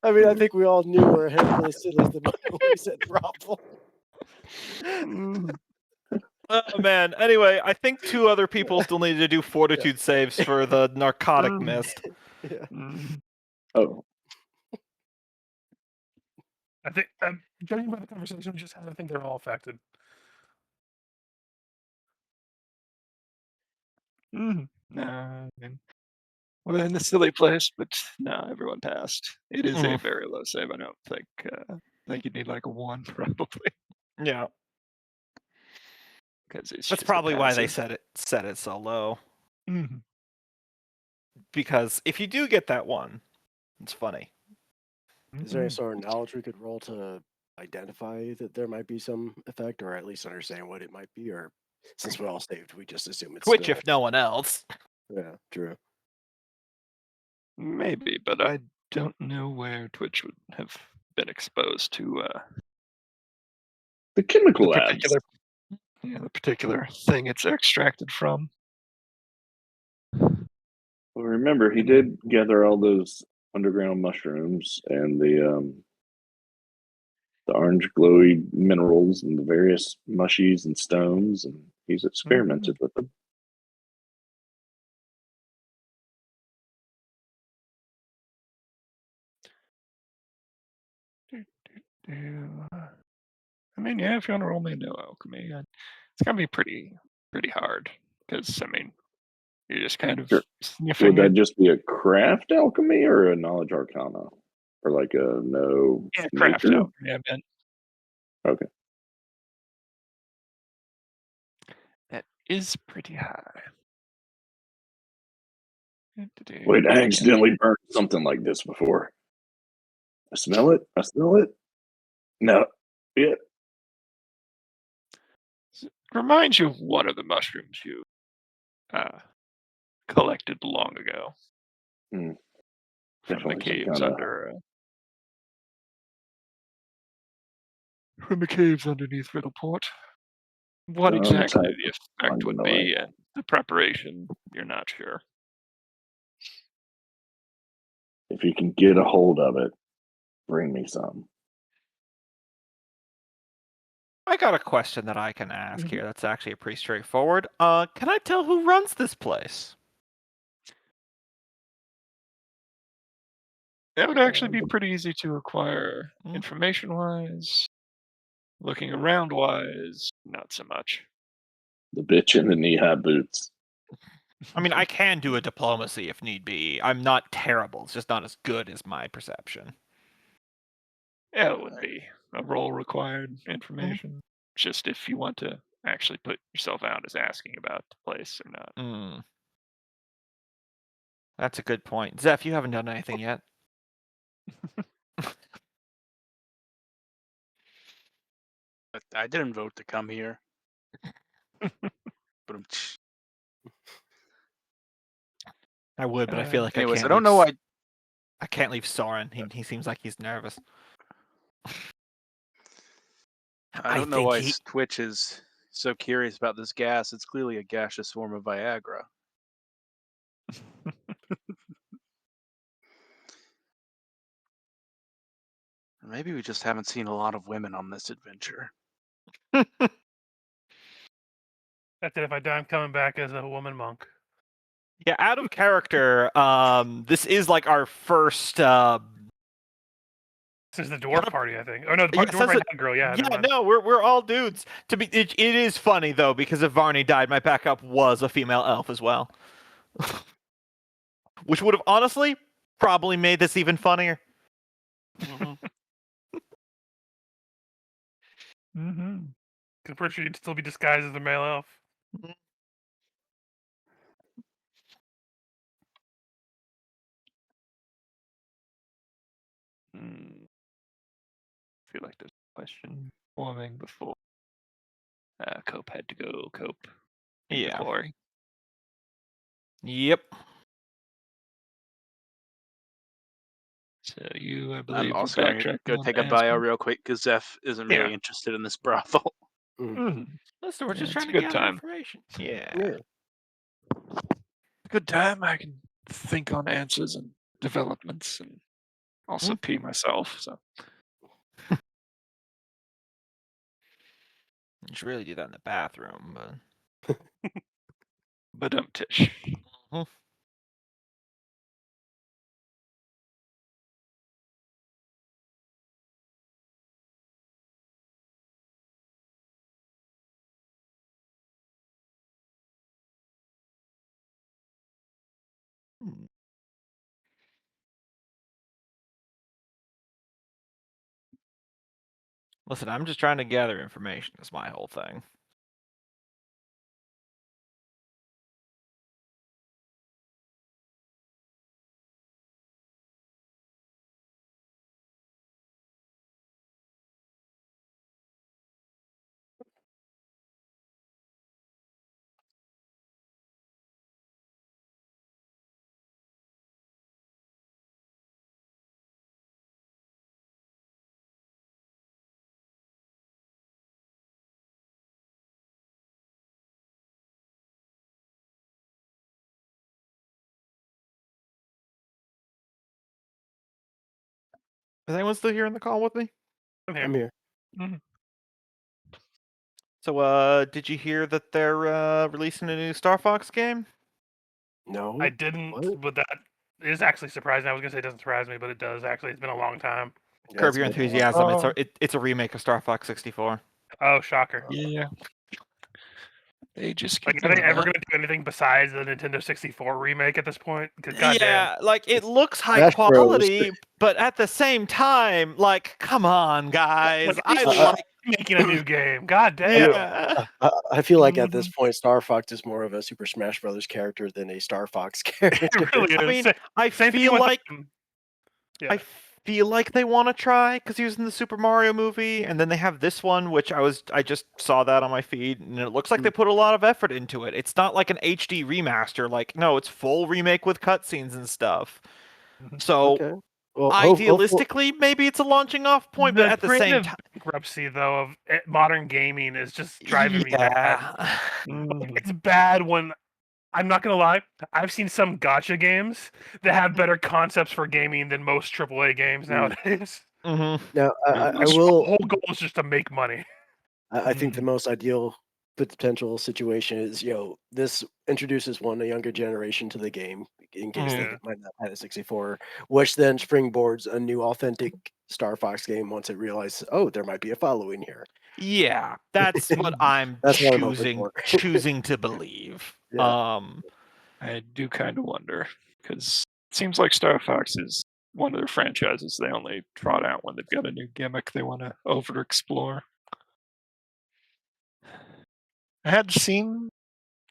I mean, I think we all knew where Hillbilly Sid was the moment we said brothel. Oh man. Anyway, I think two other people still need to do fortitude saves for the narcotic mist. Yeah. Mhm. Oh, I think, judging by the conversation we just had, I think they're all affected. Mhm. I mean, we're in a silly place, but no, everyone passed. It is a very low save. I don't think. I think you need like a 1 probably, Yeah, because it's that's just a probably why they passive. set it so low. Mhm. Because if you do get that one, it's funny. Is there any Mhm. sort of knowledge we could roll to identify that there might be some effect, or at least understand what it might be? Or since we're all saved, we just assume it's Which, still. if no one else. Yeah, true. Maybe, but I don't know where Twitch would have been exposed to the the chemical labs. particular, the particular thing it's extracted from. Well, remember, he did gather all those underground mushrooms and the orange glowy minerals and the various mushies and stones, and he's experimented with them. I mean, yeah, if you want to roll me no alchemy, it's gonna be pretty hard because I mean, you're just kind of Sure. sniffing Would that it. just be a craft alchemy or a knowledge arcana? Or like a no Yeah, craft nature? alchemy. I meant. Okay. is pretty high. Wait, I accidentally burned something like this before. I smell it. I smell it. No. Yeah. Reminds you of one of the mushrooms you collected long ago from the Definitely some caves kind of. from the caves underneath Riddleport. What I'm gonna exactly try the to effect find would the right. be and the preparation, you're not sure. If you can get a hold of it, bring me some. I got a question that I can ask Mhm. here. That's actually pretty straightforward. Can I tell who runs this place? That would actually be pretty easy to acquire Mm. information-wise. Looking around-wise, not so much. The bitch in the knee-high boots. I mean, I can do a diplomacy if need be. I'm not terrible. It's just not as good as my perception. Yeah, it would be a role required information. Just if you want to actually put yourself out as asking about the place or not. Mm. That's a good point. Zeph, you haven't done anything yet. I didn't vote to come here. But I would, but I feel like anyways, I I can't. don't know why. I can't leave Soren. He seems like he's nervous. I don't know why Twitch is so curious about this gas. It's clearly a gaseous form of Viagra. Maybe we just haven't seen a lot of women on this adventure. That's it. If I die, I'm coming back as a woman monk. Yeah, out of character. This is like our first. This is the dwarf party, I think. Oh no, the Yeah, dwarf party had a girl. Yeah, yeah, no, we're all dudes. It is funny though because if Varney died, my backup was a female elf as well, which would have honestly probably made this even funnier. Mm-hmm. Because pretty sure you'd still be disguised as a male elf. I feel like there's a question forming before Cope had to go cope in the Yeah. quarry. Yep. So you, I I'm believe, were also going to backtracking go on take the a bio asking. real quick because Zeph isn't really Yeah. interested in this brothel. Listen, we're just it's trying a to good gather time. information. Yeah. Good time. I can think on answers and developments and also pee myself. So You should really do that in the bathroom, but tish. Listen, I'm just trying to gather information. Is my whole thing. Is anyone still here in the call with me? I'm here. So, did you hear that they're releasing a new Star Fox game? No. I didn't, What? but that is actually surprising. I was gonna say it doesn't surprise me, but it does actually. It's been a long time. Yeah, Curb it's Your been a while. Enthusiasm. It's a remake of Star Fox 64. Oh, shocker! Yeah. They just keep Like, are they doing ever that. gonna do anything besides the Nintendo 64 remake at this point? Because goddamn, Yeah, like it looks high Smash Bros. quality, but at the same time, like, come on, guys. Like, I Uh, like making a new game. God damn. Yeah. I feel like at Mm-hmm. this point, Star Fox is more of a Super Smash Brothers character than a Star Fox character. It really is. I mean, Same I thing feel with like yeah. I feel like they want to try because he was in the Super Mario movie, and then they have this one, which I just saw that on my feed, and it looks like they put a lot of effort into it. It's not like an HD remaster, like no, it's full remake with cutscenes and stuff. So Okay. Well, idealistically, maybe it's a launching off point, but The at the same creative time, bankruptcy, though, of modern gaming is just driving me mad. yeah. It's bad when I'm not gonna lie. I've seen some gotcha games that have better concepts for gaming than most AAA games nowadays. hmm now I The will. whole goal is just to make money. I think the most ideal potential situation is, this introduces a younger generation to the game in case they Yeah. might not have had a 64, which then springboards a new authentic Star Fox game once it realizes, oh, there might be a following here. Yeah, that's what I'm That's what I'm hoping for. choosing to believe. Yeah. I do kind of wonder because it seems like Star Fox is one of their franchises they only trot out when they've got a new gimmick they want to over explore. I had seen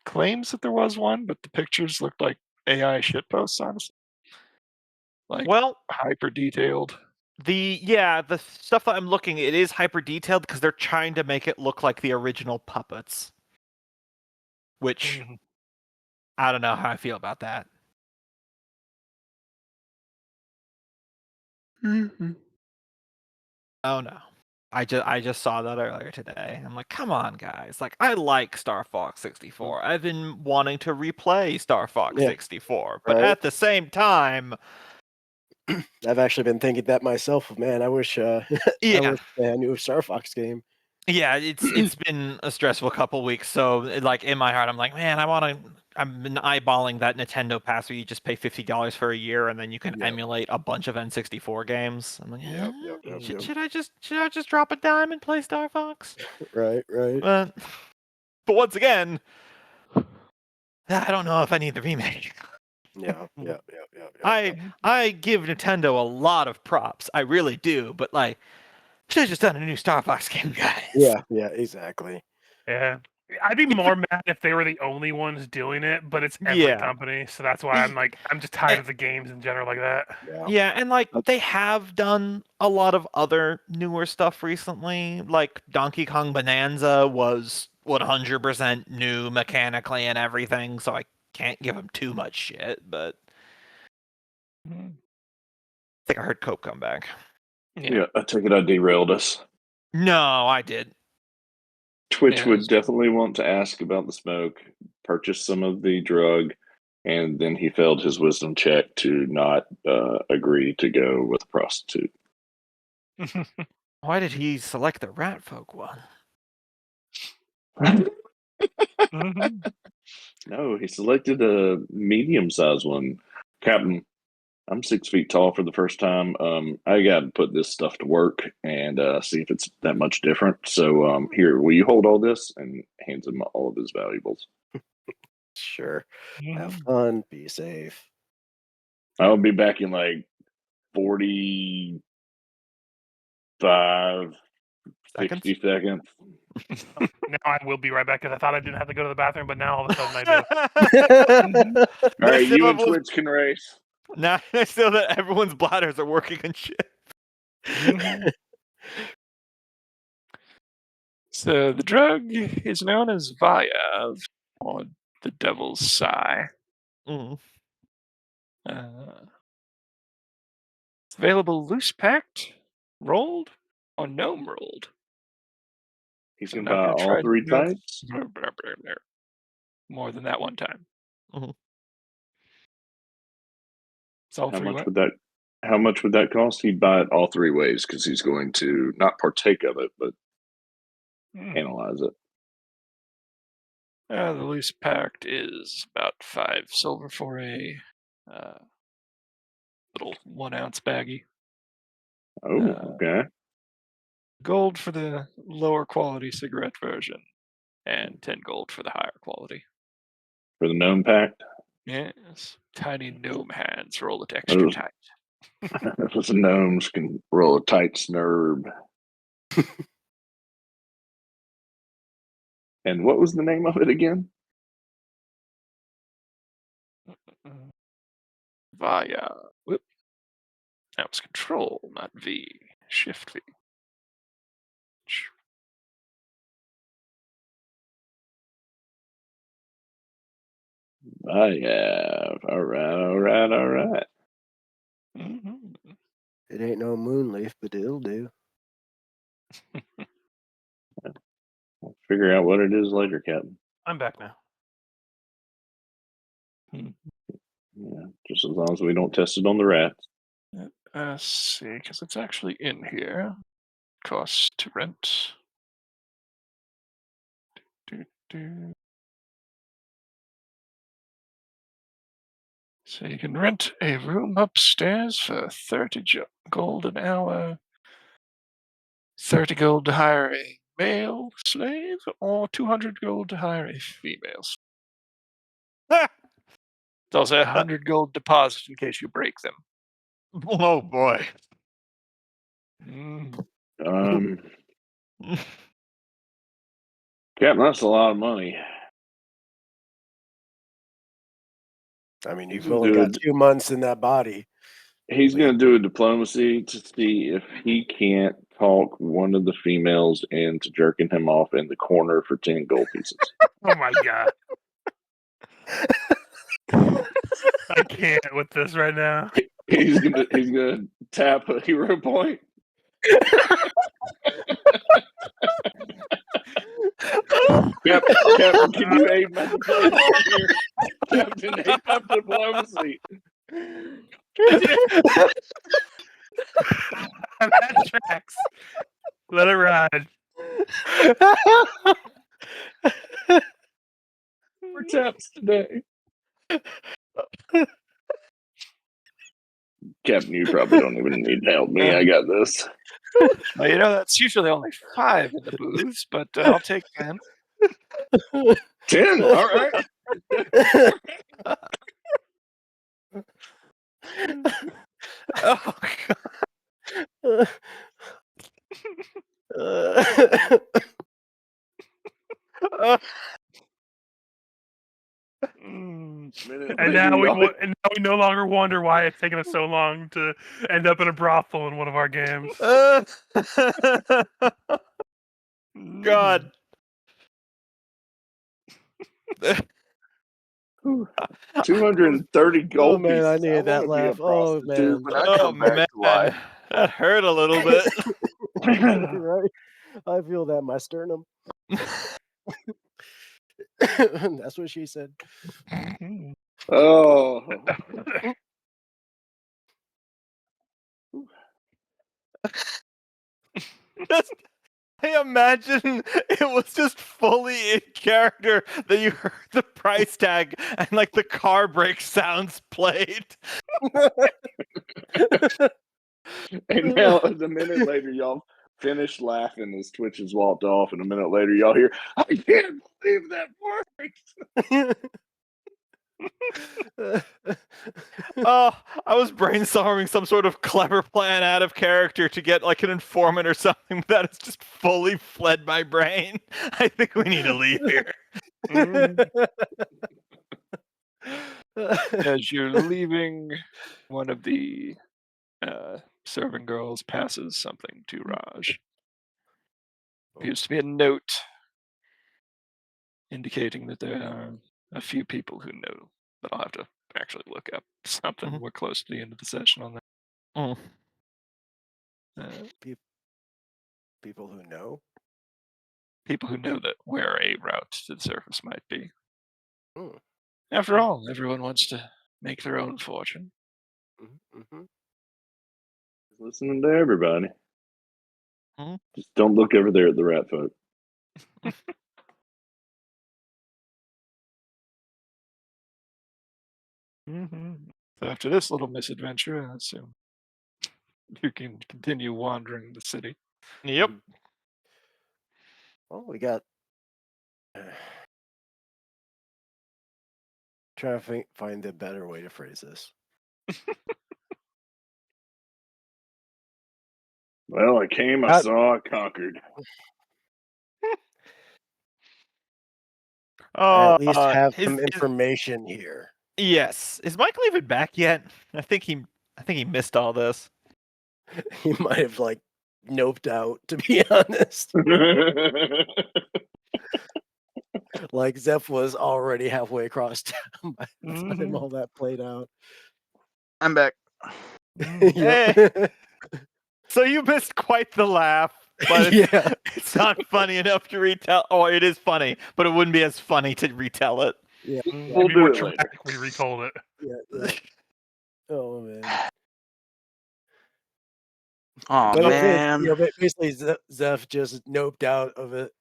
claims that there was one, but the pictures looked like AI shitposts, honestly. Like Well, hyper detailed. the stuff that I'm looking, it is hyper detailed because they're trying to make it look like the original puppets. Which I don't know how I feel about that. Oh no. I just saw that earlier today. I'm like, come on, guys! Like, I like Star Fox 64. I've been wanting to replay Star Fox 64, but right. at the same time, I've actually been thinking that myself. Man, I wish I wish they had a new Star Fox game. Yeah, it's been a stressful couple weeks. So, like in my heart, I'm like, man, I've been eyeballing that Nintendo Pass where you just pay $50 for a year and then you can emulate a bunch of N64 games. I'm like, should I just drop a dime and play Star Fox? Right. But once again, I don't know if I need the remake. Yeah. I give Nintendo a lot of props. I really do, but like, should have just done a new Star Fox game, guys. Yeah, exactly. Yeah. I'd be more mad if they were the only ones doing it, but it's every company, so that's why I'm just tired of the games in general like that. Yeah, and like they have done a lot of other newer stuff recently. Like Donkey Kong Bonanza was 100% new mechanically and everything, so I can't give them too much shit, but I think I heard Cope come back. Yeah, I take it I derailed us. No, I did. Twitch would definitely want to ask about the smoke, purchase some of the drug, and then he failed his wisdom check to not agree to go with a prostitute. Why did he select the rat folk one? No, he selected a medium-sized one. Captain, I'm 6 feet tall for the first time. I got to put this stuff to work and see if it's that much different. So here, will you hold all this? And hands him all of his valuables. Sure. Have fun. Be safe. I'll be back in like 45, 60 seconds. Now I will be right back because I thought I didn't have to go to the bathroom, but now all of a sudden I do. All right, you and Twitch can race. Now I feel that everyone's bladders are working and shit. So the drug is known as Viav, or the Devil's Sigh. It's available loose packed, rolled, or gnome rolled. He's going to buy all three types? More than that one time. It's all How three much ways. How much would that cost? He'd buy it all three ways because he's going to not partake of it, but analyze it. The loose packed is about 5 silver for a little 1 ounce baggie. Oh, okay. Gold for the lower quality cigarette version, and 10 gold for the higher quality. For the gnome pact? Yes. Tiny gnome hands roll it extra tight. Those gnomes can roll a tight snurb. And what was the name of it again? Via. Whoop. That was Control, not V. Shift V. I have. All right. Mm-hmm. It ain't no moonleaf, but it'll do. We'll figure out what it is later, Captain. I'm back now. Yeah, just as long as we don't test it on the rats. Let's see, because it's actually in here. Cost to rent. Do. So you can rent a room upstairs for 30 gold an hour, 30 gold to hire a male slave, or 200 gold to hire a female slave. It's also a 100 gold deposit in case you break them. Oh boy. Captain, that's a lot of money. I mean, you've He's only got 2 months in that body. He's going to do a diplomacy to see if he can't talk one of the females into jerking him off in the corner for 10 gold pieces. Oh my god. I can't with this right now. He's gonna tap a hero point. Captain, can you aid my diplomacy here? Captain, aid my diplomacy. That tracks. Let it ride. We're taps today. Captain, you probably don't even need to help me. I got this. Well, you know, that's usually only 5 in the booths, but I'll take 10. 10, all right. Oh god. And now we no longer wonder why it's taken us so long to end up in a brothel in one of our games. God. 230 gold Oh man, pieces. I needed that laugh. Oh man. When I Oh come back man, to life. that hurt a little bit. Right? I feel that in my sternum. That's what she said. Oh. I imagine it was just fully in character that you heard the price tag and like the car brake sounds played. And now, a minute later, y'all finish laughing as Twitch has walked off, and a minute later, y'all hear, "I can't believe that worked." Oh, I was brainstorming some sort of clever plan out of character to get like an informant or something, but that has just fully fled my brain. I think we need to leave here. As you're leaving, one of the serving girls passes something to Raj. Appears to be a note indicating that there are a few people who know, but I'll have to actually look up something. Mhm. We're close to the end of the session on that. People who know. People who know that where a route to the surface might be. Mm. After all, everyone wants to make their own fortune. Mm-hmm. Listening to everybody. Mhm. Just don't look over there at the rat folk. So after this little misadventure, I assume you can continue wandering the city. Yep. Well, we got. Try to find a better way to phrase this. Well, I came, I saw, I conquered. I at least have his, some information here. yes. Is Michael even back yet? I think he missed all this. He might have like noped out, to be honest. Like Zeph was already halfway across town by the time all that played out. I'm back. Yep. So you missed quite the laugh, but Yeah. it's not funny enough to retell. Oh, it is funny, but it wouldn't be as funny to retell it. Yeah. It'd We'll be do more it later. dramatically retold it. Yeah. Oh man. Oh But man. basically Zeph just noped out of it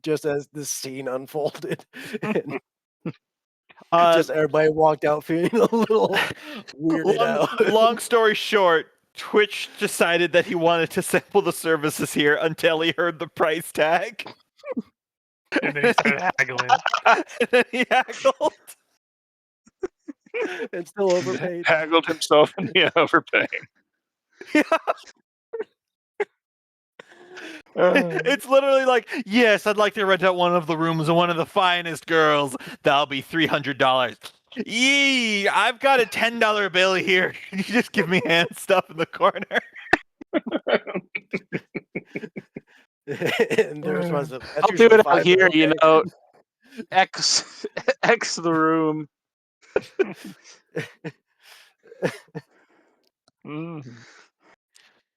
just as this scene unfolded. And just everybody walked out feeling a little weirded out. Long story short, Twitch decided that he wanted to sample the services here until he heard the price tag. And then he started haggling. And then he haggled. And still overpaid. Haggled himself in the overpaying. It's literally like, yes, I'd like to rent out one of the rooms of one of the finest girls. That'll be $300. Yee! I've got a $10 bill here. Can you just give me hand stuff in the corner? And the response of, I'll do it out here, you know. X the room.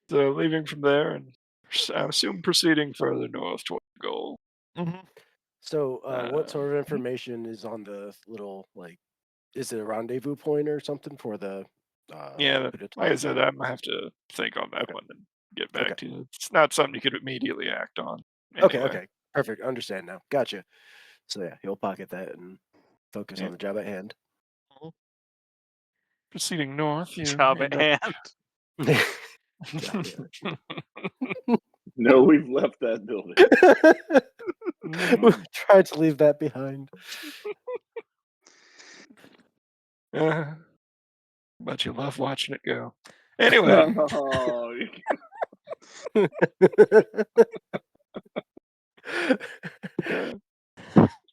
So leaving from there, and I assume proceeding further north toward the goal. So, what sort of mhm. information is on the little is it a rendezvous point or something for the? Yeah, coup like I d'etat? said, I'm gonna have to think on that Okay. one and get back Okay. to you. It's not something you could immediately act on. Okay. Anyway. Okay. Perfect. Understand now. Gotcha. So yeah, he'll pocket that and focus Yeah. on the job at hand. Proceeding north, you Job at end hand. God damn No, we've left that building. it. Mhm. Tried to leave that behind. But you love watching it go. Anyway, Oh,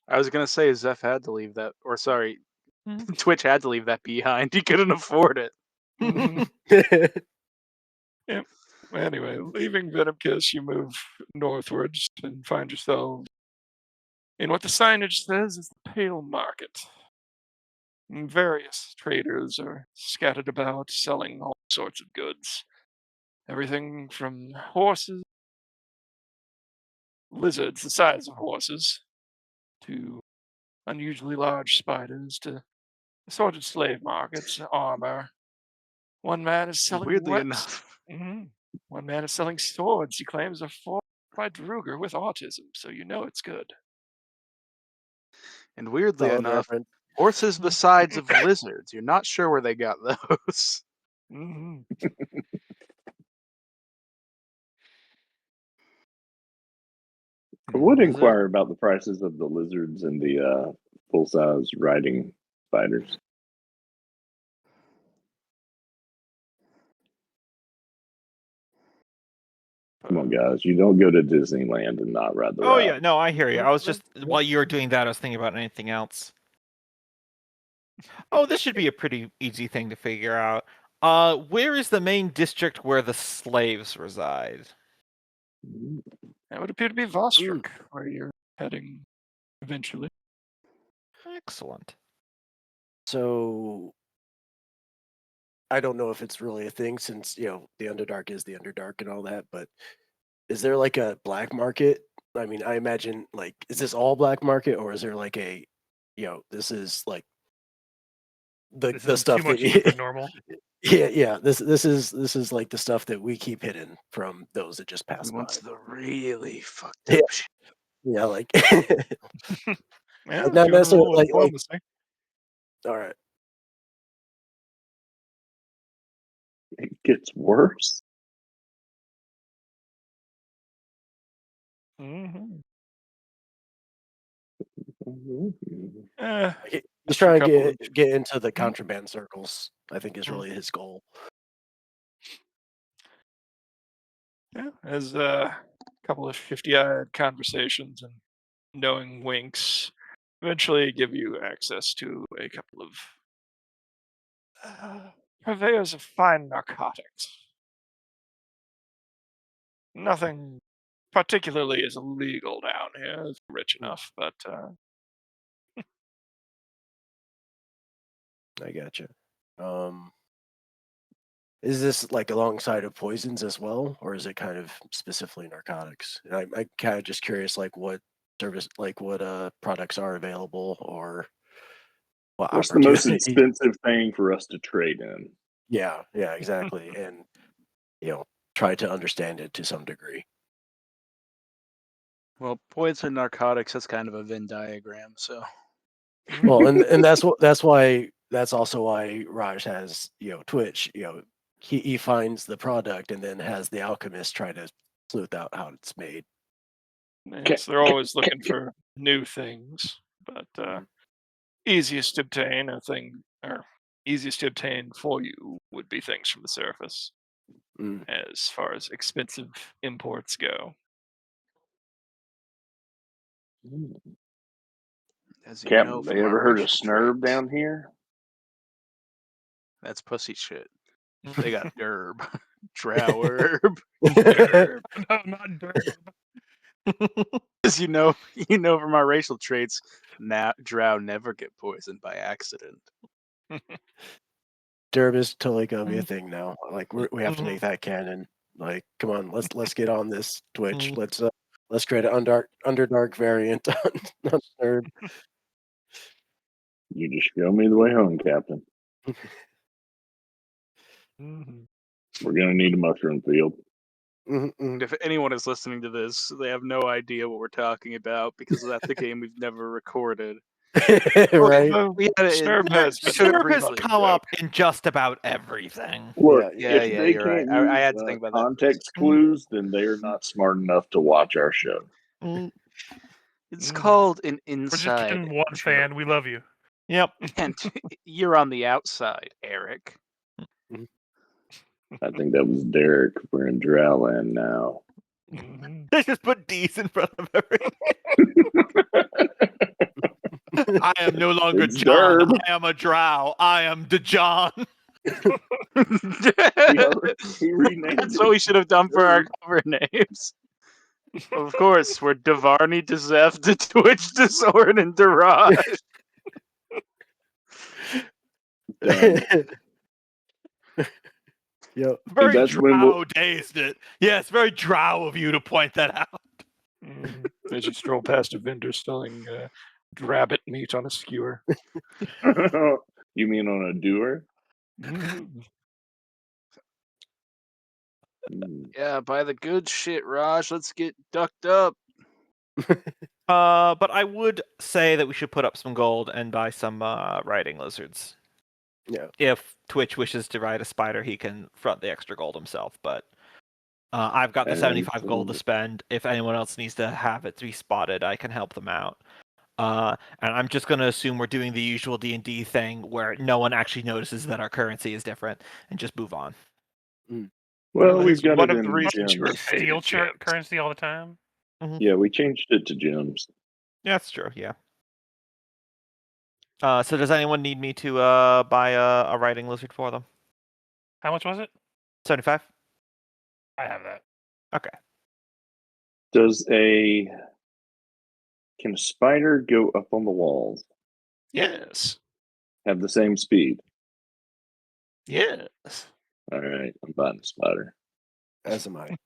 I was gonna say Zeph had to leave that, or sorry, Mhm. Twitch had to leave that behind. He couldn't afford it. mhm. Yep. Anyway, leaving Venom Kiss, you move northwards and find yourself in what the signage says is the Pale Market. And various traders are scattered about selling all sorts of goods. Everything from horses, lizards the size of horses, to unusually large spiders, to assorted slave markets, armor. One man is selling Weirdly what? enough, One man is selling swords he claims are forged by Druger with autism, so you know it's good. and weirdly Solid enough, reference. horses the size of lizards. You're not sure where they got those. hmm I would Lizard. inquire about the prices of the lizards and the full-size riding spiders. Come on, guys! You don't go to Disneyland and not ride the Oh ride. yeah, no, I hear you. I was just while you were doing that, I was thinking about anything else. Oh, this should be a pretty easy thing to figure out. Where is the main district where the slaves reside? That would appear to be Vostruck, where you're heading eventually. Excellent. So I don't know if it's really a thing since the Underdark is the Underdark and all that, but is there like a black market? I mean, I imagine is this all black market or is there like a this is like This the is stuff too much that cheaper than normal. yeah, this is like the stuff that we keep hidden from those that just pass He by. wants the really fucked Yeah. up shit. Yeah, like Yeah, like not doing a necessarily little like diplomacy. all right. It gets worse. Mm-hmm. He's Just a trying to couple of get into the contraband circles, I think is really his goal. yeah, as a couple of shifty-eyed conversations and knowing winks, eventually give you access to a couple of purveyors of fine narcotics. Nothing particularly is illegal down here. It's rich enough, but I gotcha. Is this like alongside of poisons as well, or is it kind of specifically narcotics? And I'm kind of just curious, like what service, like what products are available, or what What's the most opportunity? expensive thing for us to trade in? Yeah, exactly, and try to understand it to some degree. Well, poison narcotics, that's kind of a Venn diagram, so. Well, and that's also why Raj has Twitch. He finds the product and then has the alchemist try to sleuth out how it's made. yes, they're always looking for new things. But easiest to obtain easiest to obtain for you would be things from the surface. As far as expensive imports go. As you Captain, know they from our ever heard of racial snurb traits, down here? that's pussy shit. They got derb, drow herb. Derb. No, not derb. As you know from our racial traits, drow never get poisoned by accident. Derb is totally gonna be a thing now. Like we have to make that canon. Like, come on, let's get on this Twitch. Let's create an underdark variant on Derb. You just show me the way home, Captain. We're gonna need a mushroom field. If anyone is listening to this, they have no idea what we're talking about because that's the game we've never recorded. Right? We had Snurb has Snurb has come up in just about everything. Look, Yeah, if they you're right. can't I use had to think about that. context clues, then they are not smart enough to watch our show. It's called an We're just inside getting one fan. We love you. Yep. And you're on the outside, Eric. I think that was Derek. We're in Drowland now. They just put D's in front of everything. I am no longer It's John. Derb. I am a drow. I am DeJohn. He renamed That's what we should have done for our cover names. Of course, we're Devarni, Dezef, Twitch, Disorder, and Diraj. Yep. Very drow dazed it. Yeah, it's very drow of you to point that out. As you stroll past a vendor selling rabbit meat on a skewer. You mean on a doer? Yeah, buy the good shit, Raj. Let's get ducked up. But I would say that we should put up some gold and buy some riding lizards. Yeah. If Twitch wishes to ride a spider, he can front the extra gold himself. But I've got the 75 gold to spend. If anyone else needs to have it to be spotted, I can help them out. And I'm just going to assume we're doing the usual D&D thing where no one actually notices that our currency is different and just move on. Well, we've got one it of the in reasons you were gems. Steal currency all the time. Yeah, we changed it to gems. Yeah, that's true. Yeah. So does anyone need me to buy a riding lizard for them? How much was it? 75. I have that. Okay. Can a spider go up on the walls? Yes. Have the same speed? Yes. All right, I'm buying a spider. As am I.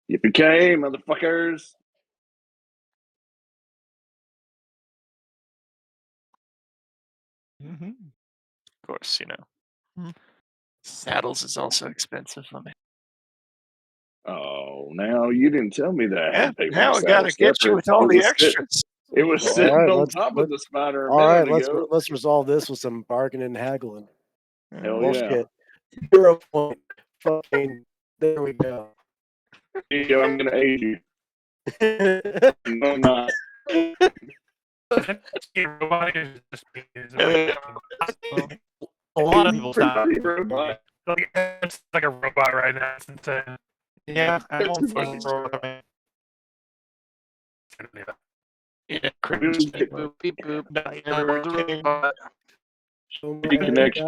Yippee-ki-yay, motherfuckers! Of course, saddles is also expensive. Oh, now you didn't tell me that I had to pay for now the I gotta saddle get you separate. with all the extras. It was All sitting right, on top of the spider a minute ago. let's resolve this with some bargaining and haggling. Hell Bullshit. 0 point. Fucking. There we go. yeah. I'm gonna aid you. No, I'm not. A lot of people stop. It's like a robot right now. It's insane. Yeah, I It's won't funny. any of that. Yeah, Boop, Kratos Beep thing. boop beep boop. Not Everyone's a working. robot. reconnection.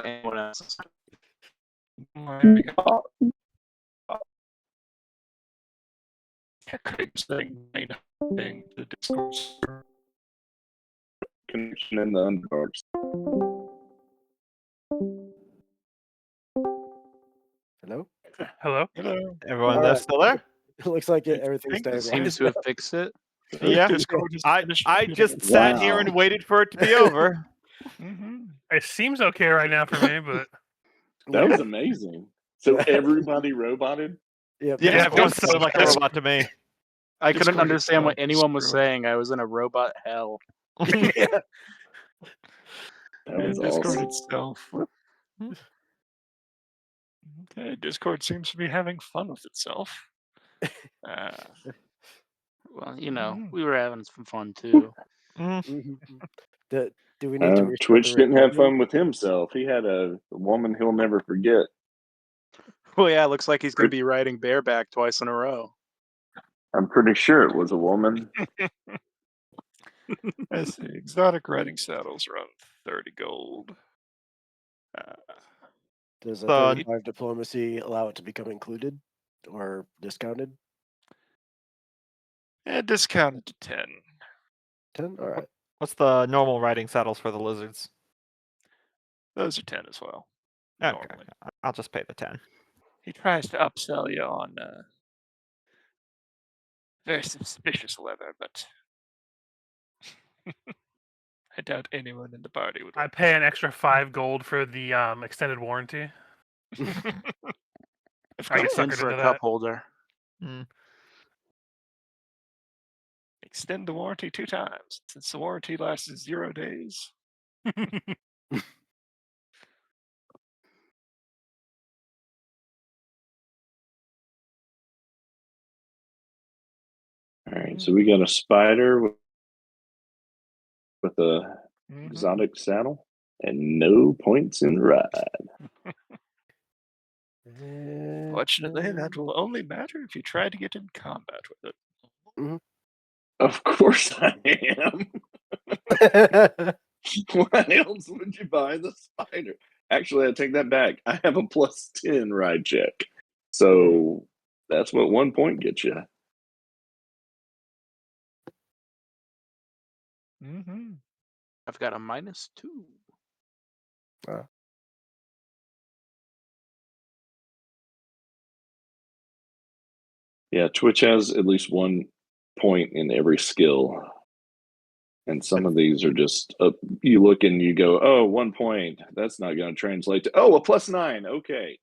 Anyone else? My God. Yeah, Kratos thing. Thing. The Discord server. Connection in the underdogs. Hello? Hello? Hello. Everyone All there right. still there? It looks like I everything's think it Seems stabilized. to have fixed it. I think Yeah. Discord is I finished I getting just it. sat here and Wow. waited for it to be over. Mhm. It seems okay right now for me, but That was Yeah. amazing. So Yeah. everybody roboted? Yep. Yeah, Yeah, everyone Discord sounded like a sucks. robot to me. I couldn't Discord understand what itself is anyone was screwing. saying. I was in a robot hell. Yeah. That Yeah, was Discord awesome. itself. Okay, Discord seems to be having fun with itself. Uh, Well, Mhm. we were having some fun too. Mm. Mhm. Do we need to restart the Twitch didn't have recording? fun with himself. He had a woman he'll never forget. Well, yeah, looks like he's going to be riding bareback twice in a row. I'm pretty sure it was a woman. Let's see. Exotic riding saddles around 30 gold. Does a So- 35 diplomacy allow it to become included or discounted? Discounted to 10. 10? All right. What's the normal riding saddles for the lizards? Those are 10 as well. Okay, Normally. I'll just pay the 10. He tries to upsell you on very suspicious leather, but I doubt anyone in the party would I want pay an extra 5 gold for the extended warranty. Of I get course. 10 suckered for a into cup that. holder. Extend the warranty 2 times, since the warranty lasts 0 days. All right, so we got a spider with a Mhm. exotic saddle and no points in ride. Fortunately, that will only matter if you try to get in combat with it. Of course I am. Why else would you buy the spider? Actually, I take that back. I have a +10 ride check. So that's what 1 point gets you. Mm-hmm. I've got a -2. Yeah, Twitch has at least 1 point in every skill. And some of these are just, you look and you go, oh, 1 point. That's not going to translate to, oh, a +9. Okay.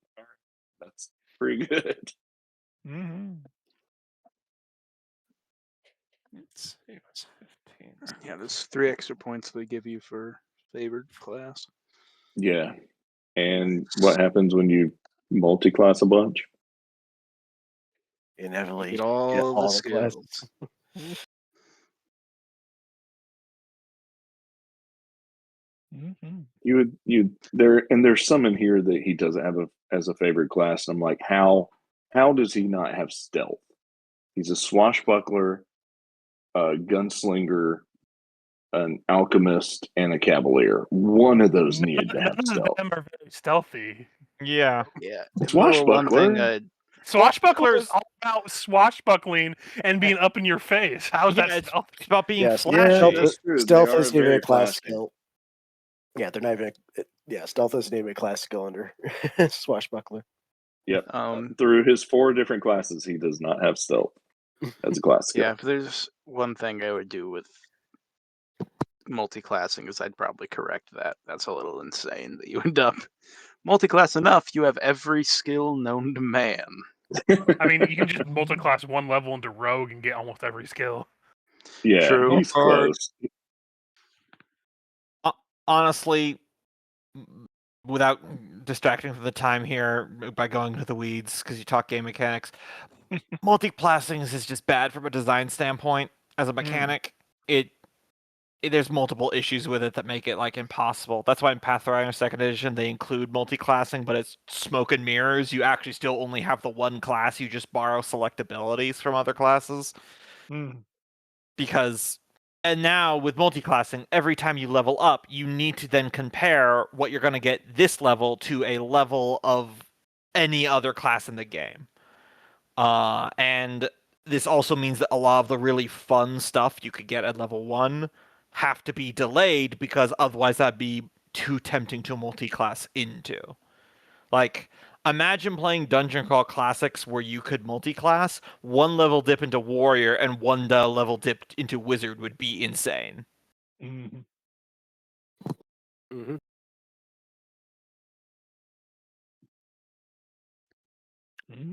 That's pretty good. Mm-hmm. Let's see, what's 15? Yeah, there's 3 extra points they give you for favored class. Yeah. And what happens when you multi-class a bunch? Inevitably, Get all the skills. Mm-hmm. There's some in here that he doesn't have as a favorite class. And I'm like, how does he not have stealth? He's a swashbuckler, a gunslinger, an alchemist, and a cavalier. One of those needed to have None of stealth. them are very stealthy. Yeah. Yeah. Swashbuckler. Swashbuckler is all about swashbuckling and being up in your face. How's that it's stealthy? about being Yes, flashy. That's true. Stealth They are isn't even very a class flashy. skill. Yeah, they're not even. Stealth isn't even a class skill under swashbuckler. Yep. Through his 4 different classes, he does not have stealth as a class skill. Yeah, if there's one thing I would do with multi-classing is I'd probably correct that. That's a little insane that you end up multi-class enough, you have every skill known to man. I mean, you can just multi-class 1 level into rogue and get almost every skill. Yeah, True. he's close. Honestly, without distracting from the time here by going into the weeds, because you talk game mechanics, multi-classing is just bad from a design standpoint. As a mechanic, it there's multiple issues with it that make it like impossible. That's why in Pathfinder 2nd Edition they include multi-classing, but it's smoke and mirrors. You actually still only have the one class. You just borrow select abilities from other classes. Because, and now with multi-classing, every time you level up, you need to then compare what you're going to get this level to a level of any other class in the game. And this also means that a lot of the really fun stuff you could get at level 1 have to be delayed, because otherwise that'd be too tempting to multi-class into. Like, imagine playing Dungeon Crawl Classics where you could multi-class, 1 level dip into Warrior and 1 level dip into Wizard would be insane. Mm-hmm.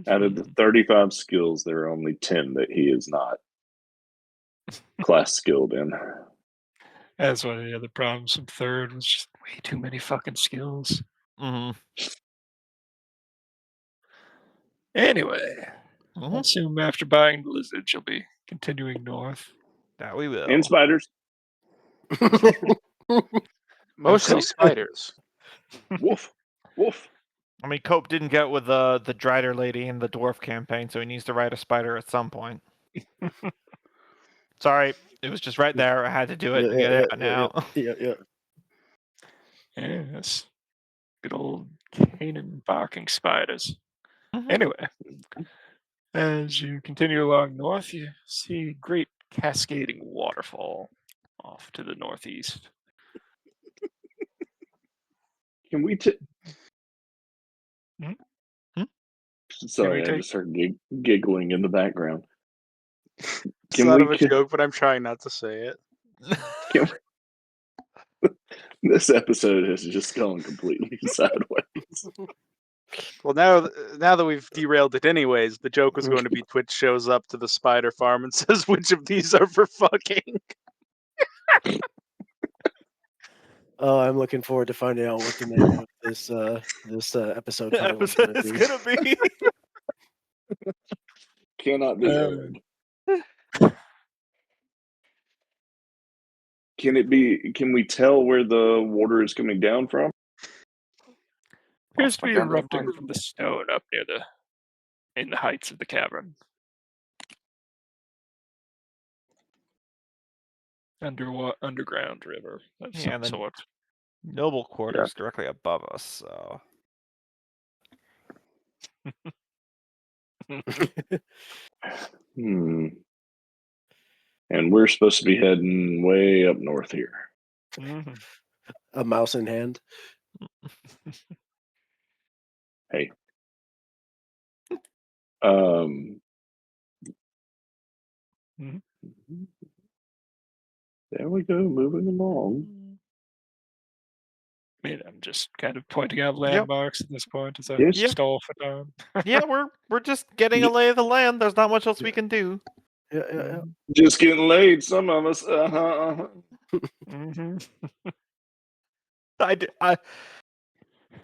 Out of the 35 skills, there are only 10 that he is not class skilled in. That's one of the other problems with 3rd, was just way too many fucking skills. Anyway, I assume after buying the lizard, you'll be continuing north. That we will. And spiders. Mostly spiders. Woof. Woof. I mean, Cope didn't get with the Drider lady in the dwarf campaign, so he needs to ride a spider at some point. Sorry, it was just right there. I had to do it and get it out now. Yeah. Yes. Good old Canaan barking spiders. Anyway, as you continue along north, you see a great cascading waterfall off to the northeast. Can we Sorry, I just heard giggling in the background. It's not of a joke, but I'm trying not to say it. This episode has just gone completely sideways. Well, now that we've derailed it anyways, the joke was going to be Twitch shows up to the spider farm and says, "Which of these are for fucking?" Oh, I'm looking forward to finding out what the name of this episode title is gonna be. Cannot be heard. Can we tell where the water is coming down from? Appears to be erupting from the stone up near in the heights of the cavern. Underground river of some sort. Noble quarters directly above us, so. And we're supposed to be heading way up north here. A mouse in hand. Hey. There we go, moving along. I mean, I'm just kind of pointing out landmarks at this point as I stall for time. Yeah, we're just getting a lay of the land. There's not much else we can do. Yeah. Just getting laid, some of us.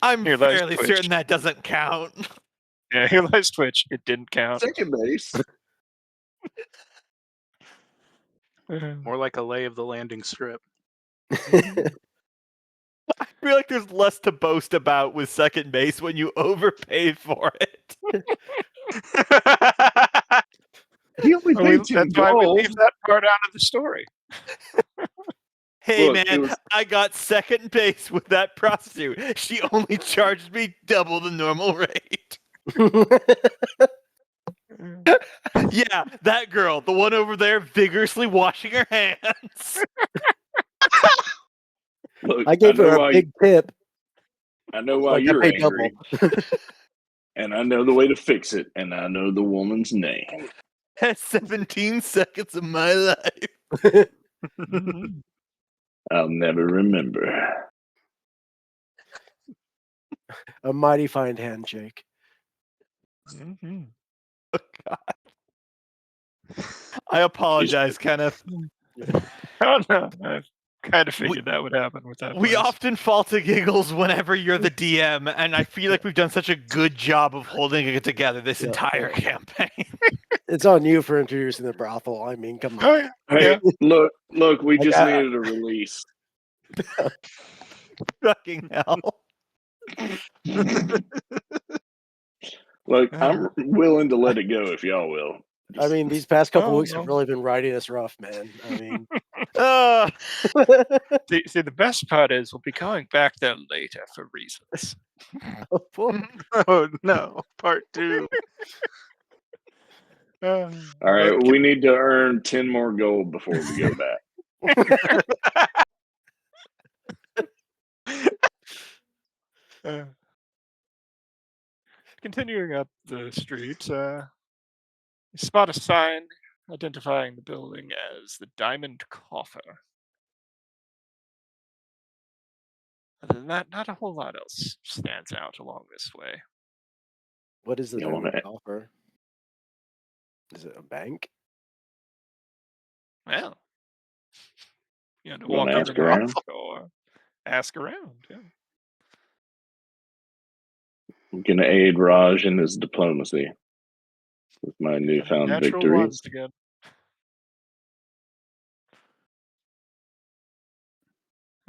I'm fairly certain that doesn't count. Yeah, here lies Twitch. It didn't count. Second base. More like a lay of the landing strip. I feel like there's less to boast about with second base when you overpaid for it. He only paid 10 That's why we gold. leave that part out of the story. Hey, man, I got second base with that prostitute. She only charged me double the normal rate. Yeah, that girl, the one over there vigorously washing her hands. Look, I gave her a big tip. I know why you're angry. And I know the way to fix it. And I know the woman's name. That's 17 seconds of my life. I'll never remember. A mighty fine handshake. Oh, God. I apologize, Kenneth. Oh, no. I kind of figured that would happen with that. We often fall to giggles whenever you're the DM, and I feel like we've done such a good job of holding it together this entire campaign. It's on you for introducing the brothel. I mean, come Oh, on. yeah. Hey, look! We Like, just needed a release. Fucking hell. Look, I'm willing to let it go if y'all will. I mean, these past couple Oh, weeks have no. really been riding us rough, man. I mean, See, the best part is we'll be going back there later for reasons. Oh no, part 2. All right, we need to earn 10 more gold before we go back. Continuing up the street, you spot a sign identifying the building as the Diamond Coffer. Other than that, not a whole lot else stands out along this way. what is the You wanna- diamond offer? Is it a bank? Well, you know, to You wanna walk over ask and around? or ask around. Yeah. I'm gonna aid Raj in his diplomacy with my newfound Natural victories. ones again.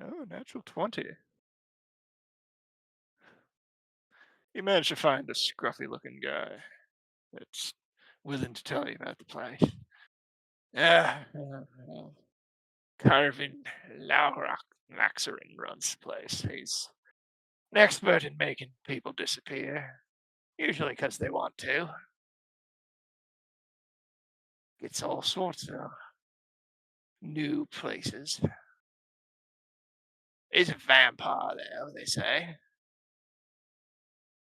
Oh, natural 20. You managed to find a scruffy-looking guy that's willing to tell you about the place. Yeah, Carvin Laxerin runs the place. He's an expert in making people disappear, usually because they want to. Gets all sorts of new places. He's a vampire, though, they say.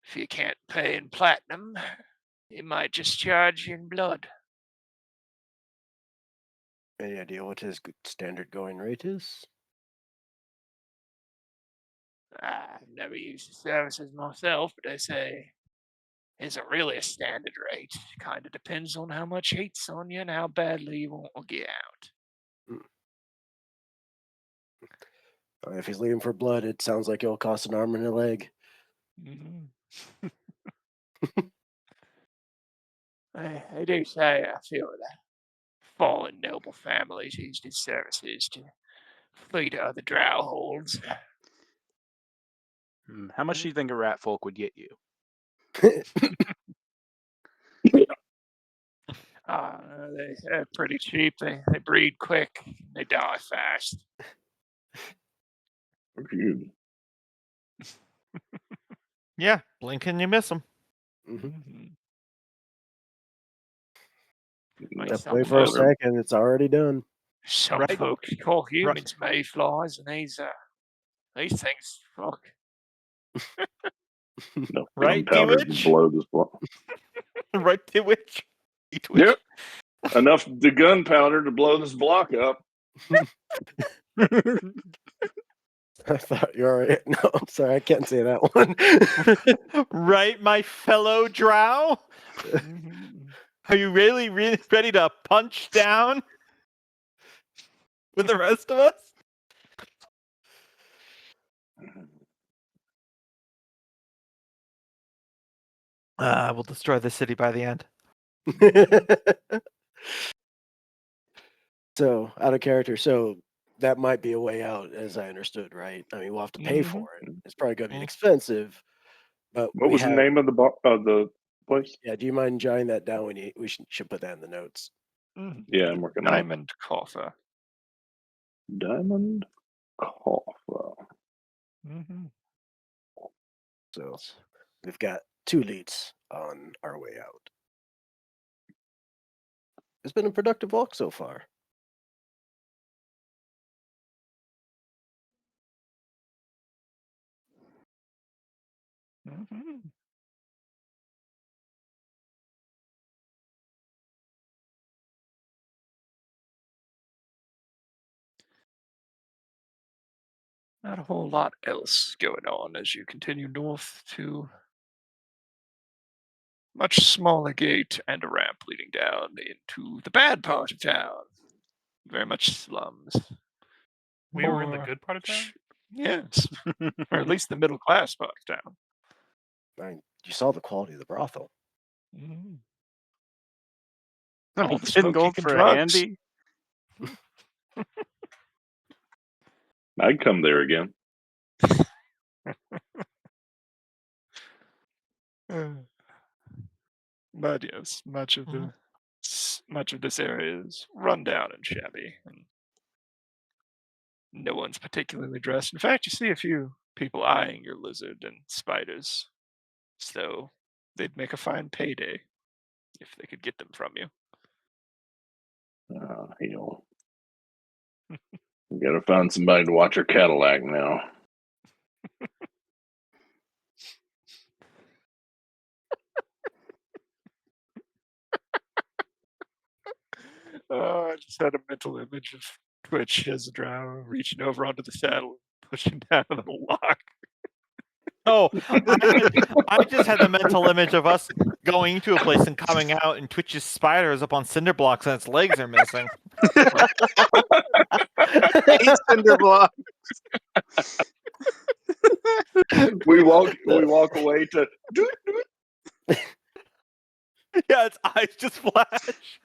If you can't pay in platinum, he might just charge you in blood. Any idea what his standard going rate is? I've never used the services myself, but they say it's really a standard rate. Kind of depends on how much heat's on you and how badly you want to get out. If he's leaving for blood, it sounds like it'll cost an arm and a leg. Mm-hmm. I do say I feel that fallen noble families used his services to flee to other drow holds. How much do you think a rat folk would get you? They're pretty cheap. They breed quick. They die fast. Phew. Yeah, blink and you miss them. Mm-hmm. Like Step some away for a folks, second, it's already done. some Right. folks call humans mayflies, and these things, fuck. No Right, gunpowder to Dewitch? blow this block. Right, Twitch? Yep. Enough the gunpowder to blow this block up. I thought you were already. No, I'm sorry, I can't say that one. Right, my fellow drow? Are you really ready to punch down with the rest of us? We'll destroy the city by the end. So, out of character, so that might be a way out, as I understood, right? I mean, we'll have to pay for it. It's probably going to be expensive, but What we was have. the name of the place? Yeah, do you mind jotting that down? We should put that in the notes. Yeah, I'm working on it. Diamond Coffer. Diamond Coffer. Mm-hmm. So we've got 2 leads on our way out. It's been a productive walk so far. Mm-hmm. Not a whole lot else going on as you continue north to much smaller gate and a ramp leading down into the bad part of town. Very much slums. We were in the More good part of town? Yes, or at least the middle class part of town. I mean, you saw the quality of the brothel. Mm-hmm. I All mean, the 10 smoke you gold can for a drugs. handy. I'd come there again. But yes, much of this area is run down and shabby, and no one's particularly dressed. In fact, you see a few people eyeing your lizard and spiders, so they'd make a fine payday if they could get them from you. Hell. We gotta find somebody to watch our Cadillac now. I just had a mental image of Twitch as a drow reaching over onto the saddle, pushing down the lock. Oh, I just had the mental image of us going to a place and coming out, and Twitch's spider is up on cinder blocks and its legs are missing. Eight cinder block. we walk away to Yeah, its eyes just flash.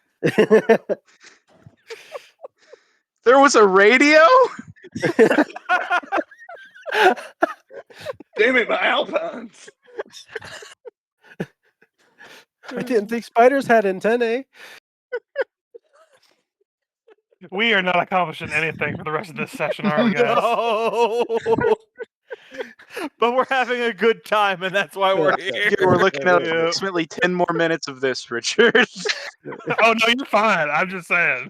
There was a radio? damn it, my alpines. I didn't think spiders had antennae. We are not accomplishing anything for the rest of this session, are we, guys? No. But we're having a good time, and that's why we're Yeah, here. Yeah, we're looking at Yeah. approximately 10 more minutes of this, Richard. Oh no, you're fine. I'm just saying.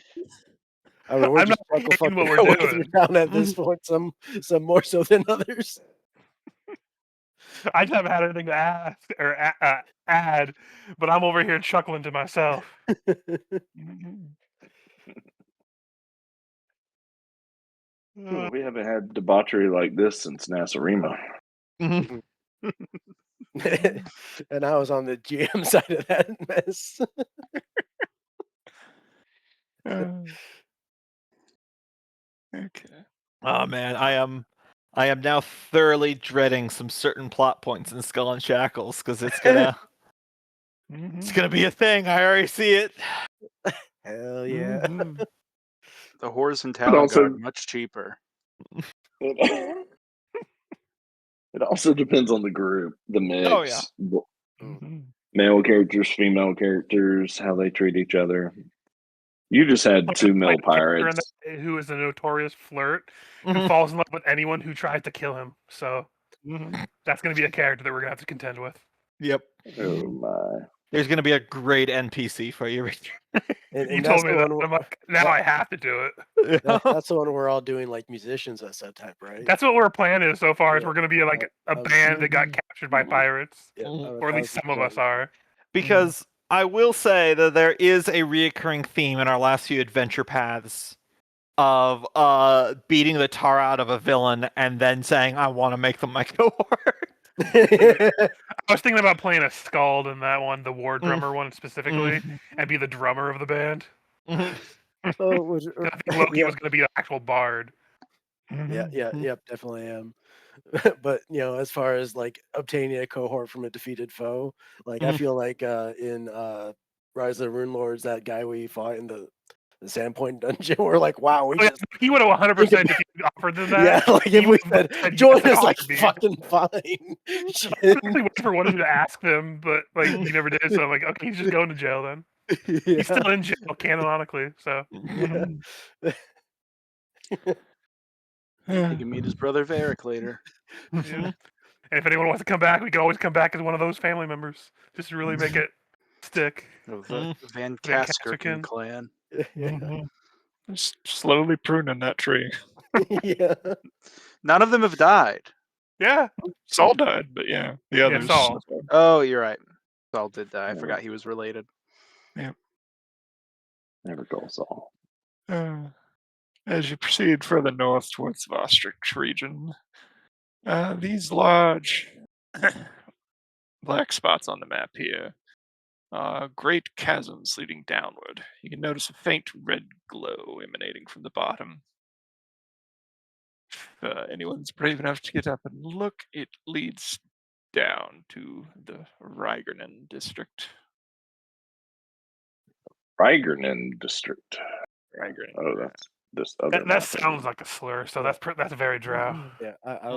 I mean, we're I'm just not fucking hating what we're our way through doing. town at this point. Some more so than others. I just haven't had anything to ask or add, but I'm over here chuckling to myself. We haven't had debauchery like this since Nasarima. Mhm. And I was on the GM side of that mess. Okay. Oh man, I am now thoroughly dreading some certain plot points in Skull and Shackles because it's gonna be a thing. I already see it. Hell yeah. The horse and But talon also- guard, much cheaper. It also depends on the group, the mix. Oh, yeah. Male characters, female characters, how they treat each other. You just had two male Like a character in pirates. that who is a notorious flirt who Mhm. falls in love with anyone who tries to kill him. So that's going to be a character that we're going to have to contend with. Yep. Oh my! There's gonna be a great NPC for you, Richard. And You that's told me the that. one I'm like, now I have to do it. that's the one we're all doing like musicians at that type, right? That's what our plan is so far. Is Yeah. we're going to be like a band that got captured by pirates, Yeah, or at least some of us are. Because I will say that there is a reoccurring theme in our last few adventure paths of beating the tar out of a villain and then saying, I want to make them my cohort. I was thinking about playing a skald in that one, the war drummer one specifically, and be the drummer of the band. Oh, I think Loki was going to be an actual bard. Yep, definitely am. But as far as like obtaining a cohort from a defeated foe, like I feel like in Rise of the Rune Lords, that guy we fought in the Sandpoint dungeon, we're like, wow, we just He would have 100% if you offered them that. yeah, like if we said join us, like fucking fine. I actually waited for one of you to ask them, but like you never did. So I'm like, okay, he's just going to jail then. He's still in jail canonically. So He can meet his brother Varric later. yeah. And if anyone wants to come back, we can always come back as one of those family members, just to really make it stick. Of the Van Van Kaskerkin Kaskerkin. clan. Just slowly pruning that tree. Yeah. None of them have died. Yeah. Saul died, but yeah, the others. Saul. Oh, you're right. Saul did die. I forgot he was related. Never call Saul. As you proceed further north towards the Vostrich region, these large black spots on the map here are great chasms leading downward. You can notice a faint red glow emanating from the bottom. If anyone's brave enough to get up and look, it leads down to the Rigernen district. Zirnakaynin district. Migraine. Oh, that's this other. That map. sounds like a slur, so that's very drow. Yeah, I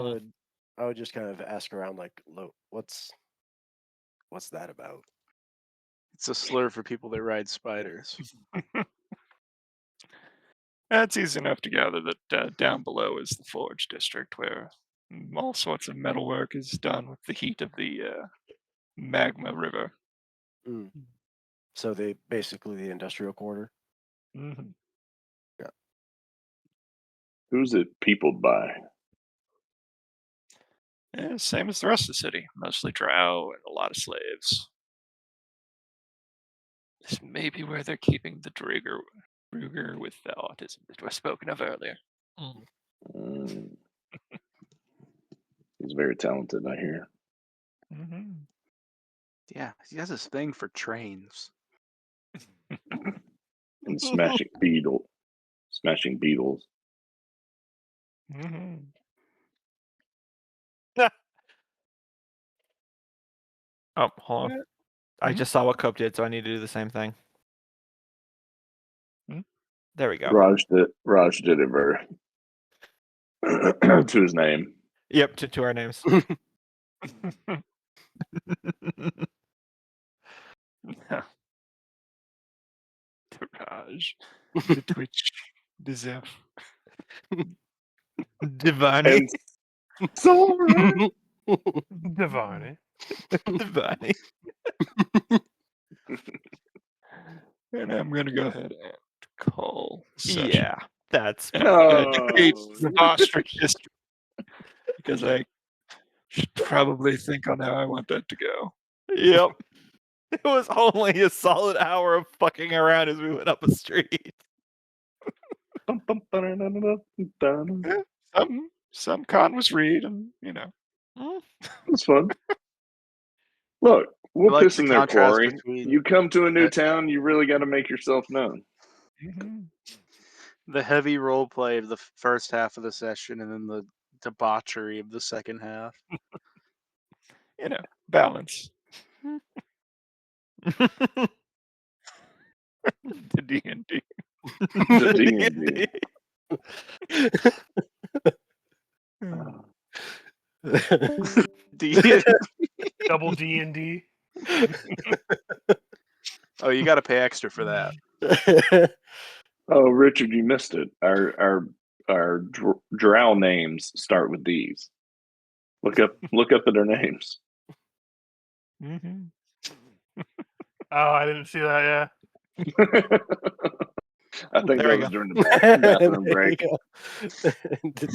would just kind of ask around, like, what's that about? It's a slur for people that ride spiders. It's easy enough to gather that down below is the Forge District, where all sorts of metalwork is done with the heat of the magma river. Mm. So they basically the industrial quarter. Mm-hmm. Who's it peopled by? Yeah, same as the rest of the city. Mostly drow and a lot of slaves. This may be where they're keeping the Druger with the autism that was spoken of earlier. Mm. He's very talented, I hear. Mm-hmm. Yeah, he has this thing for trains. And smashing beetles. Mm-hmm. Oh, hold on. I Mhm. just saw what Cope did, so I need to do the same thing. Mhm. There we go. Raj did it very to his name. Yep, to our names. Raj, the Twitch, the Zeph. Divani. And Sora. Divani. Divani. And I'm going to go ahead and call session. Yeah, that's And No. educate the ostrich history because I should probably think on how I want that to go. Yep. It was only a solid hour of fucking around as we went up a street. Some con was read, and It's fun. Look, we'll I like piss the in their contrast quarry. between You come to a new that- town, you really got to make yourself known. the heavy role play of the first half of the session and then the debauchery of the second half. balance. The D&D. The D&D. Double D&D. Oh, you got to pay extra for that. Oh, Richard, you missed it. Our drow names start with D's. Look up at their names. Mm-hmm. Oh, I didn't see that. I think There we that was go. during the bathroom break. The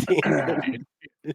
team.